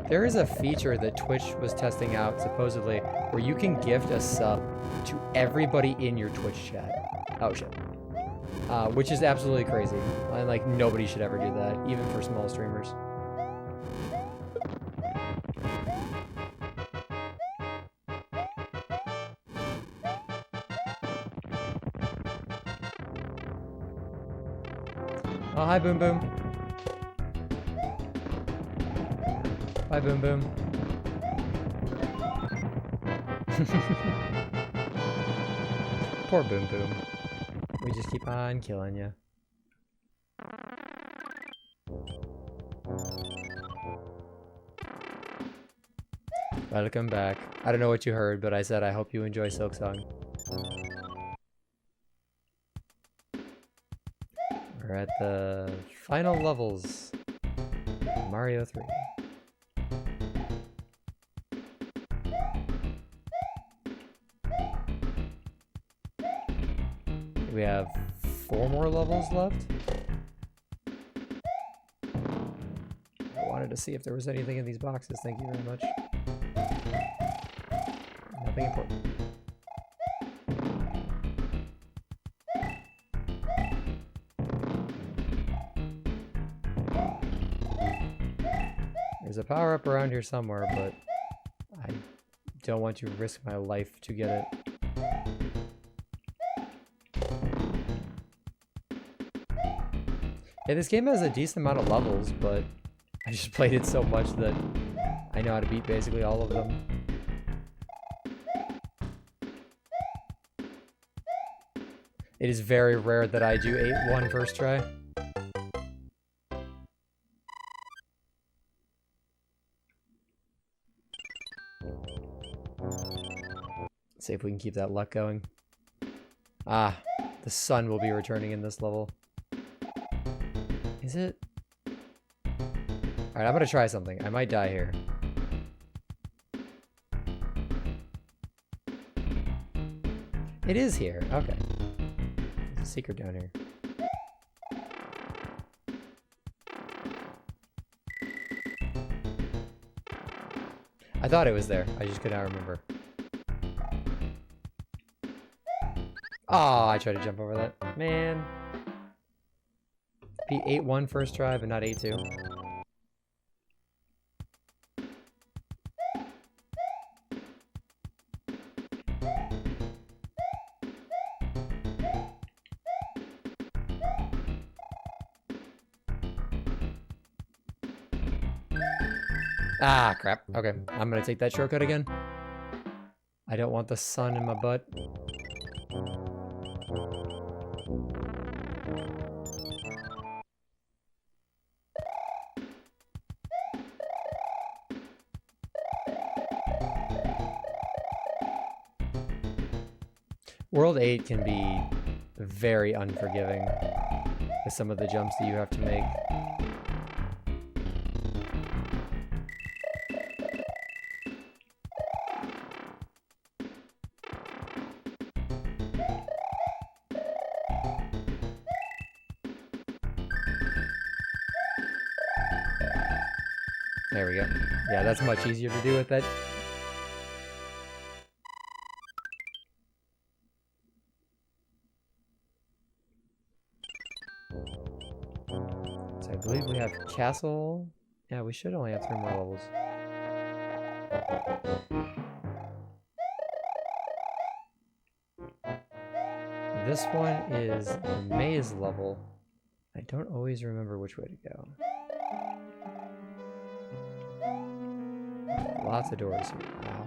There is a feature that Twitch was testing out, supposedly, where you can gift a sub to everybody in your Twitch chat. Oh shit. Which is absolutely crazy. And like, nobody should ever do that, even for small streamers. Oh, hi, Boom Boom. Bye, Boom Boom. Poor Boom Boom. We just keep on killing you. Welcome back. I don't know what you heard, but I said I hope you enjoy Silksong. We're at the final levels of Mario 3. We have 4 more levels left. I wanted to see if there was anything in these boxes. Thank you very much. Nothing important. There's a power-up around here somewhere, but I don't want to risk my life to get it. Yeah, this game has a decent amount of levels, but I just played it so much that I know how to beat basically all of them. It is very rare that I do 8-1 first try. See if we can keep that luck going. Ah, the sun will be returning in this level. Is it? Alright, I'm gonna try something. I might die here. It is here. Okay. There's a secret down here. I thought it was there. I just could not remember. Oh, I tried to jump over that. Man. Be 8-1 first try, but not 8-2. Ah, crap. Okay, I'm gonna take that shortcut again. I don't want the sun in my butt. World 8 can be very unforgiving with some of the jumps that you have to make. There we go. Yeah, that's much easier to do with that. So I believe we have castle. Yeah, we should only have 3 more levels. This one is the maze level. I don't always remember which way to go. Lots of doors here. Wow.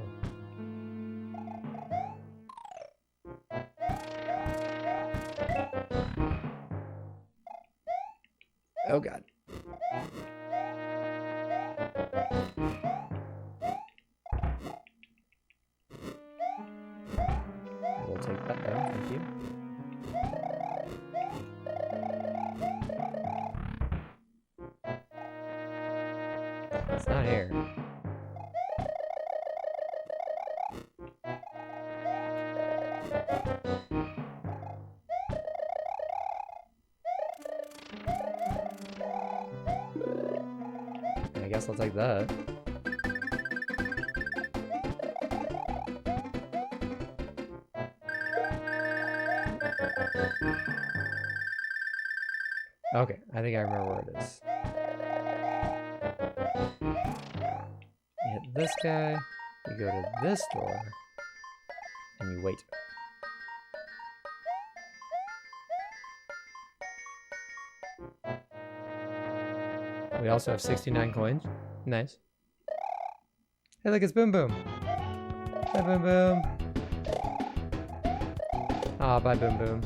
Oh god. I will take that though, thank you. It's not here. I guess I'll take that. Okay, I think I remember where it is. You hit this guy, you go to this door, and you wait. We also have 69 coins. Nice. Hey, look, it's Boom Boom. Bye, Boom Boom. Aw, bye, Boom Boom.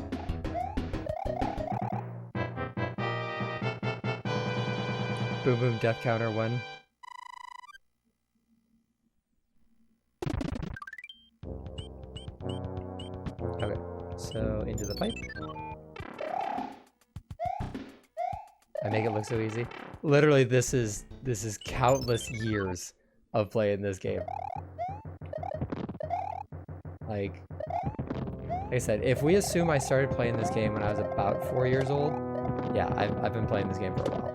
Boom Boom death counter 1. Okay, so into the pipe. I make it look so easy. Literally, this is countless years of playing this game. Like I said, if we assume I started playing this game when I was about 4 years old, yeah, I've been playing this game for a while.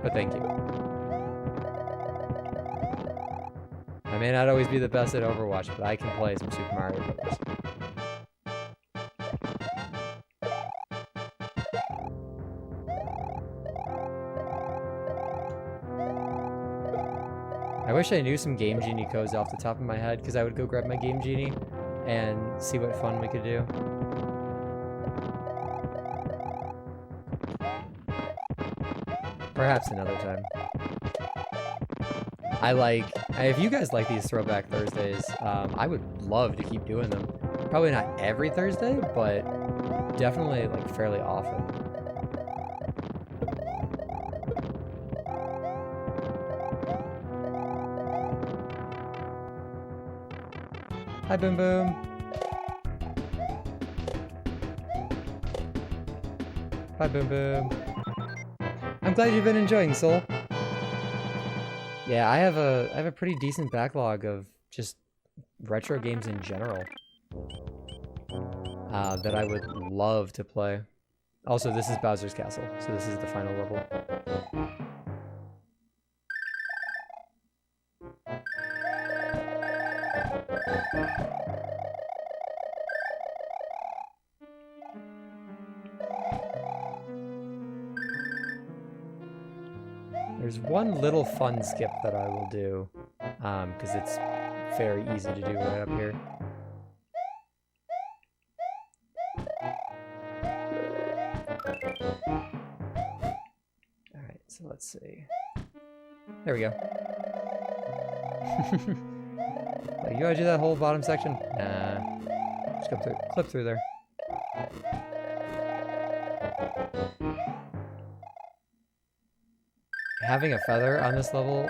But thank you. I may not always be the best at Overwatch, but I can play some Super Mario Bros. I wish I knew some Game Genie codes off the top of my head, because I would go grab my Game Genie and see what fun we could do. Perhaps another time. If you guys like these Throwback Thursdays, I would love to keep doing them. Probably not every Thursday, but definitely like fairly often. Hi, Boom Boom. Bye, Boom Boom. I'm glad you've been enjoying, Soul. Yeah, I have a pretty decent backlog of just retro games in general that I would love to play. Also, this is Bowser's Castle, so this is the final level. There's one little fun skip that I will do, because it's very easy to do right up here. Alright, so let's see. There we go. Like, you wanna do that whole bottom section? Nah. Just go through, clip through there. Having a feather on this level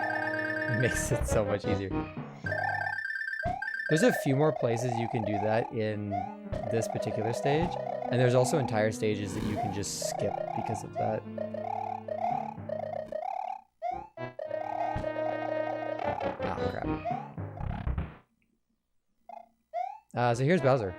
makes it so much easier. There's a few more places you can do that in this particular stage, and there's also entire stages that you can just skip because of that. Oh, crap. So here's Bowser.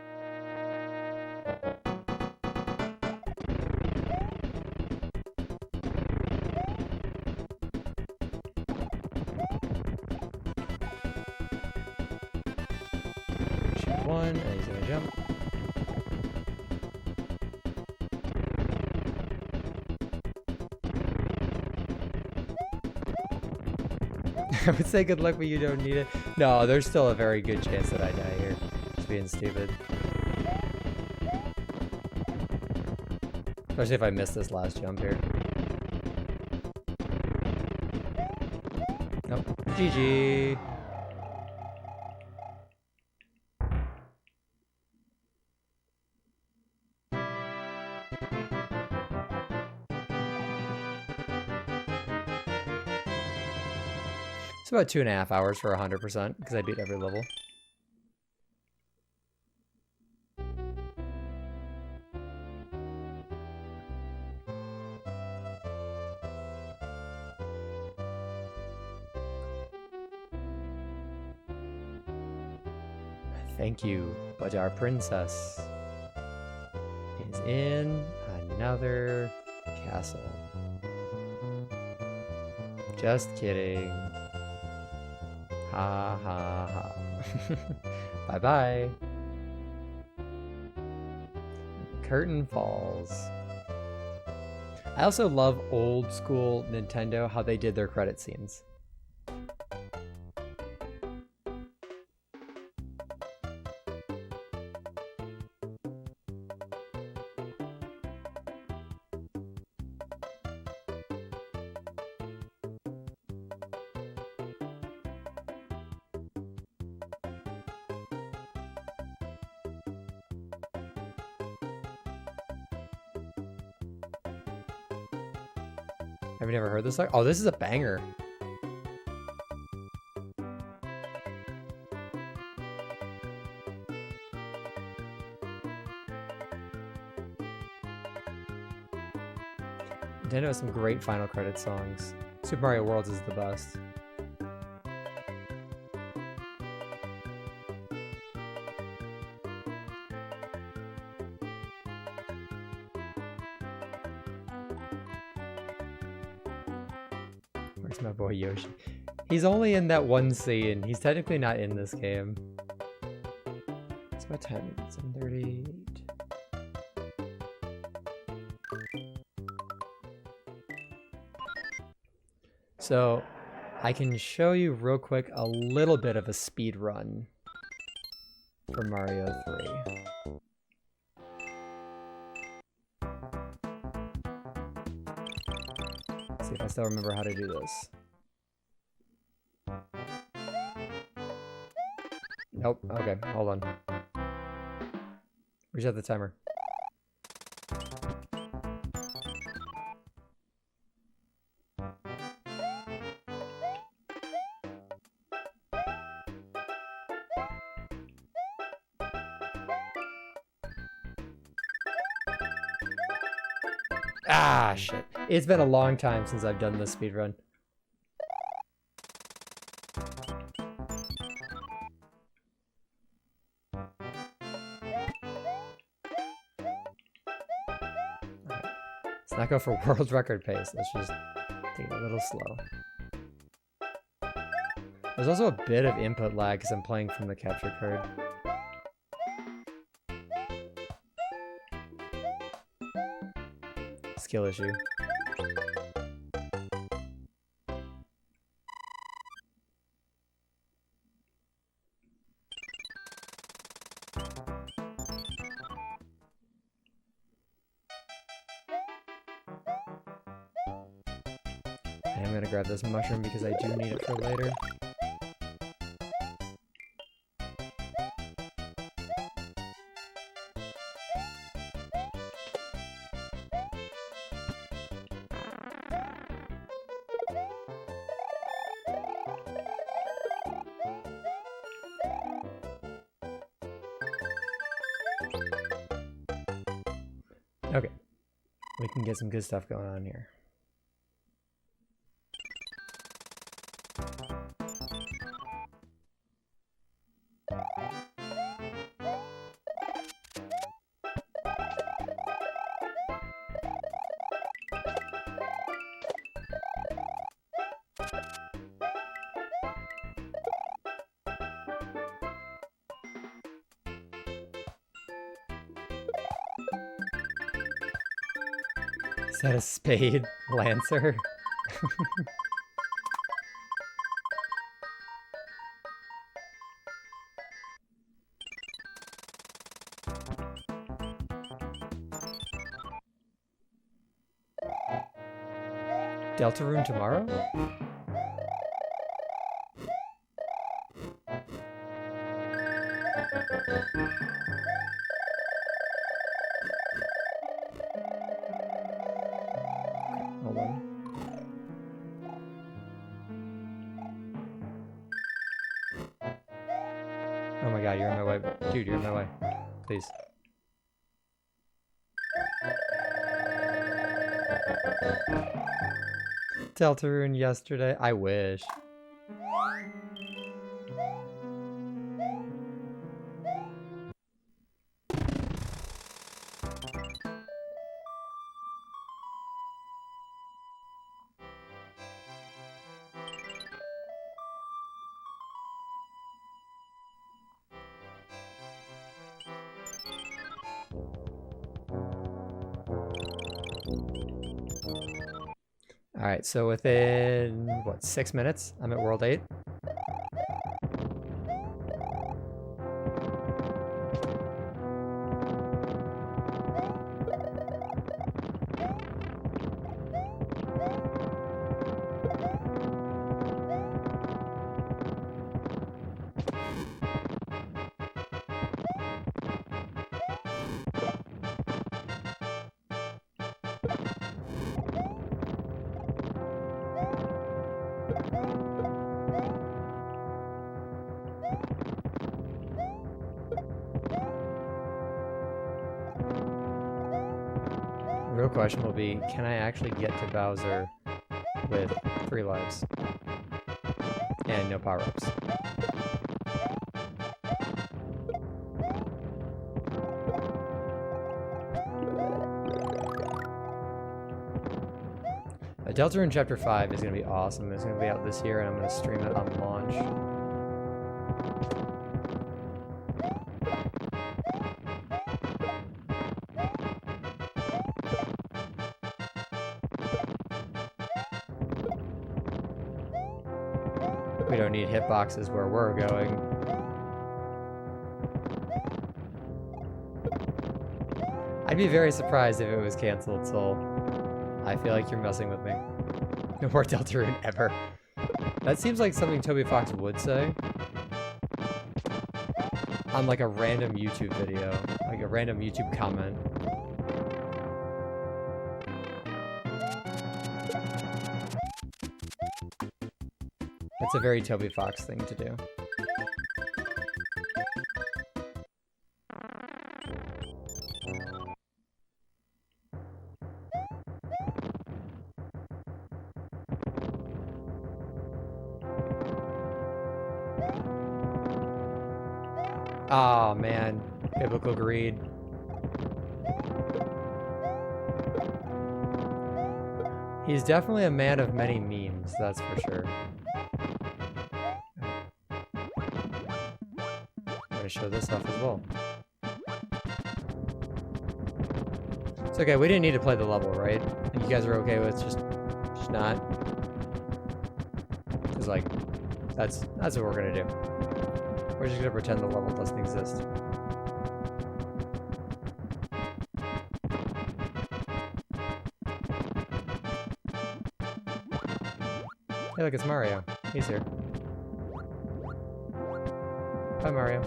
one, and he's gonna jump. I would say good luck, but you don't need it. No, there's still a very good chance that I die here. Just being stupid. Especially if I miss this last jump here. Nope. GG. It's about 2.5 hours for 100% because I beat every level. Thank you, but our princess is in another castle. Just kidding. Ha ha ha. Bye bye. Curtain falls. I also love old school Nintendo, how they did their credit scenes. Have you never heard this song? Oh, this is a banger. Nintendo has some great final credit songs. Super Mario World is the best. Where's my boy Yoshi? He's only in that one scene. He's technically not in this game. It's about time. 7:38. So, I can show you real quick a little bit of a speed run for Mario 3. See if I still remember how to do this. Nope. Okay, hold on. Reset the timer. Ah, shit. It's been a long time since I've done this speedrun. Let's not go for world record pace. Let's just take it a little slow. There's also a bit of input lag because I'm playing from the capture card. Skill issue. I'm gonna grab this mushroom because I do need it for later. Okay, we can get some good stuff going on here. Is that a spade lancer? Deltarune tomorrow? Hold on. Oh my god, you're in my way. Dude, you're in my way. Please. Deltarune yesterday. I wish. Alright, so within, what, 6 minutes, I'm at World 8. Real question will be, can I actually get to Bowser with 3 lives? And no power-ups. Deltarune Chapter 5 is going to be awesome. It's going to be out this year, and I'm going to stream it on launch. We don't need hitboxes where we're going. I'd be very surprised if it was canceled, Soul. I feel like you're messing with me. No more Deltarune ever. That seems like something Toby Fox would say. On like a random YouTube video. Like a random YouTube comment. It's a very Toby Fox thing to do. Oh man, biblical greed. He's definitely a man of many memes, that's for sure. I'm gonna show this off as well. It's okay, we didn't need to play the level, right? You guys are okay with just not? Cause like, that's what we're gonna do. We're just gonna pretend the level doesn't exist. Hey, look, it's Mario. He's here. Bye, Mario.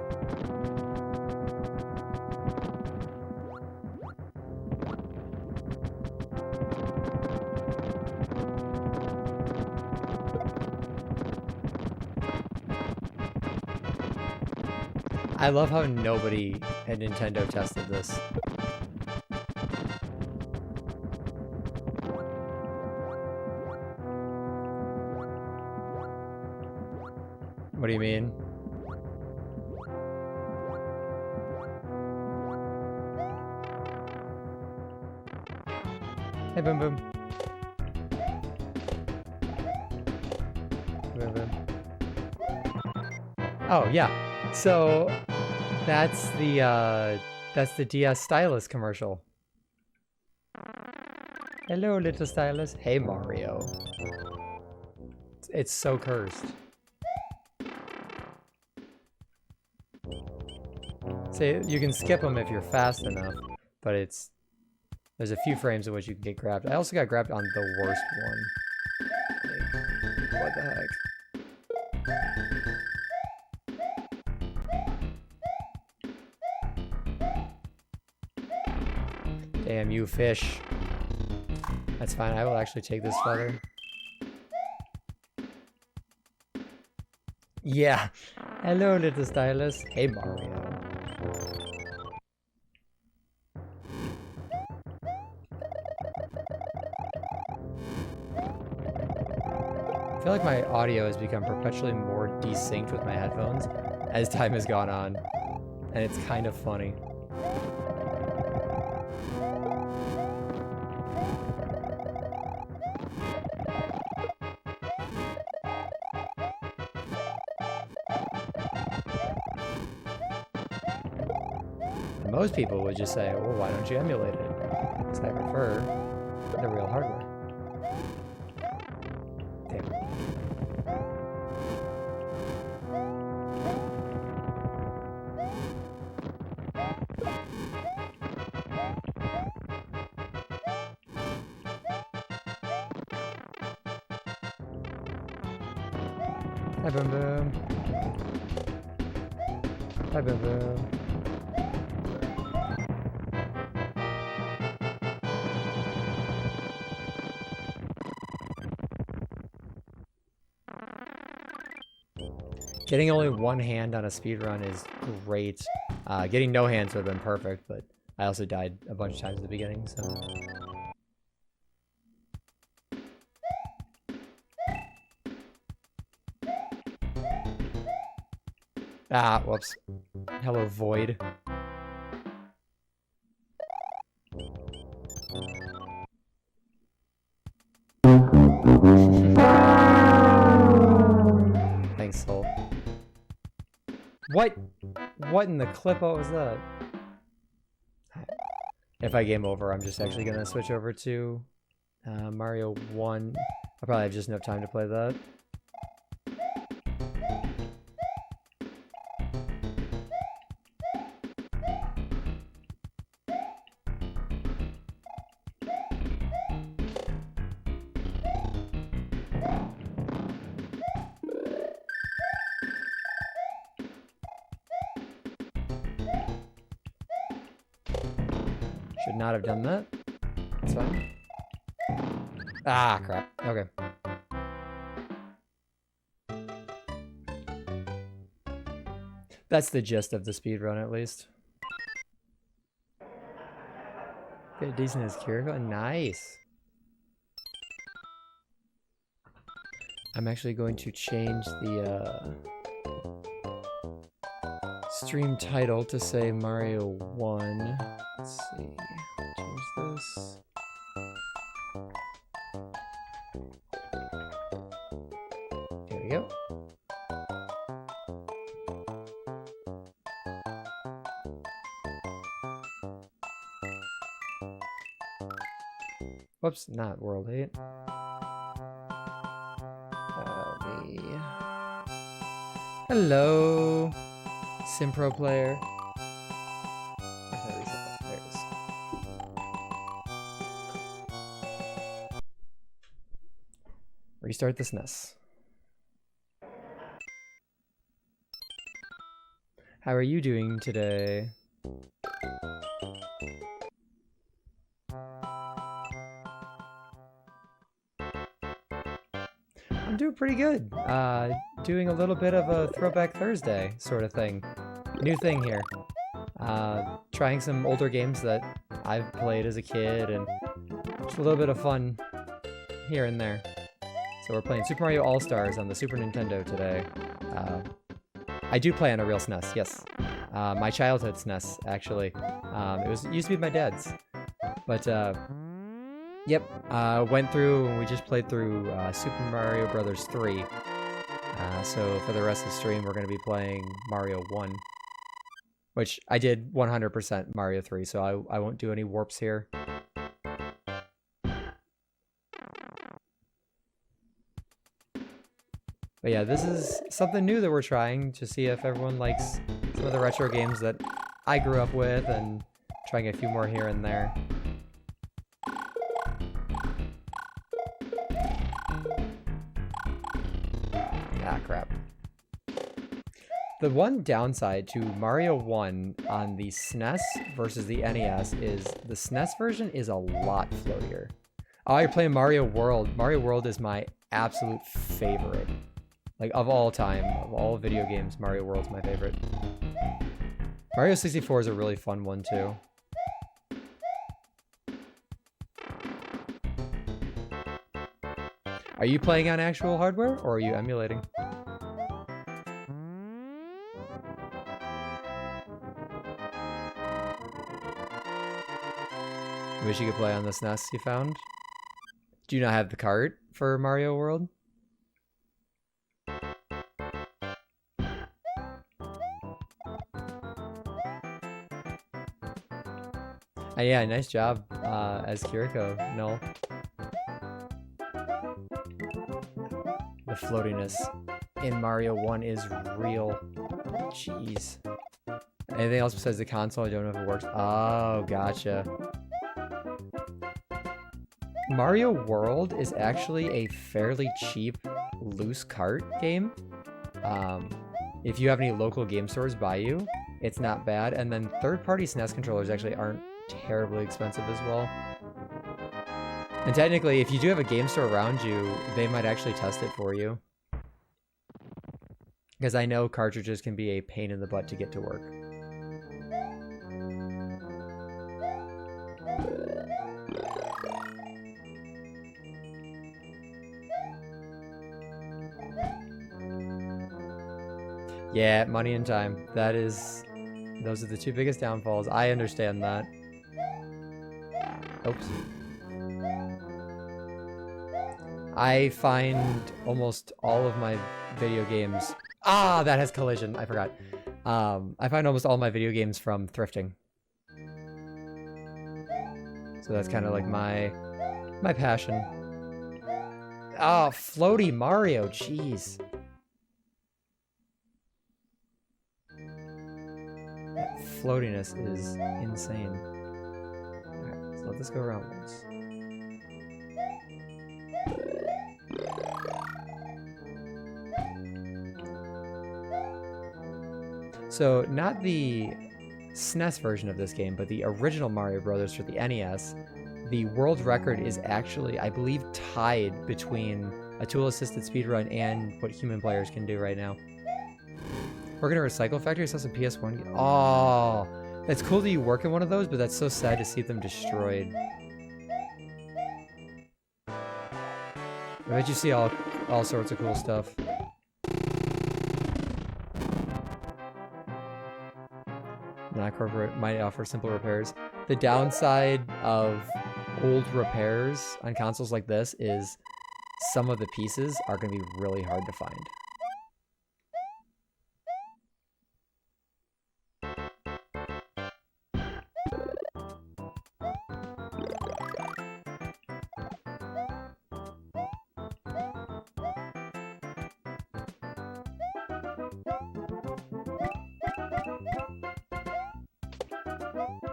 I love how nobody at Nintendo tested this. What do you mean? Hey, Boom Boom. Boom Boom. Oh, yeah. So that's the DS stylus commercial. Hello, little stylus. Hey, Mario. It's so cursed. See, you can skip them if you're fast enough, but there's a few frames in which you can get grabbed. I also got grabbed on the worst one. What the heck? Damn you, fish. That's fine, I will actually take this feather. Yeah. Hello, little stylus. Hey, Mario. I feel like my audio has become perpetually more desynced with my headphones as time has gone on, and it's kind of funny. And most people would just say, well, why don't you emulate it? Because I prefer the real hardware. Damn. Hi, boom boom. Hi, boom boom. Getting only one hand on a speedrun is great. Getting no hands would have been perfect, but I also died a bunch of times at the beginning, so... Ah, whoops. Hello, Void. Thanks, Soul. What? What in the clip? What was that? If I game over, I'm just actually gonna switch over to Mario 1. I probably have just enough time to play that. Should not have done that. It's fine. Ah, crap. Okay. That's the gist of the speedrun, at least. Get a decent as Kiriko. Nice. I'm actually going to change the stream title to say Mario 1. Let's see. Change this. There we go. Whoops, not World 8. Hello, Simpro player. Where's my reset button? There it is. Restart this NES. How are you doing today? I'm doing pretty good. Doing a little bit of a Throwback Thursday sort of thing. New thing here. Trying some older games that I've played as a kid and just a little bit of fun here and there. So we're playing Super Mario All-Stars on the Super Nintendo today. I do play on a real SNES, yes. My childhood SNES, actually. It used to be my dad's. But, yep, went through and we just played through Super Mario Brothers 3. So for the rest of the stream, we're going to be playing Mario 1. Which I did 100% Mario 3, so I won't do any warps here. But yeah, this is something new that we're trying to see if everyone likes some of the retro games that I grew up with, and trying a few more here and there. Ah, crap. The one downside to Mario 1 on the SNES versus the NES is the SNES version is a lot floatier. Oh, you're playing Mario World. Mario World is my absolute favorite. Like, of all time, of all video games, Mario World's my favorite. Mario 64 is a really fun one, too. Are you playing on actual hardware, or are you emulating? Wish you could play on the SNES you found. Do you not have the cart for Mario World? Yeah, nice job as Kiriko. No. The floatiness in Mario 1 is real. Jeez. Anything else besides the console? I don't know if it works. Oh, gotcha. Mario World is actually a fairly cheap loose cart game. If you have any local game stores by you, it's not bad. And then third-party SNES controllers actually aren't terribly expensive as well. And technically, if you do have a game store around you, they might actually test it for you. Because I know cartridges can be a pain in the butt to get to work. Yeah, money and time. Those are the two biggest downfalls. I understand that. Oops. I find almost all of my video games... Ah, that has collision. I forgot. I find almost all my video games from thrifting. So that's kind of like my passion. Ah, floaty Mario. Jeez. That floatiness is insane. Alright, so let this go around once. So, not the SNES version of this game, but the original Mario Brothers for the NES, the world record is actually, I believe, tied between a tool-assisted speedrun and what human players can do right now. Working at a recycle factory, saw some PS1. Oh, that's cool that you work in one of those, but that's so sad to see them destroyed. I bet you see all sorts of cool stuff. Not corporate might offer simple repairs. The downside of old repairs on consoles like this is some of the pieces are going to be really hard to find.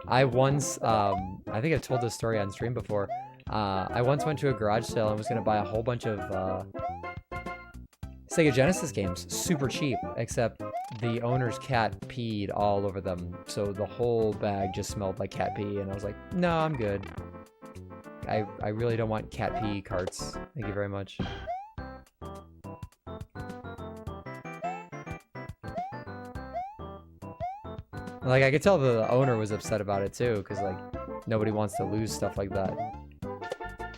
I once, I think I've told this story on stream before. I once went to a garage sale and was going to buy a whole bunch of Sega Genesis games, super cheap, except the owner's cat peed all over them. So the whole bag just smelled like cat pee, and I was like, no, I'm good. I really don't want cat pee carts. Thank you very much. Like, I could tell the owner was upset about it too, because like nobody wants to lose stuff like that.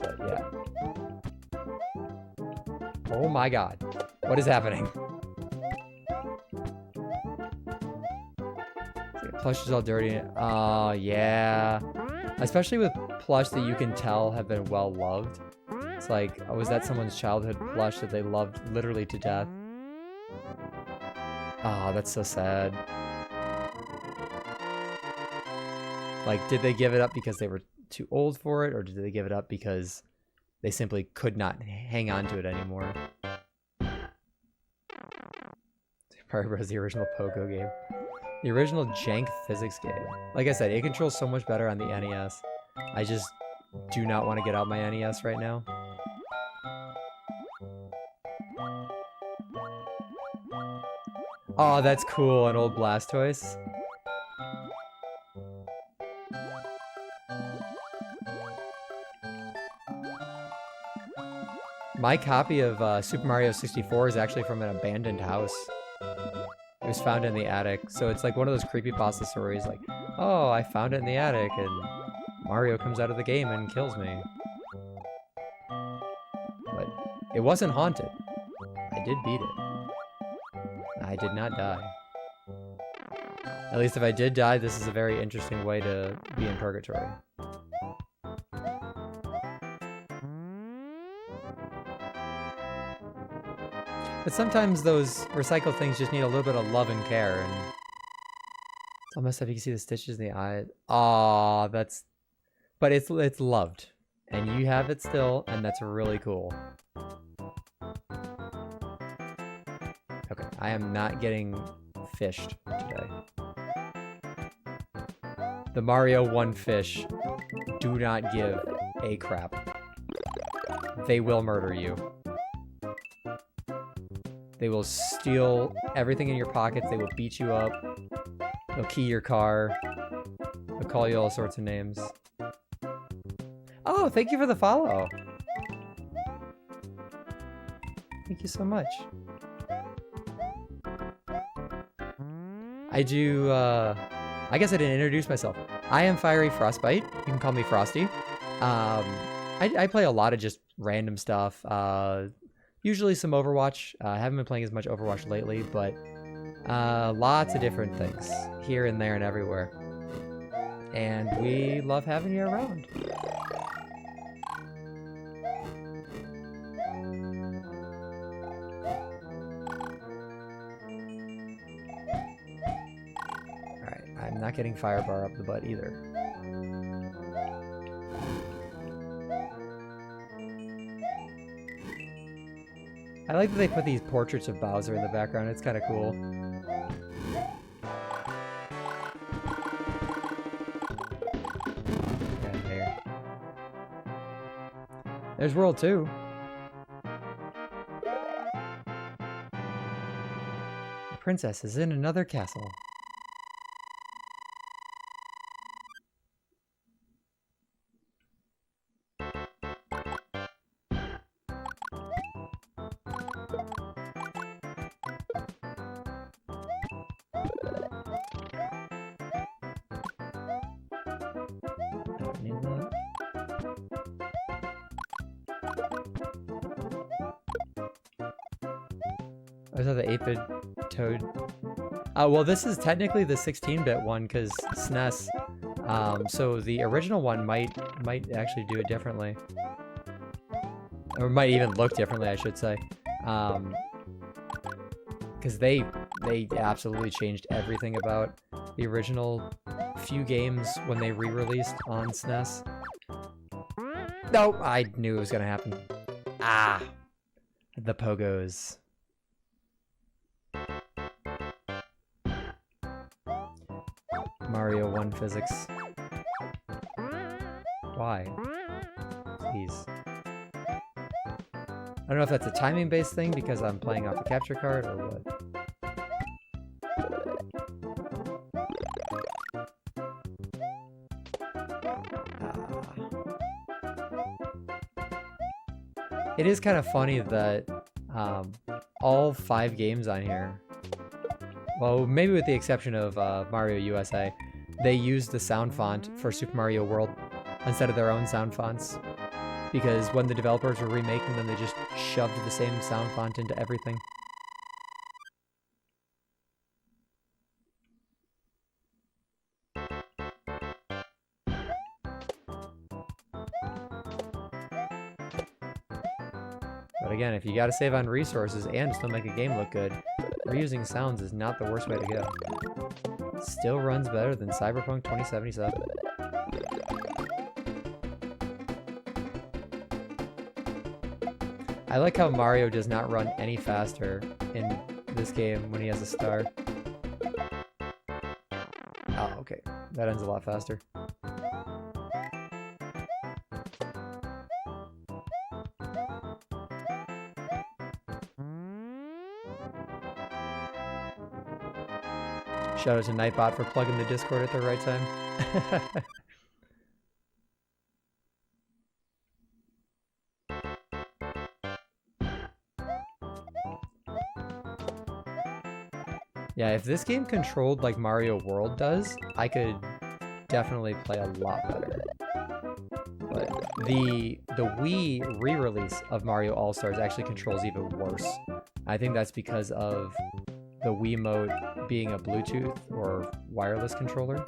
But yeah. Oh my god. What is happening? Plush is all dirty. Oh yeah. Especially with plush that you can tell have been well loved. It's like, oh, was that someone's childhood plush that they loved literally to death? Oh, that's so sad. Like, did they give it up because they were too old for it, or did they give it up because they simply could not hang on to it anymore? Mario Bros. The original Pogo game. The original jank physics game. Like I said, it controls so much better on the NES. I just do not want to get out my NES right now. Oh, that's cool, an old Blastoise. My copy of Super Mario 64 is actually from an abandoned house. It was found in the attic, so it's like one of those creepypasta stories like, oh, I found it in the attic and Mario comes out of the game and kills me. But it wasn't haunted. I did beat it. I did not die. At least if I did die, this is a very interesting way to be in purgatory. But sometimes those recycled things just need a little bit of love and care, and it's almost like you can see the stitches in the eye. Aw, that's... But it's loved. And you have it still, and that's really cool. Okay, I am not getting fished today. The Mario 1 fish do not give a crap. They will murder you. They will steal everything in your pockets. They will beat you up. They'll key your car. They'll call you all sorts of names. Oh, thank you for the follow. Thank you so much. I do, I guess I didn't introduce myself. I am Fiery Frostbite. You can call me Frosty. I play a lot of just random stuff. Usually some Overwatch. I haven't been playing as much Overwatch lately, but lots of different things here and there and everywhere. And we love having you around. Alright, I'm not getting Firebar up the butt either. I like that they put these portraits of Bowser in the background. It's kind of cool. Yeah, there. There's World 2. The princess is in another castle. I was at the 8-bit Toad. Well, this is technically the 16-bit one because SNES. So the original one might actually do it differently, or might even look differently, I should say. Because they absolutely changed everything about the original few games when they re-released on SNES. Nope, I knew it was gonna happen. Ah, the pogos. Mario 1 physics. Why? Please. I don't know if that's a timing-based thing because I'm playing off a capture card or what. It is kind of funny that all 5 games on here, well, maybe with the exception of Mario USA, they used the sound font for Super Mario World instead of their own sound fonts. Because when the developers were remaking them, they just shoved the same sound font into everything. But again, if you gotta save on resources and still make a game look good, reusing sounds is not the worst way to go. Still runs better than Cyberpunk 2077. I like how Mario does not run any faster in this game when he has a star. Oh, okay. That ends a lot faster. Shout out to Nightbot for plugging the Discord at the right time. Yeah, if this game controlled like Mario World does, I could definitely play a lot better. But the Wii re-release of Mario All-Stars actually controls even worse. I think that's because of the Wiimote being a Bluetooth or wireless controller.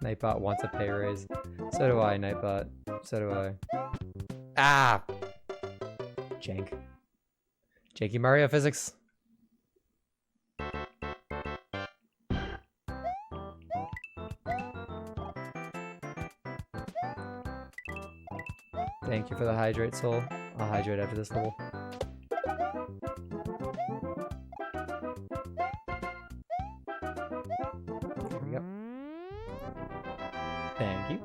Nightbot wants a pay raise. So do I, Nightbot. So do I. Ah! Jank. Janky Mario physics. Thank you for the hydrate, Soul. I'll hydrate after this level. There we go. Thank you.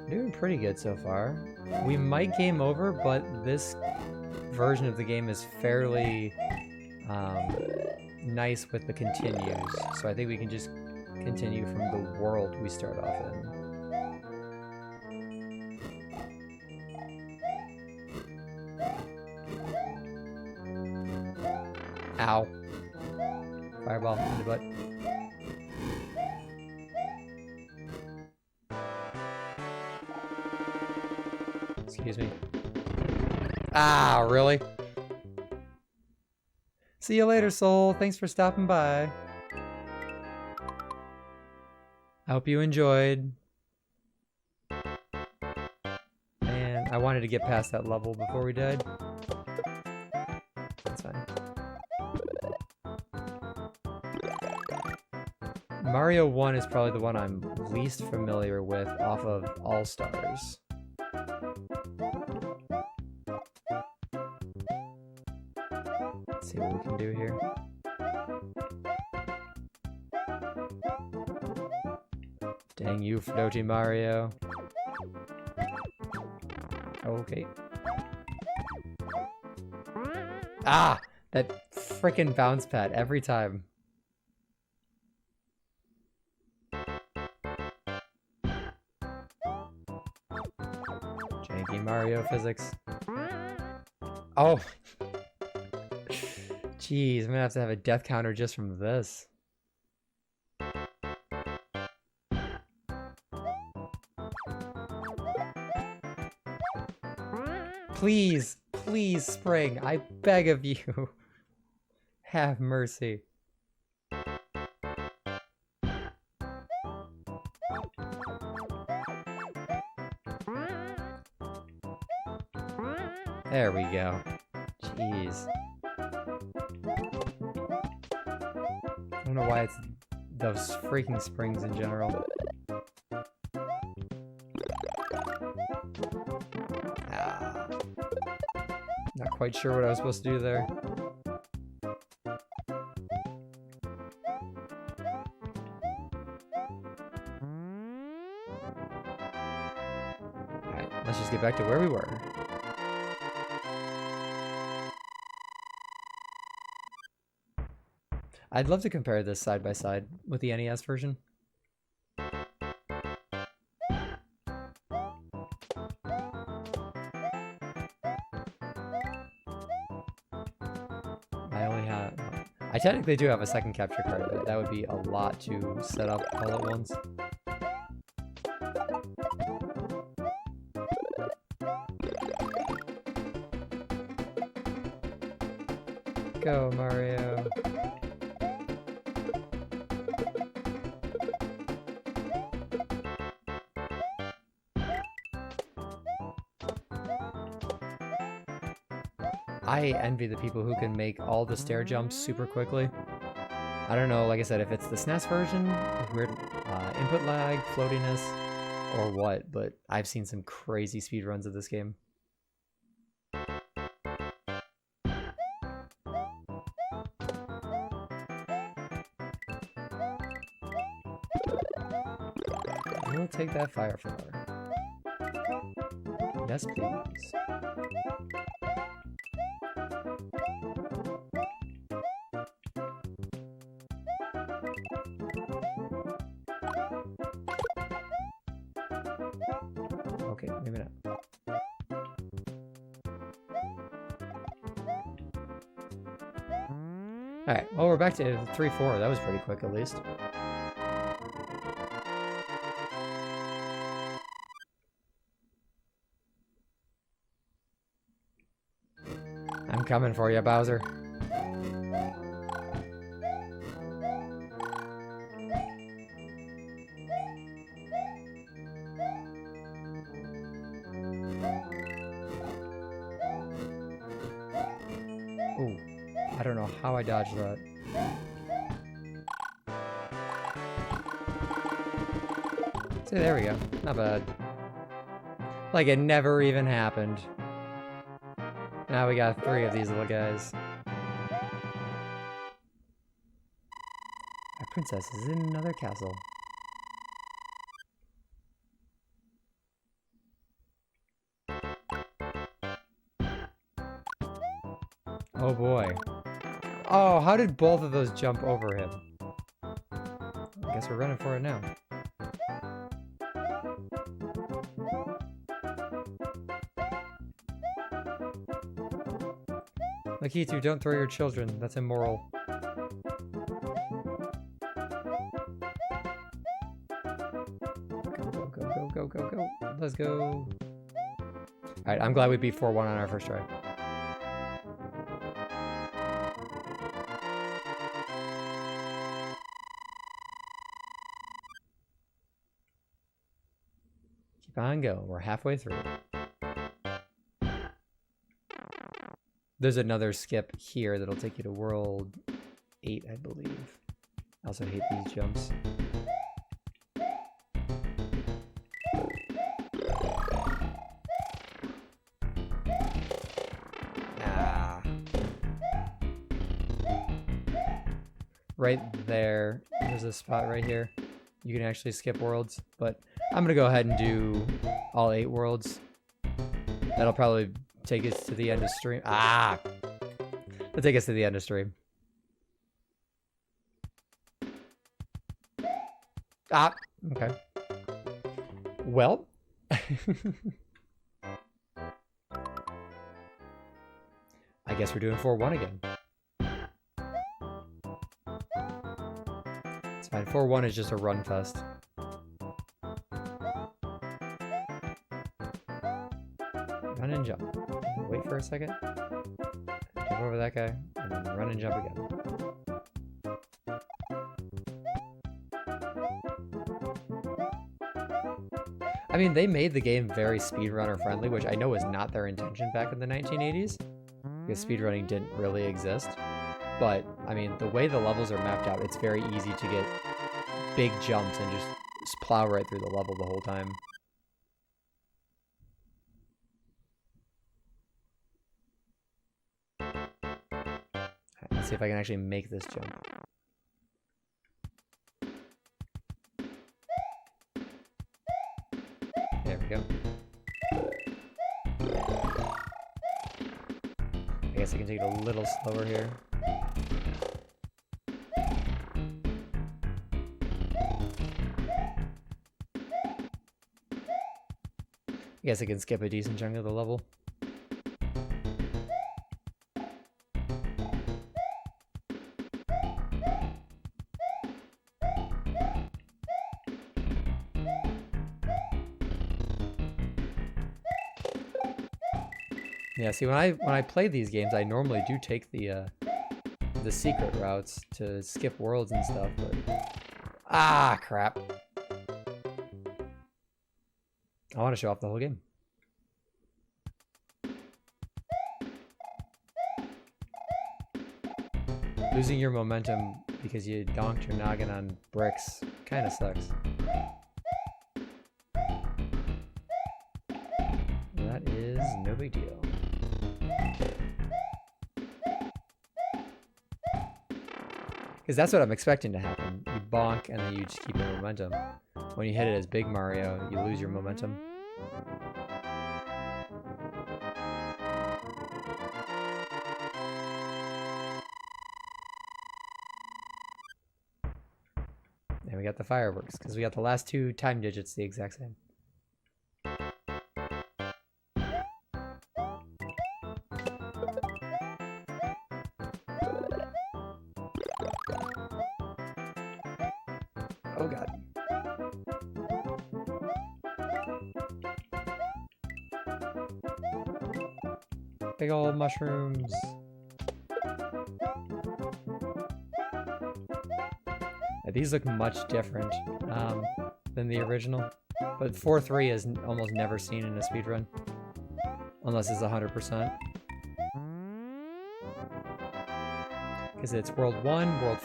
Doing pretty good so far. We might game over, but this version of the game is fairly nice with the continues. So I think we can just continue from the world we start off in. Ow. Fireball in the butt. Excuse me. Ah, really? See you later, Soul. Thanks for stopping by. I hope you enjoyed. Man, I wanted to get past that level before we died. That's fine. Mario 1 is probably the one I'm least familiar with off of All-Stars. Let's see what we can do here. Dang you, floaty Mario. Okay. Ah! That frickin' bounce pad every time. Janky Mario physics. Oh! Jeez, I'm gonna have to have a death counter just from this. Please, please, Spring, I beg of you. Have mercy. There we go. Jeez. I don't know why it's those freaking springs in general. Ah. Not quite sure what I was supposed to do there. Alright, let's just get back to where we were. I'd love to compare this side by side with the NES version. I technically do have a second capture card, but that would be a lot to set up all at once. Go, Mario. I envy the people who can make all the stair jumps super quickly. I don't know, like I said, if it's the SNES version, with weird input lag, floatiness, or what, but I've seen some crazy speedruns of this game. We'll take that fire flower. Yes, please. Okay, maybe not. Alright, well, we're back to 3-4. That was pretty quick, at least. I'm coming for you, Bowser. Ooh, I don't know how I dodged that. See, there we go. Not bad. Like it never even happened. Now we got 3 of these little guys. Our princess is in another castle. Oh boy. Oh, how did both of those jump over him? I guess we're running for it now. Lakitu, don't throw your children. That's immoral. Go, go, go, go, go, go. Let's go. Alright, I'm glad we beat 4-1 on our first try. Keep on going. We're halfway through. There's another skip here that'll take you to World 8, I believe. I also hate these jumps. Ah. Right there, there's a spot right here. You can actually skip worlds, but I'm gonna go ahead and do all 8 worlds. That'll probably take us to the end of stream. Ah! That'll take us to the end of stream. Ah! Okay. Well. I guess we're doing 4-1 again. It's fine. 4-1 is just a run fest. Run and jump. Wait for a second. Jump over that guy, and then run and jump again. I mean, they made the game very speedrunner friendly, which I know was not their intention back in the 1980s, because speedrunning didn't really exist. But, I mean, the way the levels are mapped out, it's very easy to get big jumps and just plow right through the level the whole time. See if I can actually make this jump. There we go. I guess I can take it a little slower here. I guess I can skip a decent chunk of the level. Yeah, see, when I play these games, I normally do take the secret routes to skip worlds and stuff, but ah, crap. I want to show off the whole game. Losing your momentum because you donked your noggin on bricks. Kinda sucks. That is no big deal. Because that's what I'm expecting to happen. You bonk and then you just keep your momentum. When you hit it as Big Mario, you lose your momentum. And we got the fireworks, because we got the last two time digits the exact same. Oh god. Big old mushrooms. Yeah, these look much different than the original. But 4-3 is almost never seen in a speedrun. Unless it's 100%. Because it's World 1, World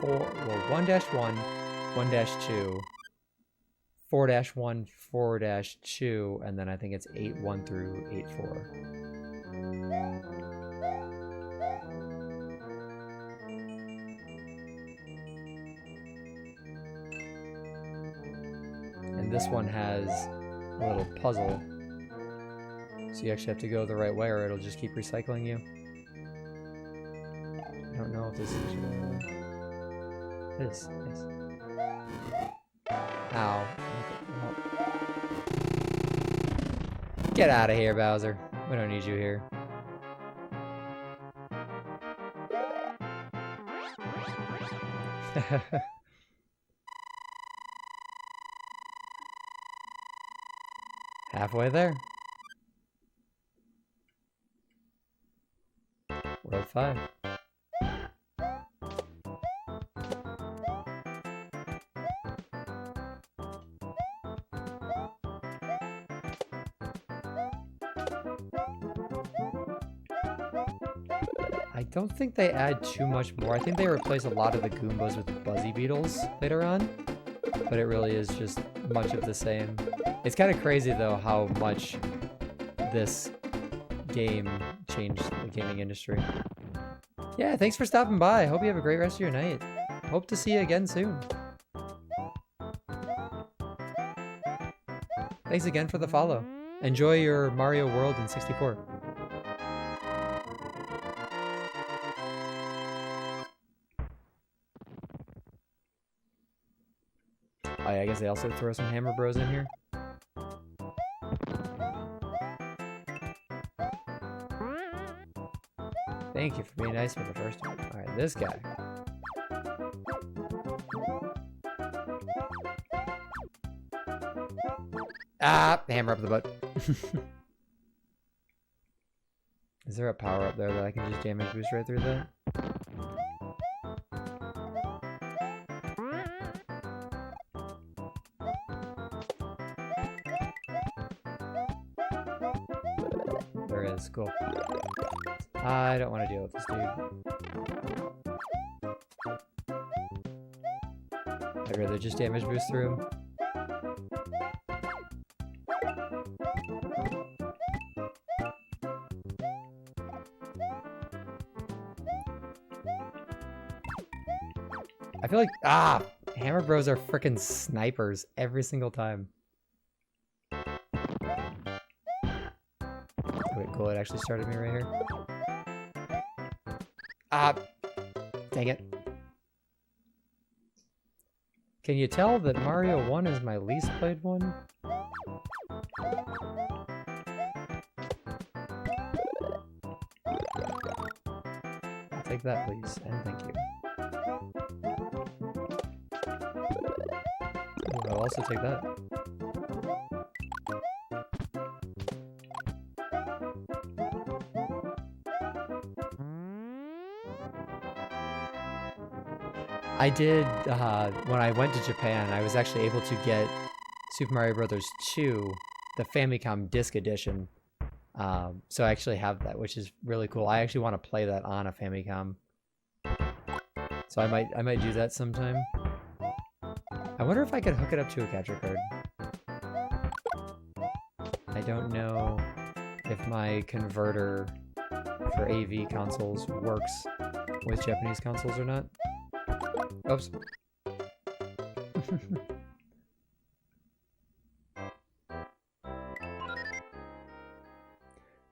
4, World 1-1, 1-2, 4-1, 4-2, and then I think it's 8-1 through 8-4. And this one has a little puzzle. So you actually have to go the right way or it'll just keep recycling you. I don't know if this is... It is. Yes. Ow. Okay. Well. Get out of here, Bowser. We don't need you here. Halfway there. World 5. I don't think they add too much more. I think they replace a lot of the Goombas with Buzzy Beetles later on. But it really is just much of the same. It's kind of crazy though how much this game changed the gaming industry. Yeah, thanks for stopping by. Hope you have a great rest of your night. Hope to see you again soon. Thanks again for the follow. Enjoy your Mario World in 64. Oh yeah, I guess they also throw some Hammer Bros in here. Thank you for being nice to me the first time. Alright, this guy. Ah! Hammer up the butt. Is there a power up there that I can just damage boost right through that? There is. Cool. I don't want to deal with this dude. I'd rather just damage boost through him. I feel like, Hammer Bros are frickin' snipers every single time. Wait, cool, it actually started me right here. Dang it. Can you tell that Mario 1 is my least played one? I'll take that, please, and thank you. Ooh, I'll also take that. I did, when I went to Japan, I was actually able to get Super Mario Bros. 2, the Famicom Disc Edition. So I actually have that, which is really cool. I actually want to play that on a Famicom. So I might do that sometime. I wonder if I could hook it up to a capture card. I don't know if my converter for AV consoles works with Japanese consoles or not. Oops.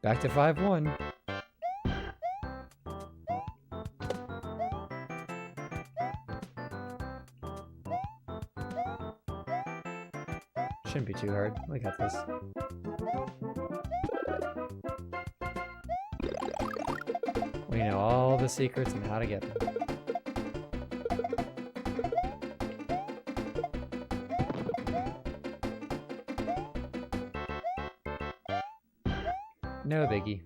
Back to 5-1. Shouldn't be too hard. We got this. We know all the secrets and how to get them. No biggie.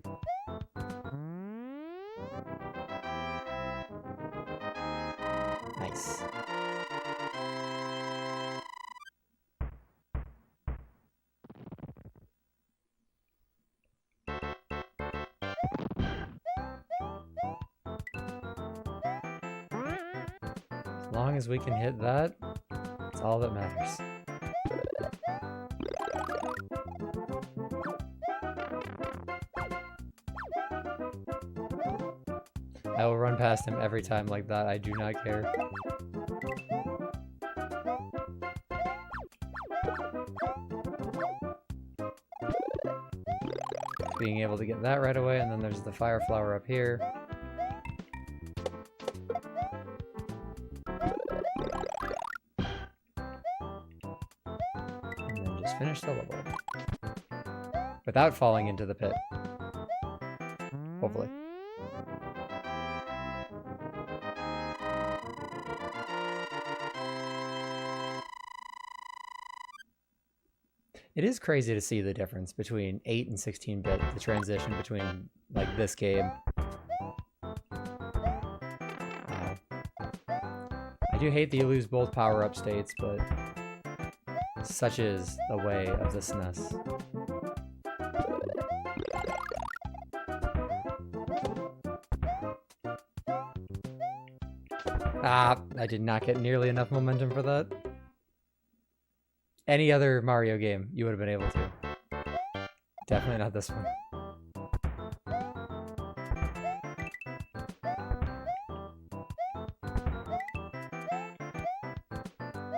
Nice. As long as we can hit that, it's all that matters. I will run past him every time like that. I do not care. Being able to get that right away, and then there's the fire flower up here. And then just finish the level. Without falling into the pit. Hopefully. It is crazy to see the difference between 8 and 16-bit, the transition between, like, this game. Wow. I do hate that you lose both power-up states, but such is the way of the SNES. Ah, I did not get nearly enough momentum for that. Any other Mario game, you would have been able to. Definitely not this one.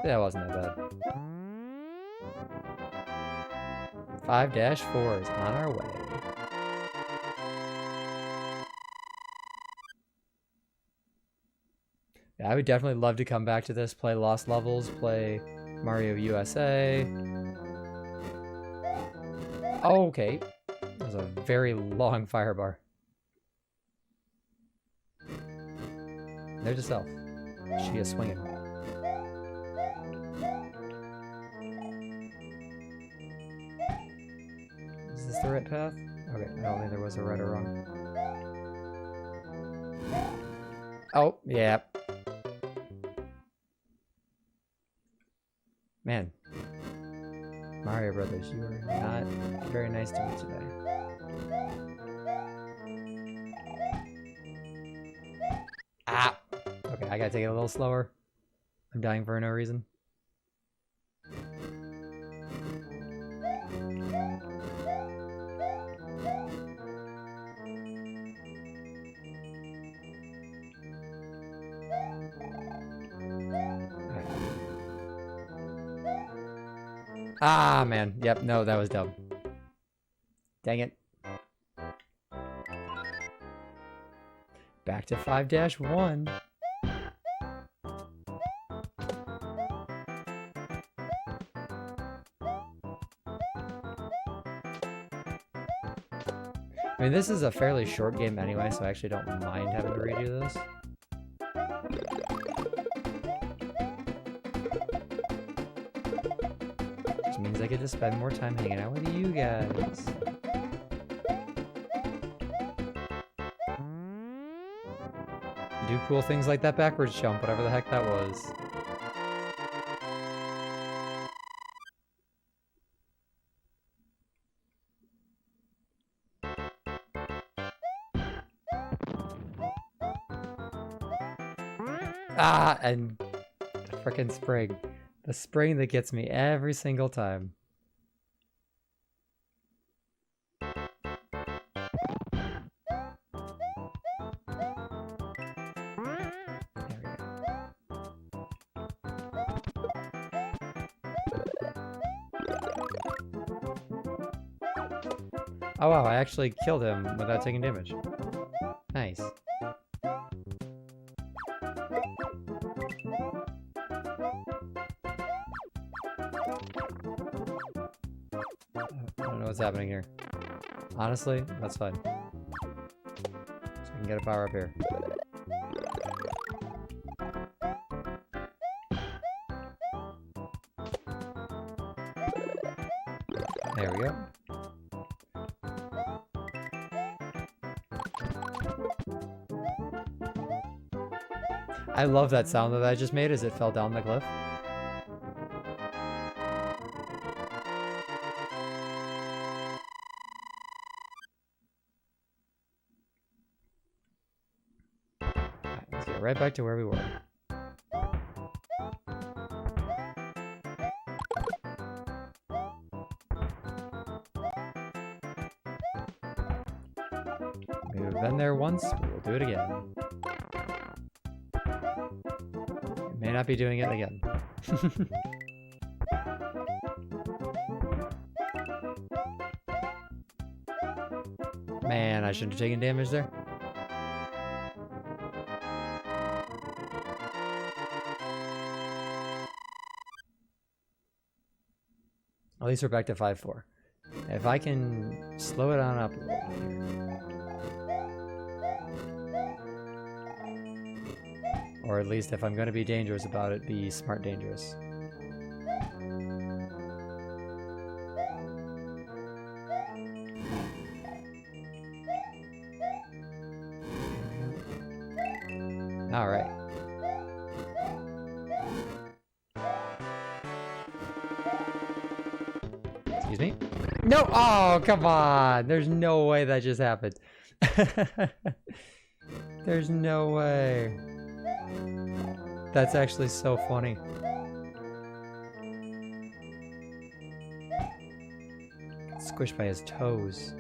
That wasn't that bad. 5-4 is on our way. Yeah, I would definitely love to come back to this, play Lost Levels, play Mario USA. Oh, okay. That was a very long fire bar. There's a self. She is swinging. Is this the right path? Okay, I don't think there was a right or wrong. Oh, yeah. Man. Mario Brothers, you are not very nice to me today. Ah! Okay, I gotta take it a little slower. I'm dying for no reason. Ah, man. Yep, no, that was dumb. Dang it. Back to 5-1. I mean, this is a fairly short game anyway, so I actually don't mind having to redo this. Which means I get to spend more time hanging out with you guys. Do cool things like that backwards jump, whatever the heck that was. Ah, and the frickin' spring. The spring that gets me every single time. Oh wow, I actually killed him without taking damage. Nice. I don't know what's happening here. Honestly, that's fine. So I can get a power up here. There we go. I love that sound that I just made as it fell down the cliff. Alright, let's get right back to where we were. We've been there once, we'll do it again. May not be doing it again. Man, I shouldn't have taken damage there. At least we're back to 5-4. If I can slow it on up a little bit here. Or at least if I'm going to be dangerous about it, be smart dangerous. All right. Excuse me? No! Oh, come on! There's no way that just happened. There's no way. That's actually so funny. Squished by his toes.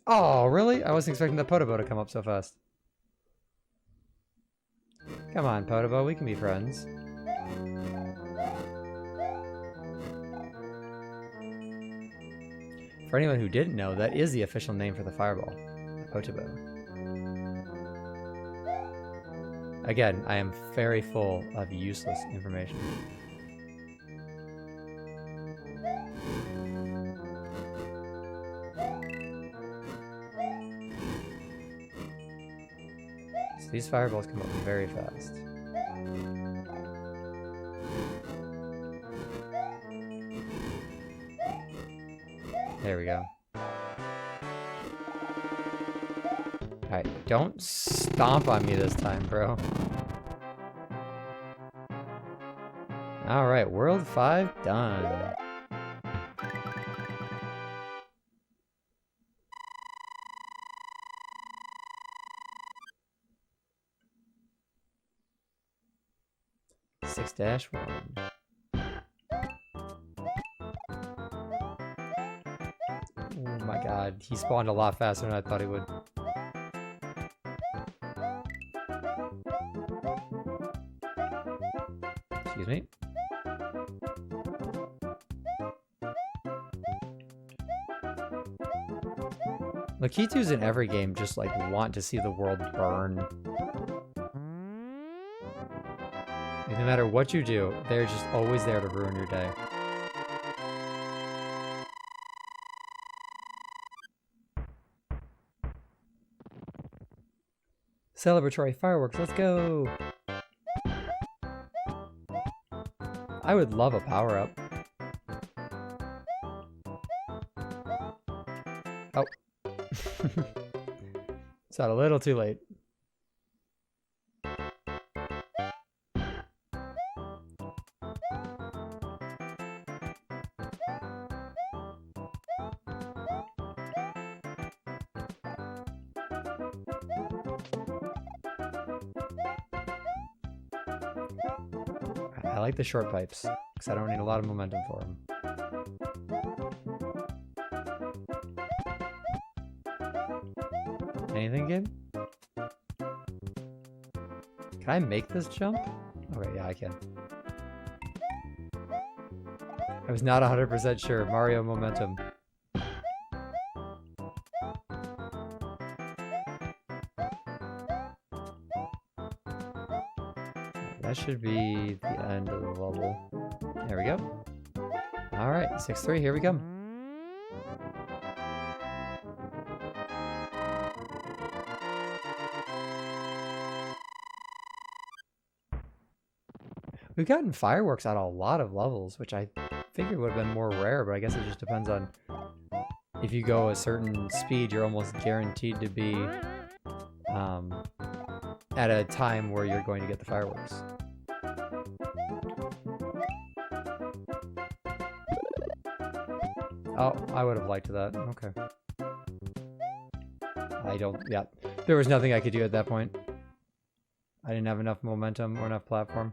Oh, really? I wasn't expecting the Podobo to come up so fast. Come on, Podobo, we can be friends. For anyone who didn't know, that is the official name for the fireball, Podobo. Again, I am very full of useless information. So these fireballs come up very fast. There we go. Alright, don't stomp on me this time, bro. Alright, World 5 done. Dash 1. Oh my god, he spawned a lot faster than I thought he would. Excuse me. Lakitu's in every game just like want to see the world burn. No matter what you do, they're just always there to ruin your day. Celebratory fireworks, let's go! I would love a power-up. Oh. It's not a little too late. I like the short pipes, because I don't need a lot of momentum for them. Anything, Gabe? Can I make this jump? Okay, yeah, I can. I was not 100% sure. Mario momentum. That should be the end of the level. There we go. Alright, 6-3, here we go. We've gotten fireworks out of a lot of levels, which I figured would have been more rare, but I guess it just depends on if you go a certain speed, you're almost guaranteed to be at a time where you're going to get the fireworks. Oh, I would have liked that. Okay. I don't, yeah. There was nothing I could do at that point. I didn't have enough momentum or enough platform.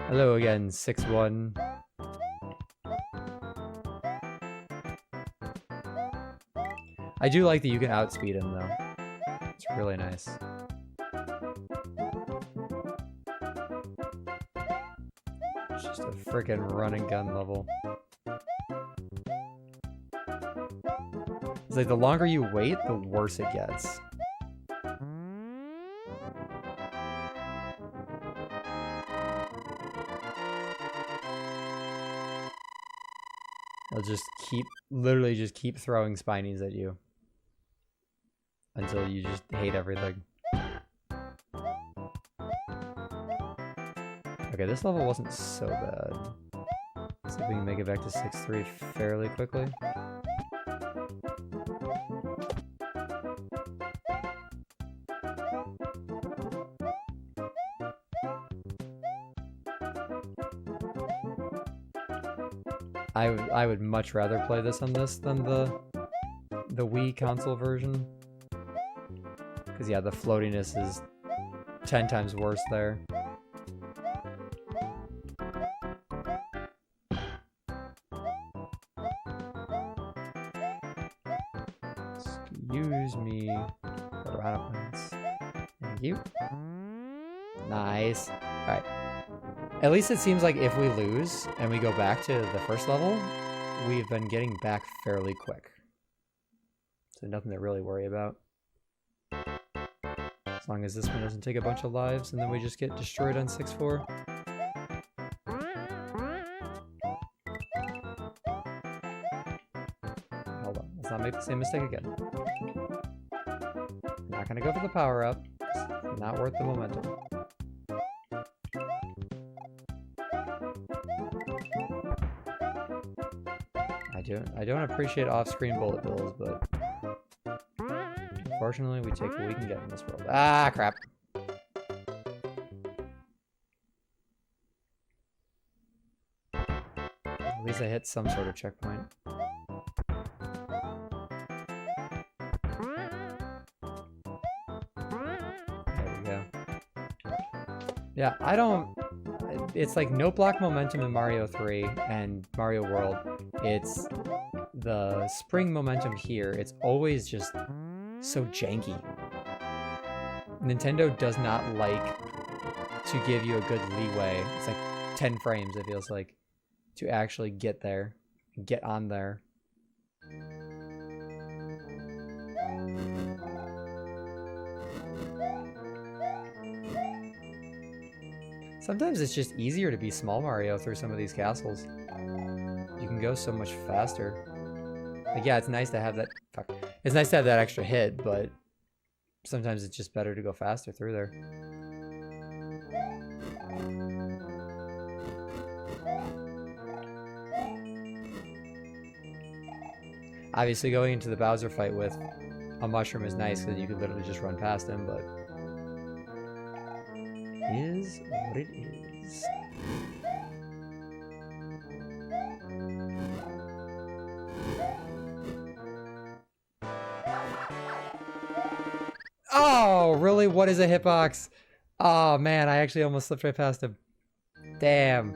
Hello again, 6-1. I do like that you can outspeed him though. It's really nice. It's just a freaking run and gun level. It's like the longer you wait, the worse it gets. They'll just literally just keep throwing spinies at you. Until you just hate everything. Okay, this level wasn't so bad. Let's see if we can make it back to 6-3 fairly quickly. I would much rather play this on this than the Wii console version. Because yeah, the floatiness is 10 times worse there. Excuse me. Go around up once. Thank you. Nice. Alright. At least it seems like if we lose and we go back to the first level, we've been getting back fairly quick. So nothing to really worry about. As long as this one doesn't take a bunch of lives and then we just get destroyed on 6-4. Hold on, let's not make the same mistake again. Not gonna go for the power up. It's not worth the momentum. I don't appreciate off-screen bullet bills, but unfortunately we take what we can get in this world. Ah, crap. At least I hit some sort of checkpoint. There we go. Yeah, I don't... It's like no block momentum in Mario 3 and Mario World. It's the spring momentum here. It's always just so janky. Nintendo does not like to give you a good leeway. It's like 10 frames, it feels like, to actually get there, get on there. Sometimes it's just easier to be small Mario through some of these castles. You can go so much faster. Like, yeah, it's nice to have that... Fuck. It's nice to have that extra hit, but sometimes it's just better to go faster through there. Obviously, going into the Bowser fight with a mushroom is nice because you can literally just run past him, but... is what it is. Oh, really? What is a hitbox? Oh man, I actually almost slipped right past him. Damn.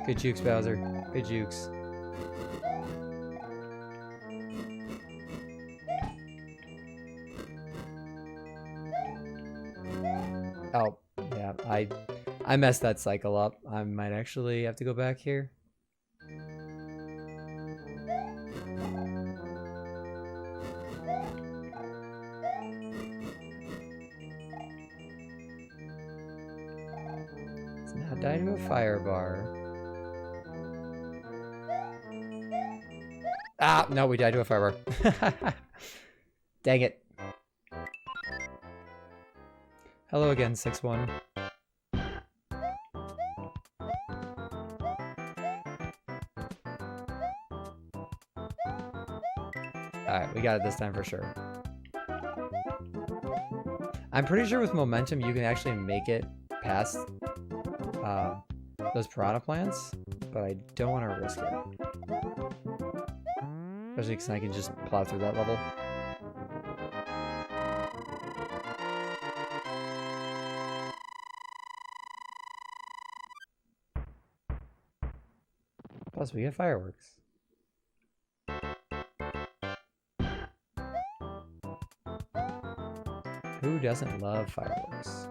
Good jukes, Bowser. Good jukes. Oh, yeah, I messed that cycle up. I might actually have to go back here. Let's not die to a fire bar. Ah, no, we died to a fire bar. Dang it. Hello again, 6-1. Alright, we got it this time for sure. I'm pretty sure with momentum you can actually make it past those piranha plants, but I don't want to risk it. Especially because I can just plow through that level. Plus, we get fireworks. Who doesn't love fireworks?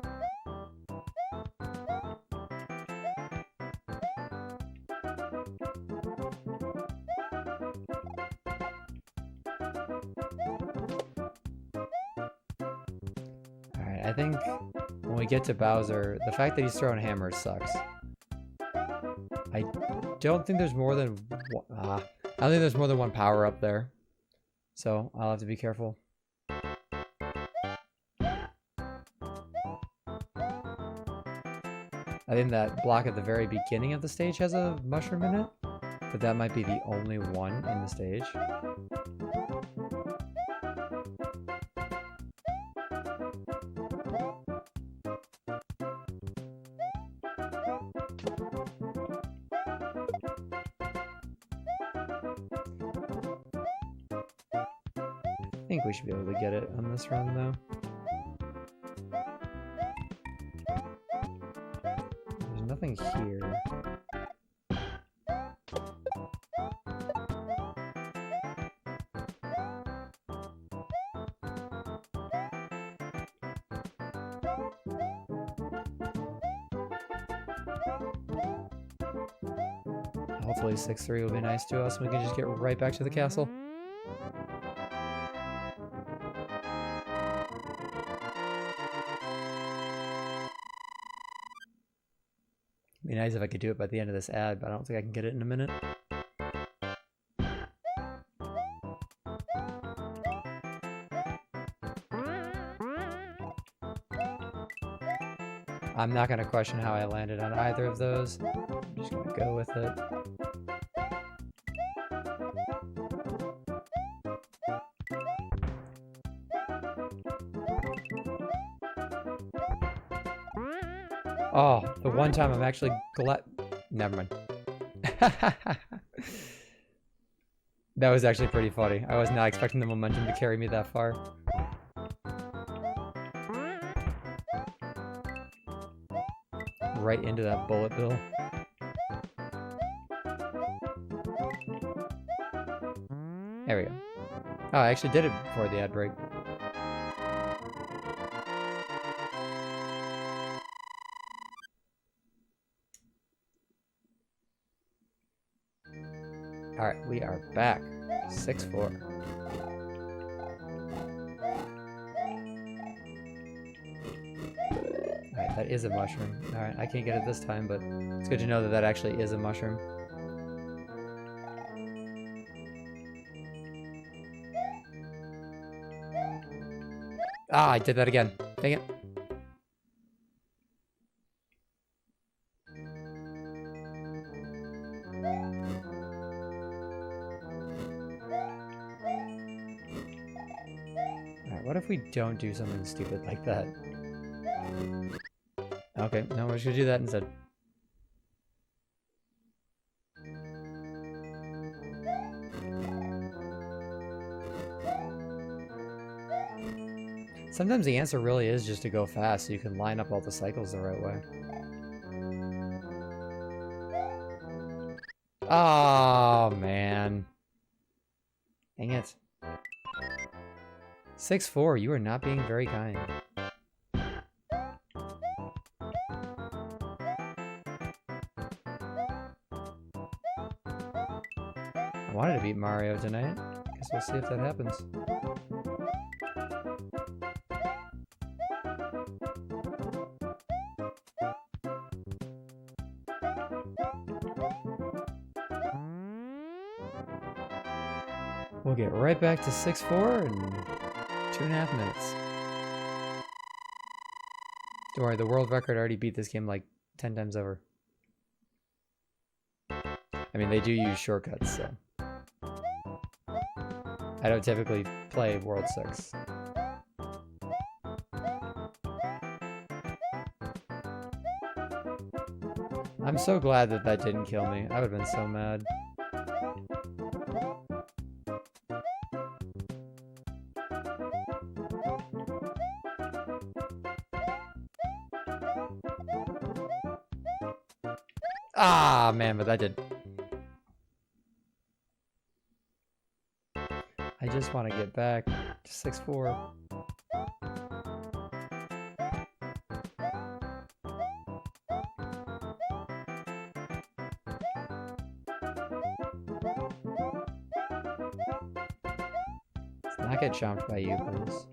Alright, I think when we get to Bowser, the fact that he's throwing hammers sucks. I don't think there's more than one, I don't think there's more than one power up there. So I'll have to be careful. I think that block at the very beginning of the stage has a mushroom in it, but that might be the only one in the stage. I think we should be able to get it on this run though. There's nothing here. Hopefully 6-3 will be nice to us and we can just get right back to the castle. It'd be nice if I could do it by the end of this ad, but I don't think I can get it in a minute. I'm not going to question how I landed on either of those. I'm just going to go with it. Oh, the one time I'm actually glad. Never mind. That was actually pretty funny. I was not expecting the momentum to carry me that far. Right into that bullet bill. There we go. Oh, I actually did it before the ad break. Alright, we are back. 6-4. Alright, that is a mushroom. Alright, I can't get it this time, but it's good to know that that actually is a mushroom. Ah, I did that again. Dang it. Alright, what if we don't do something stupid like that? Okay, no, we're just gonna do that instead. Sometimes the answer really is just to go fast so you can line up all the cycles the right way. Oh, man. Dang it. 6-4, you are not being very kind. I wanted to beat Mario tonight. Guess we'll see if that happens. We'll get right back to 6-4 in 2.5 minutes. Don't worry, the world record already beat this game like 10 times over. I mean, they do use shortcuts, so. I don't typically play World 6. I'm so glad that that didn't kill me. I would have been so mad. Ah, man, but that did. I just want to get back to 6-4. Let's not get chomped by you, please.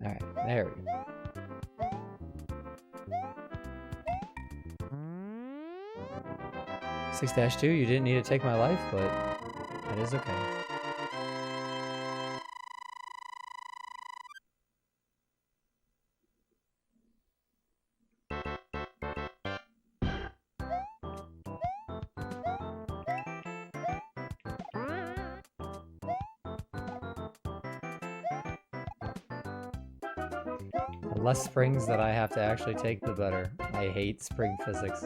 Alright, there we go. -2, you didn't need to take my life, but that is okay. The less springs that I have to actually take, the better. I hate spring physics.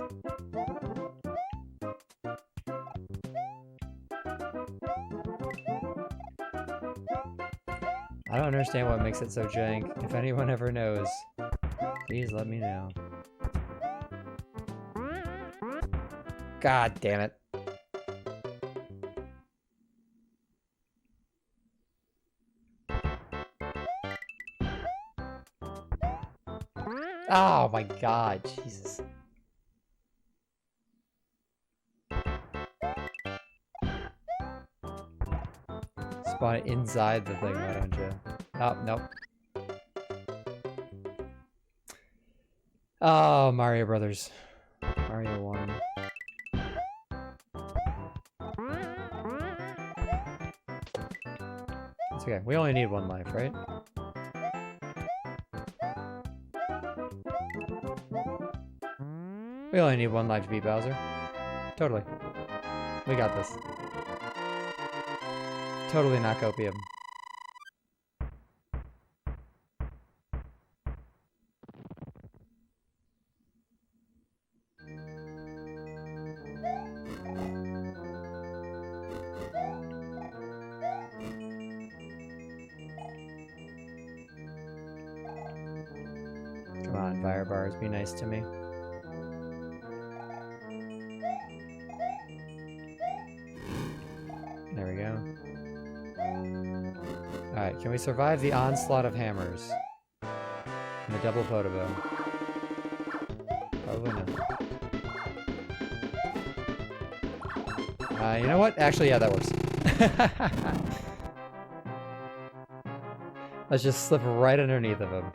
I don't understand what makes it so jank. If anyone ever knows, please let me know. God damn it. Oh my god, Jesus. Spawn it inside the thing, why don't you? Oh, nope. Oh, Mario Brothers. Mario 1. It's okay. We only need 1 life, right? We only need 1 life to beat Bowser. Totally. We got this. Totally not copium. Come on, fire bars, be nice to me. There we go. Alright, can we survive the onslaught of hammers? And the double Podobo? Probably not. You know what? Actually, yeah, that works. Let's just slip right underneath of him.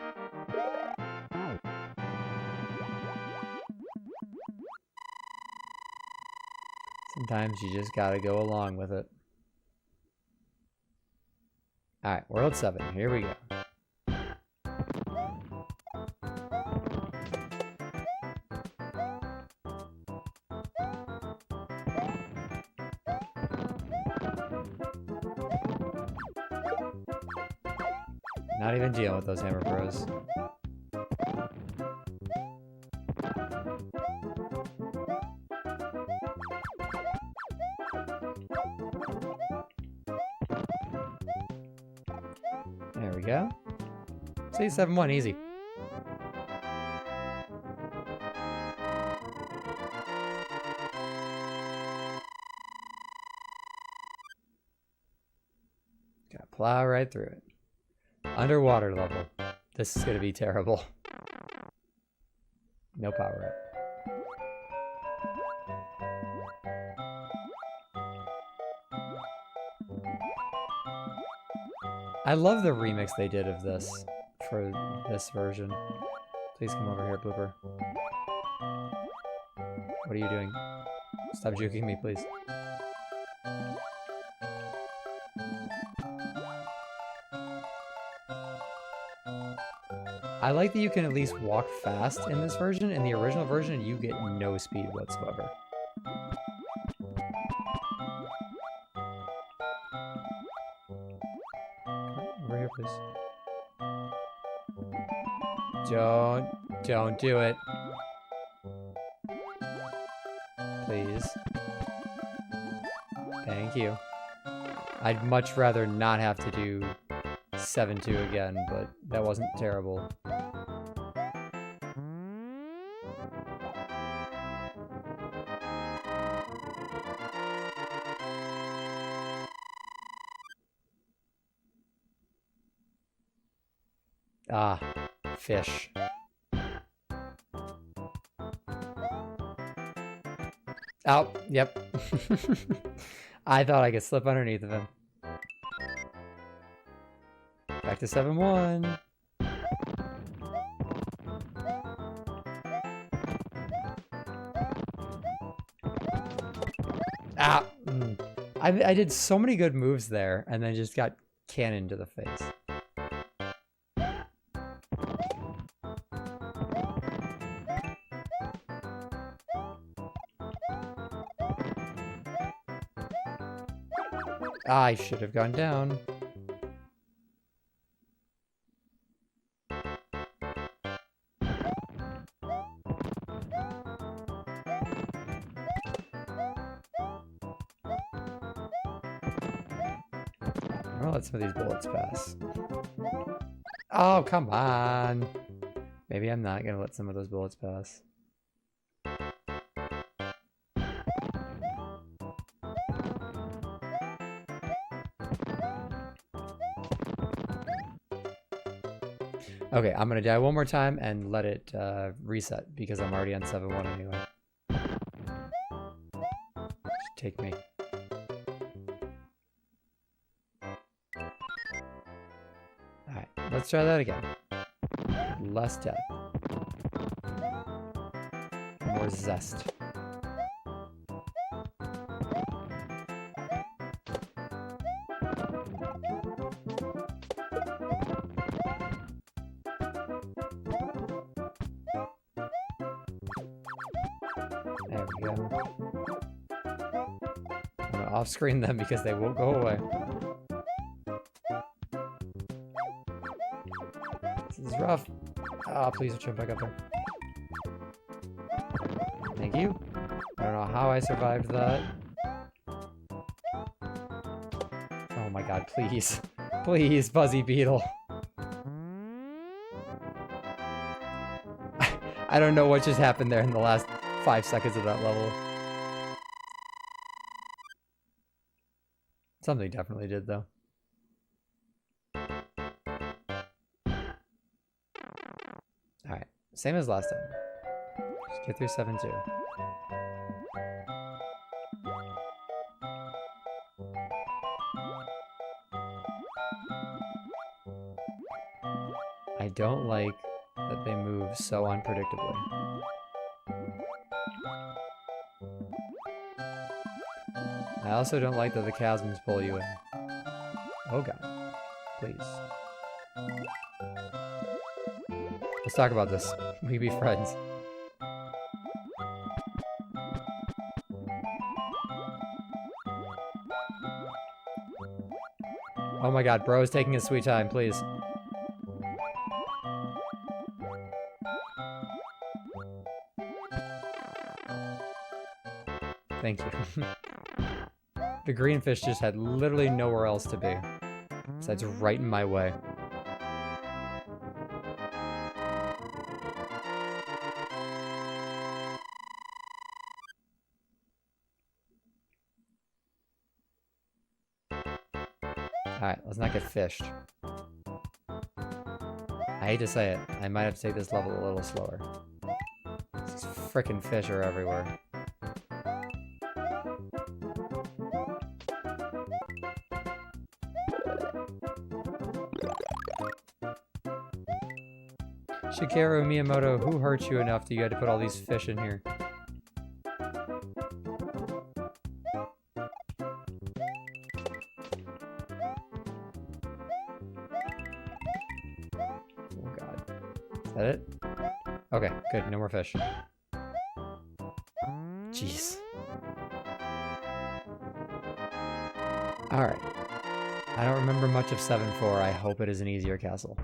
Sometimes you just gotta go along with it. Alright, World 7, here we go. Not even dealing with those hammer pros. we go. See, 7-1, easy. Gotta plow right through it. Underwater level. This is gonna be terrible. No power up. I love the remix they did of this for this version. Please come over here, Blooper. What are you doing? Stop juking me, please. I like that you can at least walk fast in this version. In the original version, you get no speed whatsoever. Over here, please. Don't do it. Please. Thank you. I'd much rather not have to do 7-2 again, but that wasn't terrible. Ah, fish. Oh, yep. I thought I could slip underneath of him. Back to 7-1. Ah! I did so many good moves there, and then just got cannoned to the face. I should have gone down. I'll let some of these bullets pass. Oh, come on. Maybe I'm not gonna let some of those bullets pass. Okay, I'm gonna die one more time and let it reset because I'm already on 7-1 anyway. Just take me. Alright, let's try that again. Less death. More zest. There we go. I'm gonna off-screen them because they won't go away. This is rough. Ah, please jump back up there. Thank you. I don't know how I survived that. Oh my god, please. Please, Buzzy Beetle. I don't know what just happened there in the last 5 seconds of that level. Something definitely did, though. Alright, same as last time. Just get through 7-2. I don't like that they move so unpredictably. I also don't like that the chasms pull you in. Oh god. Please. Let's talk about this. We be friends. Oh my god, bro is taking his sweet time, please. Thank you. The green fish just had literally nowhere else to be. Besides right in my way. Alright, let's not get fished. I hate to say it, I might have to take this level a little slower. These frickin' fish are everywhere. Shigeru Miyamoto, who hurt you enough that you had to put all these fish in here? Oh god. Is that it? Okay, good. No more fish. Jeez. Alright. I don't remember much of 7-4. I hope it is an easier castle.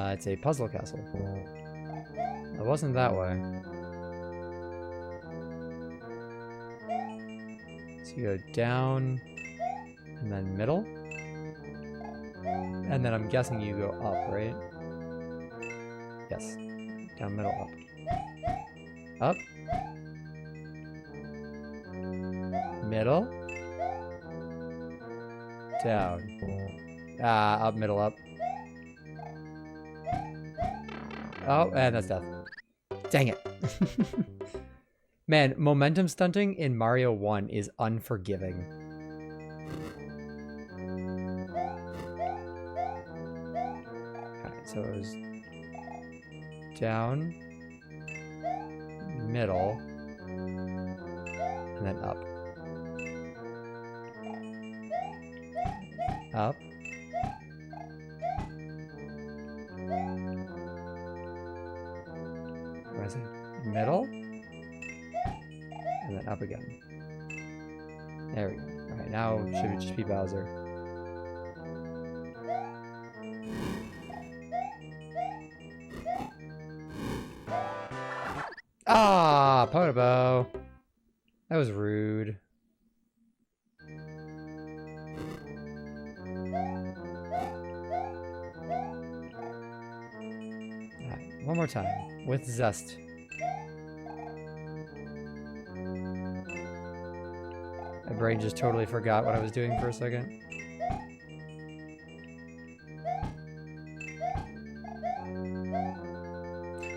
It's a puzzle castle. It wasn't that way. So you go down, and then middle. And then I'm guessing you go up, right? Yes. Down, middle, up. Up. Middle. Down. Up, middle, up. Oh, and that's death. Dang it. Man, momentum stunting in Mario 1 is unforgiving. Alright, so it was down, middle, and then up. Up. Where is it? Middle? And then up again. There we go. Alright, now should it just be Bowser? Ah, Podobo. That was rude. Alright, one more time with zest. My brain just totally forgot what I was doing for a second.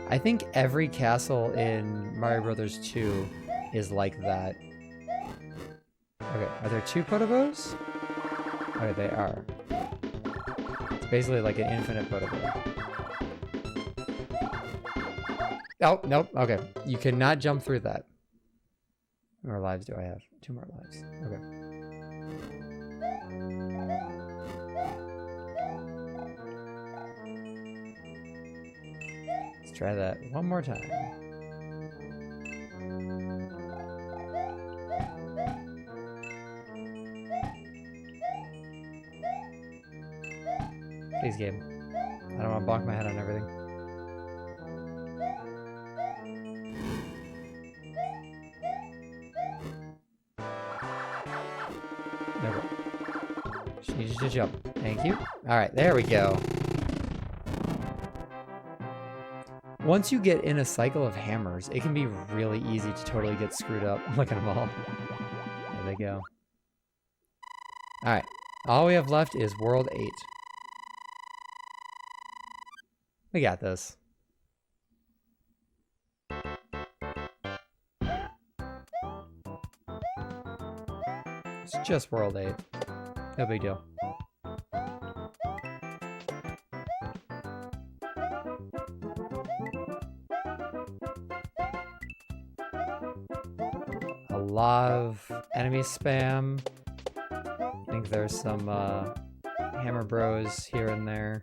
I think every castle in Mario Brothers 2 is like that. Okay, are there 2 Podobos? Okay, they are. It's basically like an infinite Podobo. Oh, nope, okay. You cannot jump through that. How many more lives do I have? 2 more lives. Okay. Let's try that one more time. Please, game. I don't want to bonk my head on everything. Okay. She needs to jump. Thank you. Alright, there we go. Once you get in a cycle of hammers, it can be really easy to totally get screwed up. Look at them all. There they go. Alright. All we have left is World 8. We got this. It's just World 8. No big deal. A lot of enemy spam. I think there's some Hammer Bros here and there.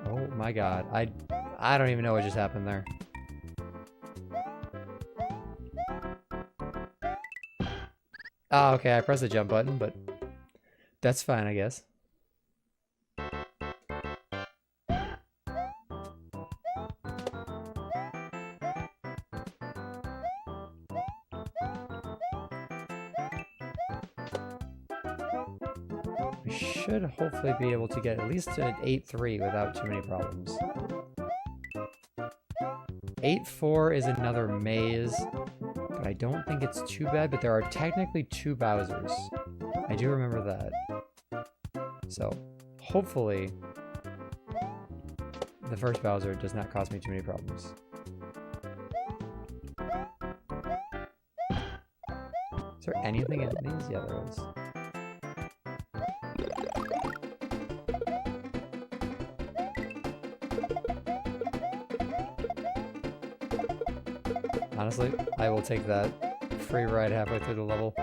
Oh my god. I don't even know what just happened there. Oh, okay, I pressed the jump button, but that's fine, I guess. should hopefully be able to get at least an 8-3 without too many problems. 8-4 is another maze, but I don't think it's too bad, but there are technically 2 Bowsers. I do remember that. So, hopefully, the first Bowser does not cause me too many problems. Is there anything in these? Yeah, there is. Honestly, I will take that free ride halfway through the level.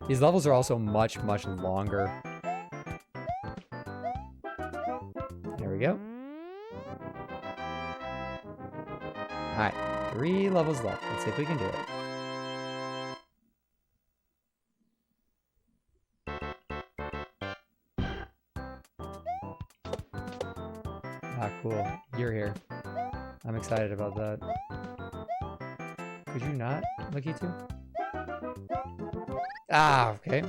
These levels are also much, much longer. There we go. Alright, 3 levels left. Let's see if we can do it. Ah, cool. You're here. I'm excited about that. Could you not, Lucky 2? Ah, okay.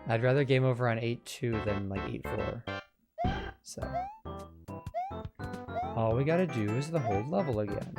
I'd rather game over on 8-2 than like 8-4. So all we gotta do is the whole level again.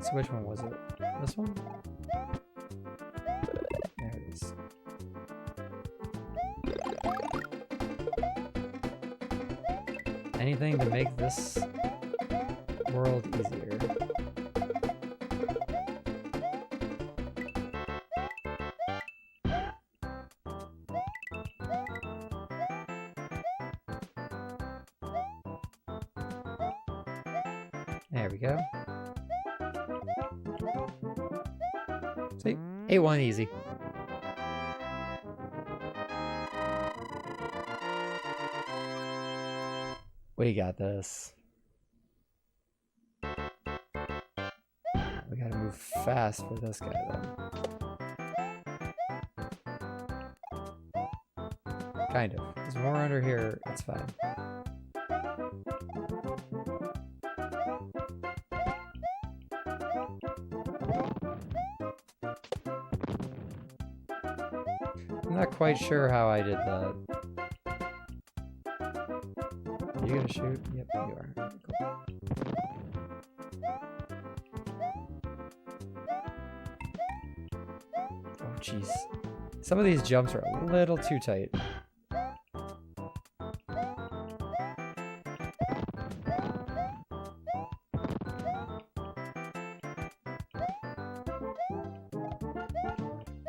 So which one was it? This one? There it is. Anything to make this world easier. There we go. See? 8-1 easy. We got this. We gotta move fast for this guy though. Kind of. Because when we're under here, it's fine. I'm not quite sure how I did that. Are you gonna shoot? Yep, you are. Cool. Oh, jeez. Some of these jumps are a little too tight.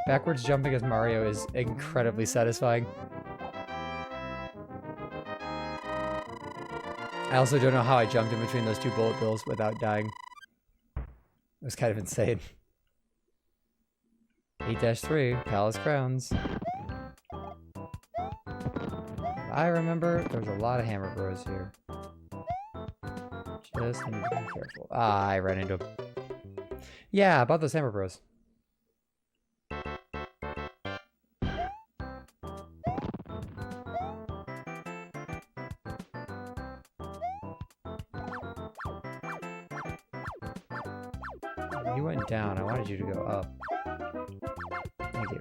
Backwards jumping as Mario is incredibly satisfying. I also don't know how I jumped in between those 2 bullet bills without dying. It was kind of insane. 8-3, Palace Crowns. I remember there's a lot of Hammer Bros here. Just need to be careful. Ah, I ran into him. Yeah, about those Hammer Bros. You went down. I wanted you to go up. Thank you.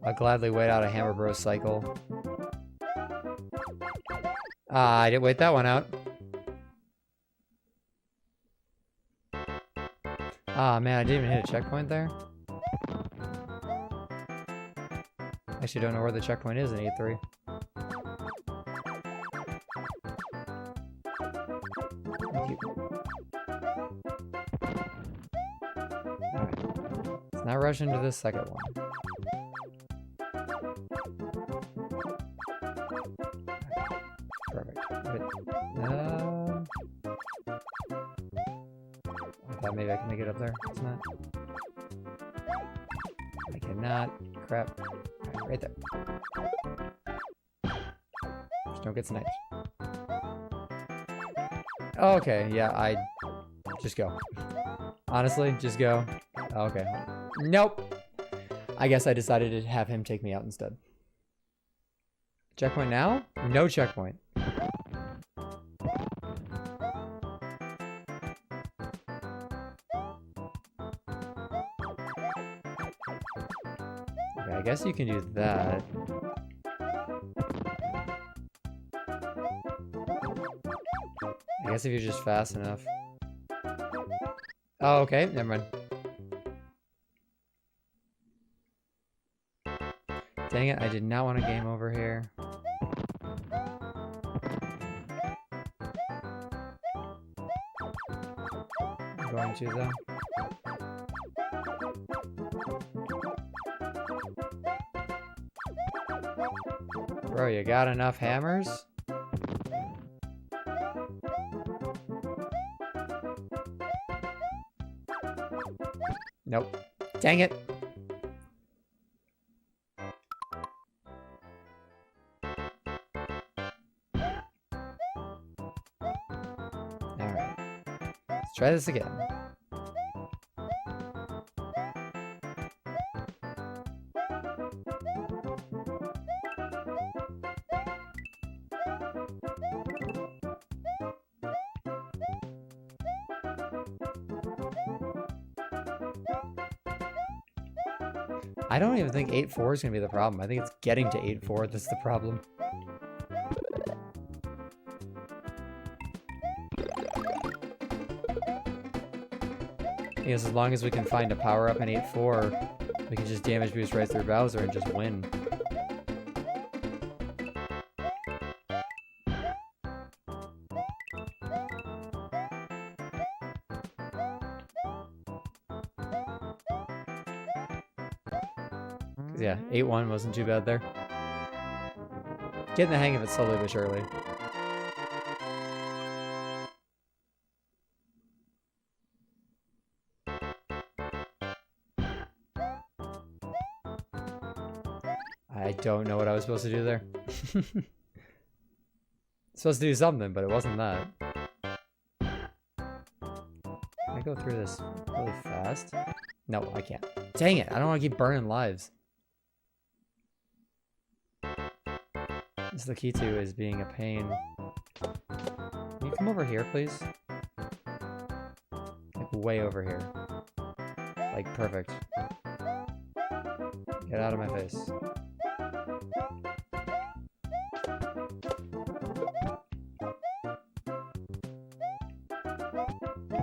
I'll gladly wait out a Hammer Bros cycle. Ah, I didn't wait that one out. Ah, man, I didn't even hit a checkpoint there. Actually, don't know where the checkpoint is in 8-3. Let's not rush into this second one. Perfect. I thought maybe I can make it up there. It's not. cannot. Crap. Right there. Just don't get sniped. Okay, yeah, I... Just go. Honestly, just go. Okay. Nope. I guess I decided to have him take me out instead. Checkpoint now? No checkpoint. Okay, I guess you can do that. I guess if you're just fast enough. Oh, okay, never mind. Dang it, I did not want a game over here. I'm going to, though. Bro, you got enough hammers? Nope. Dang it. Alright. Let's try this again. I don't even think 8-4 is going to be the problem. I think it's getting to 8-4 that's the problem. Because as long as we can find a power-up in 8-4, we can just damage boost right through Bowser and just win. Yeah, 8-1 wasn't too bad there. Getting the hang of it slowly but surely. I don't know what I was supposed to do there. Supposed to do something, but it wasn't that. Can I go through this really fast? No, I can't. Dang it, I don't want to keep burning lives. This is the key to is being a pain. Can you come over here, please? Like way over here. Like perfect. Get out of my face.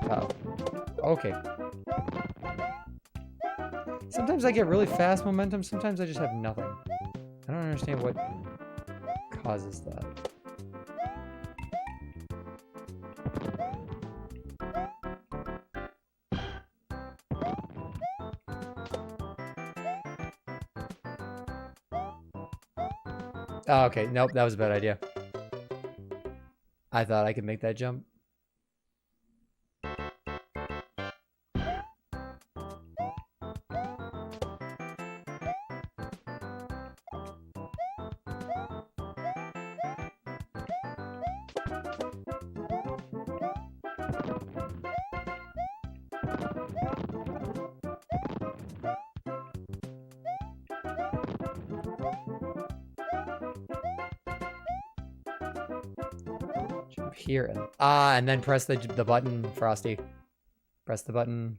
Oh. Okay. Sometimes I get really fast momentum, sometimes I just have nothing. I don't understand what causes that. Oh, okay. Nope, that was a bad idea. I thought I could make that jump. Here and then press the button, Frosty. Press the button.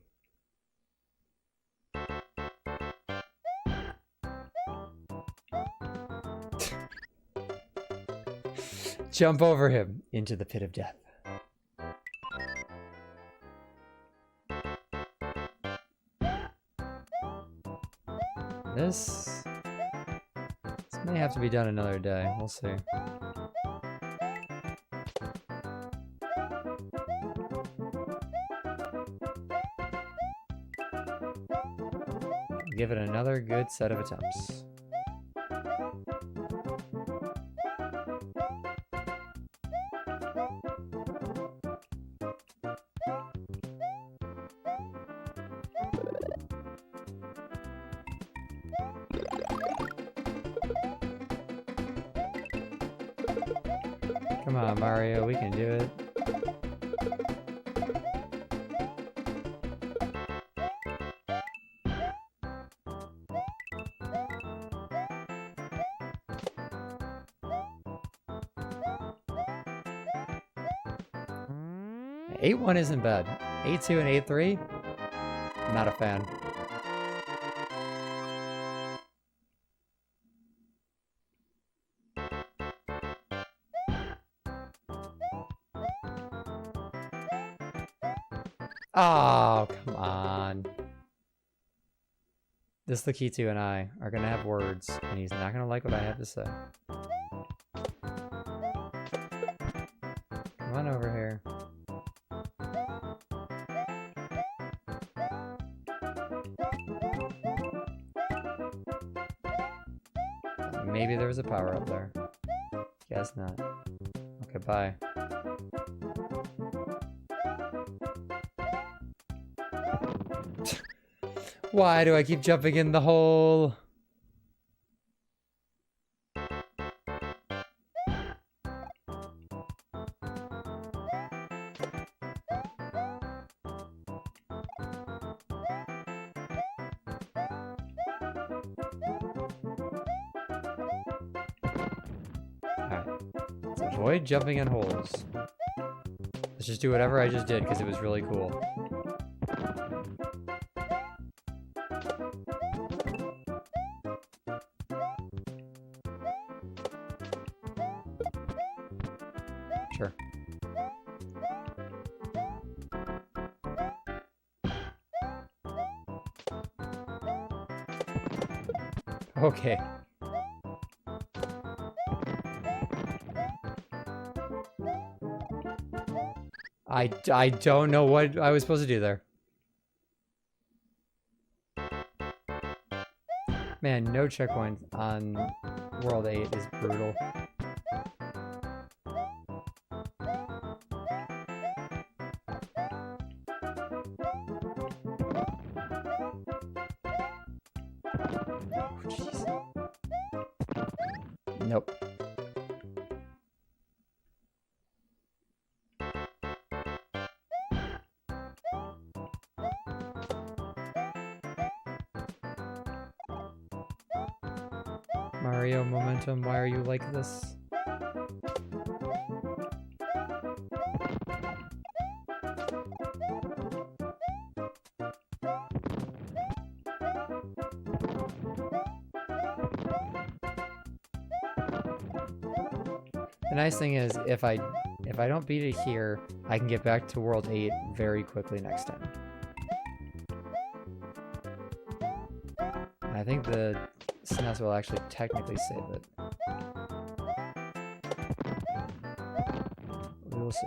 Jump over him into the pit of death. This may have to be done another day. We'll see. Give it another good set of attempts. Come on, Mario, we can do it. A1 isn't bad. A2 and A3, not a fan. Oh, come on. This Lakitu and I are gonna have words, and he's not gonna like what I have to say. Come on over here. Maybe there was a power up there. Guess not. Okay, bye. Why do I keep jumping in the hole? Let's avoid jumping in holes. Let's just do whatever I just did because it was really cool. Sure. Okay. I don't know what I was supposed to do there. Man, no checkpoints on World 8 is brutal. Oh, jeez. Nope. Mario momentum, why are you like this? The nice thing is if I don't beat it here, I can get back to World 8 very quickly next time. And I think the SNES will actually technically save it. We will see.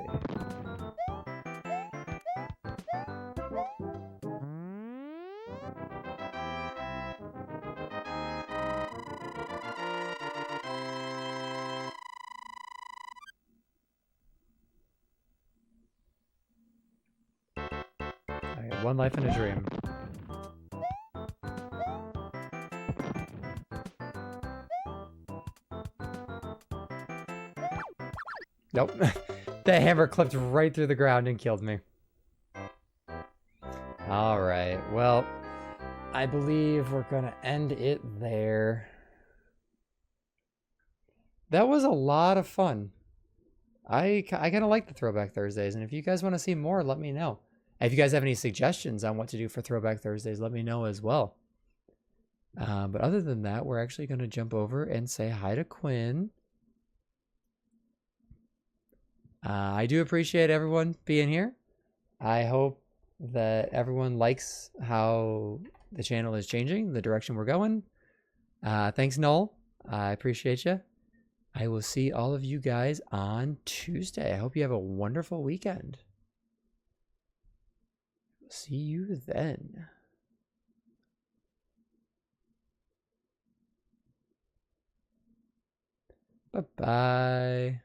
I got one life and a dream. Nope. The hammer clipped right through the ground and killed me. Alright, well, I believe we're gonna end it there. That was a lot of fun. I kind of like the Throwback Thursdays, and if you guys want to see more, let me know. If you guys have any suggestions on what to do for Throwback Thursdays, let me know as well. But other than that, we're actually going to jump over and say hi to Quinn. I do appreciate everyone being here. I hope that everyone likes how the channel is changing, the direction we're going. Thanks, Noel. I appreciate you. I will see all of you guys on Tuesday. I hope you have a wonderful weekend. See you then. Bye-bye.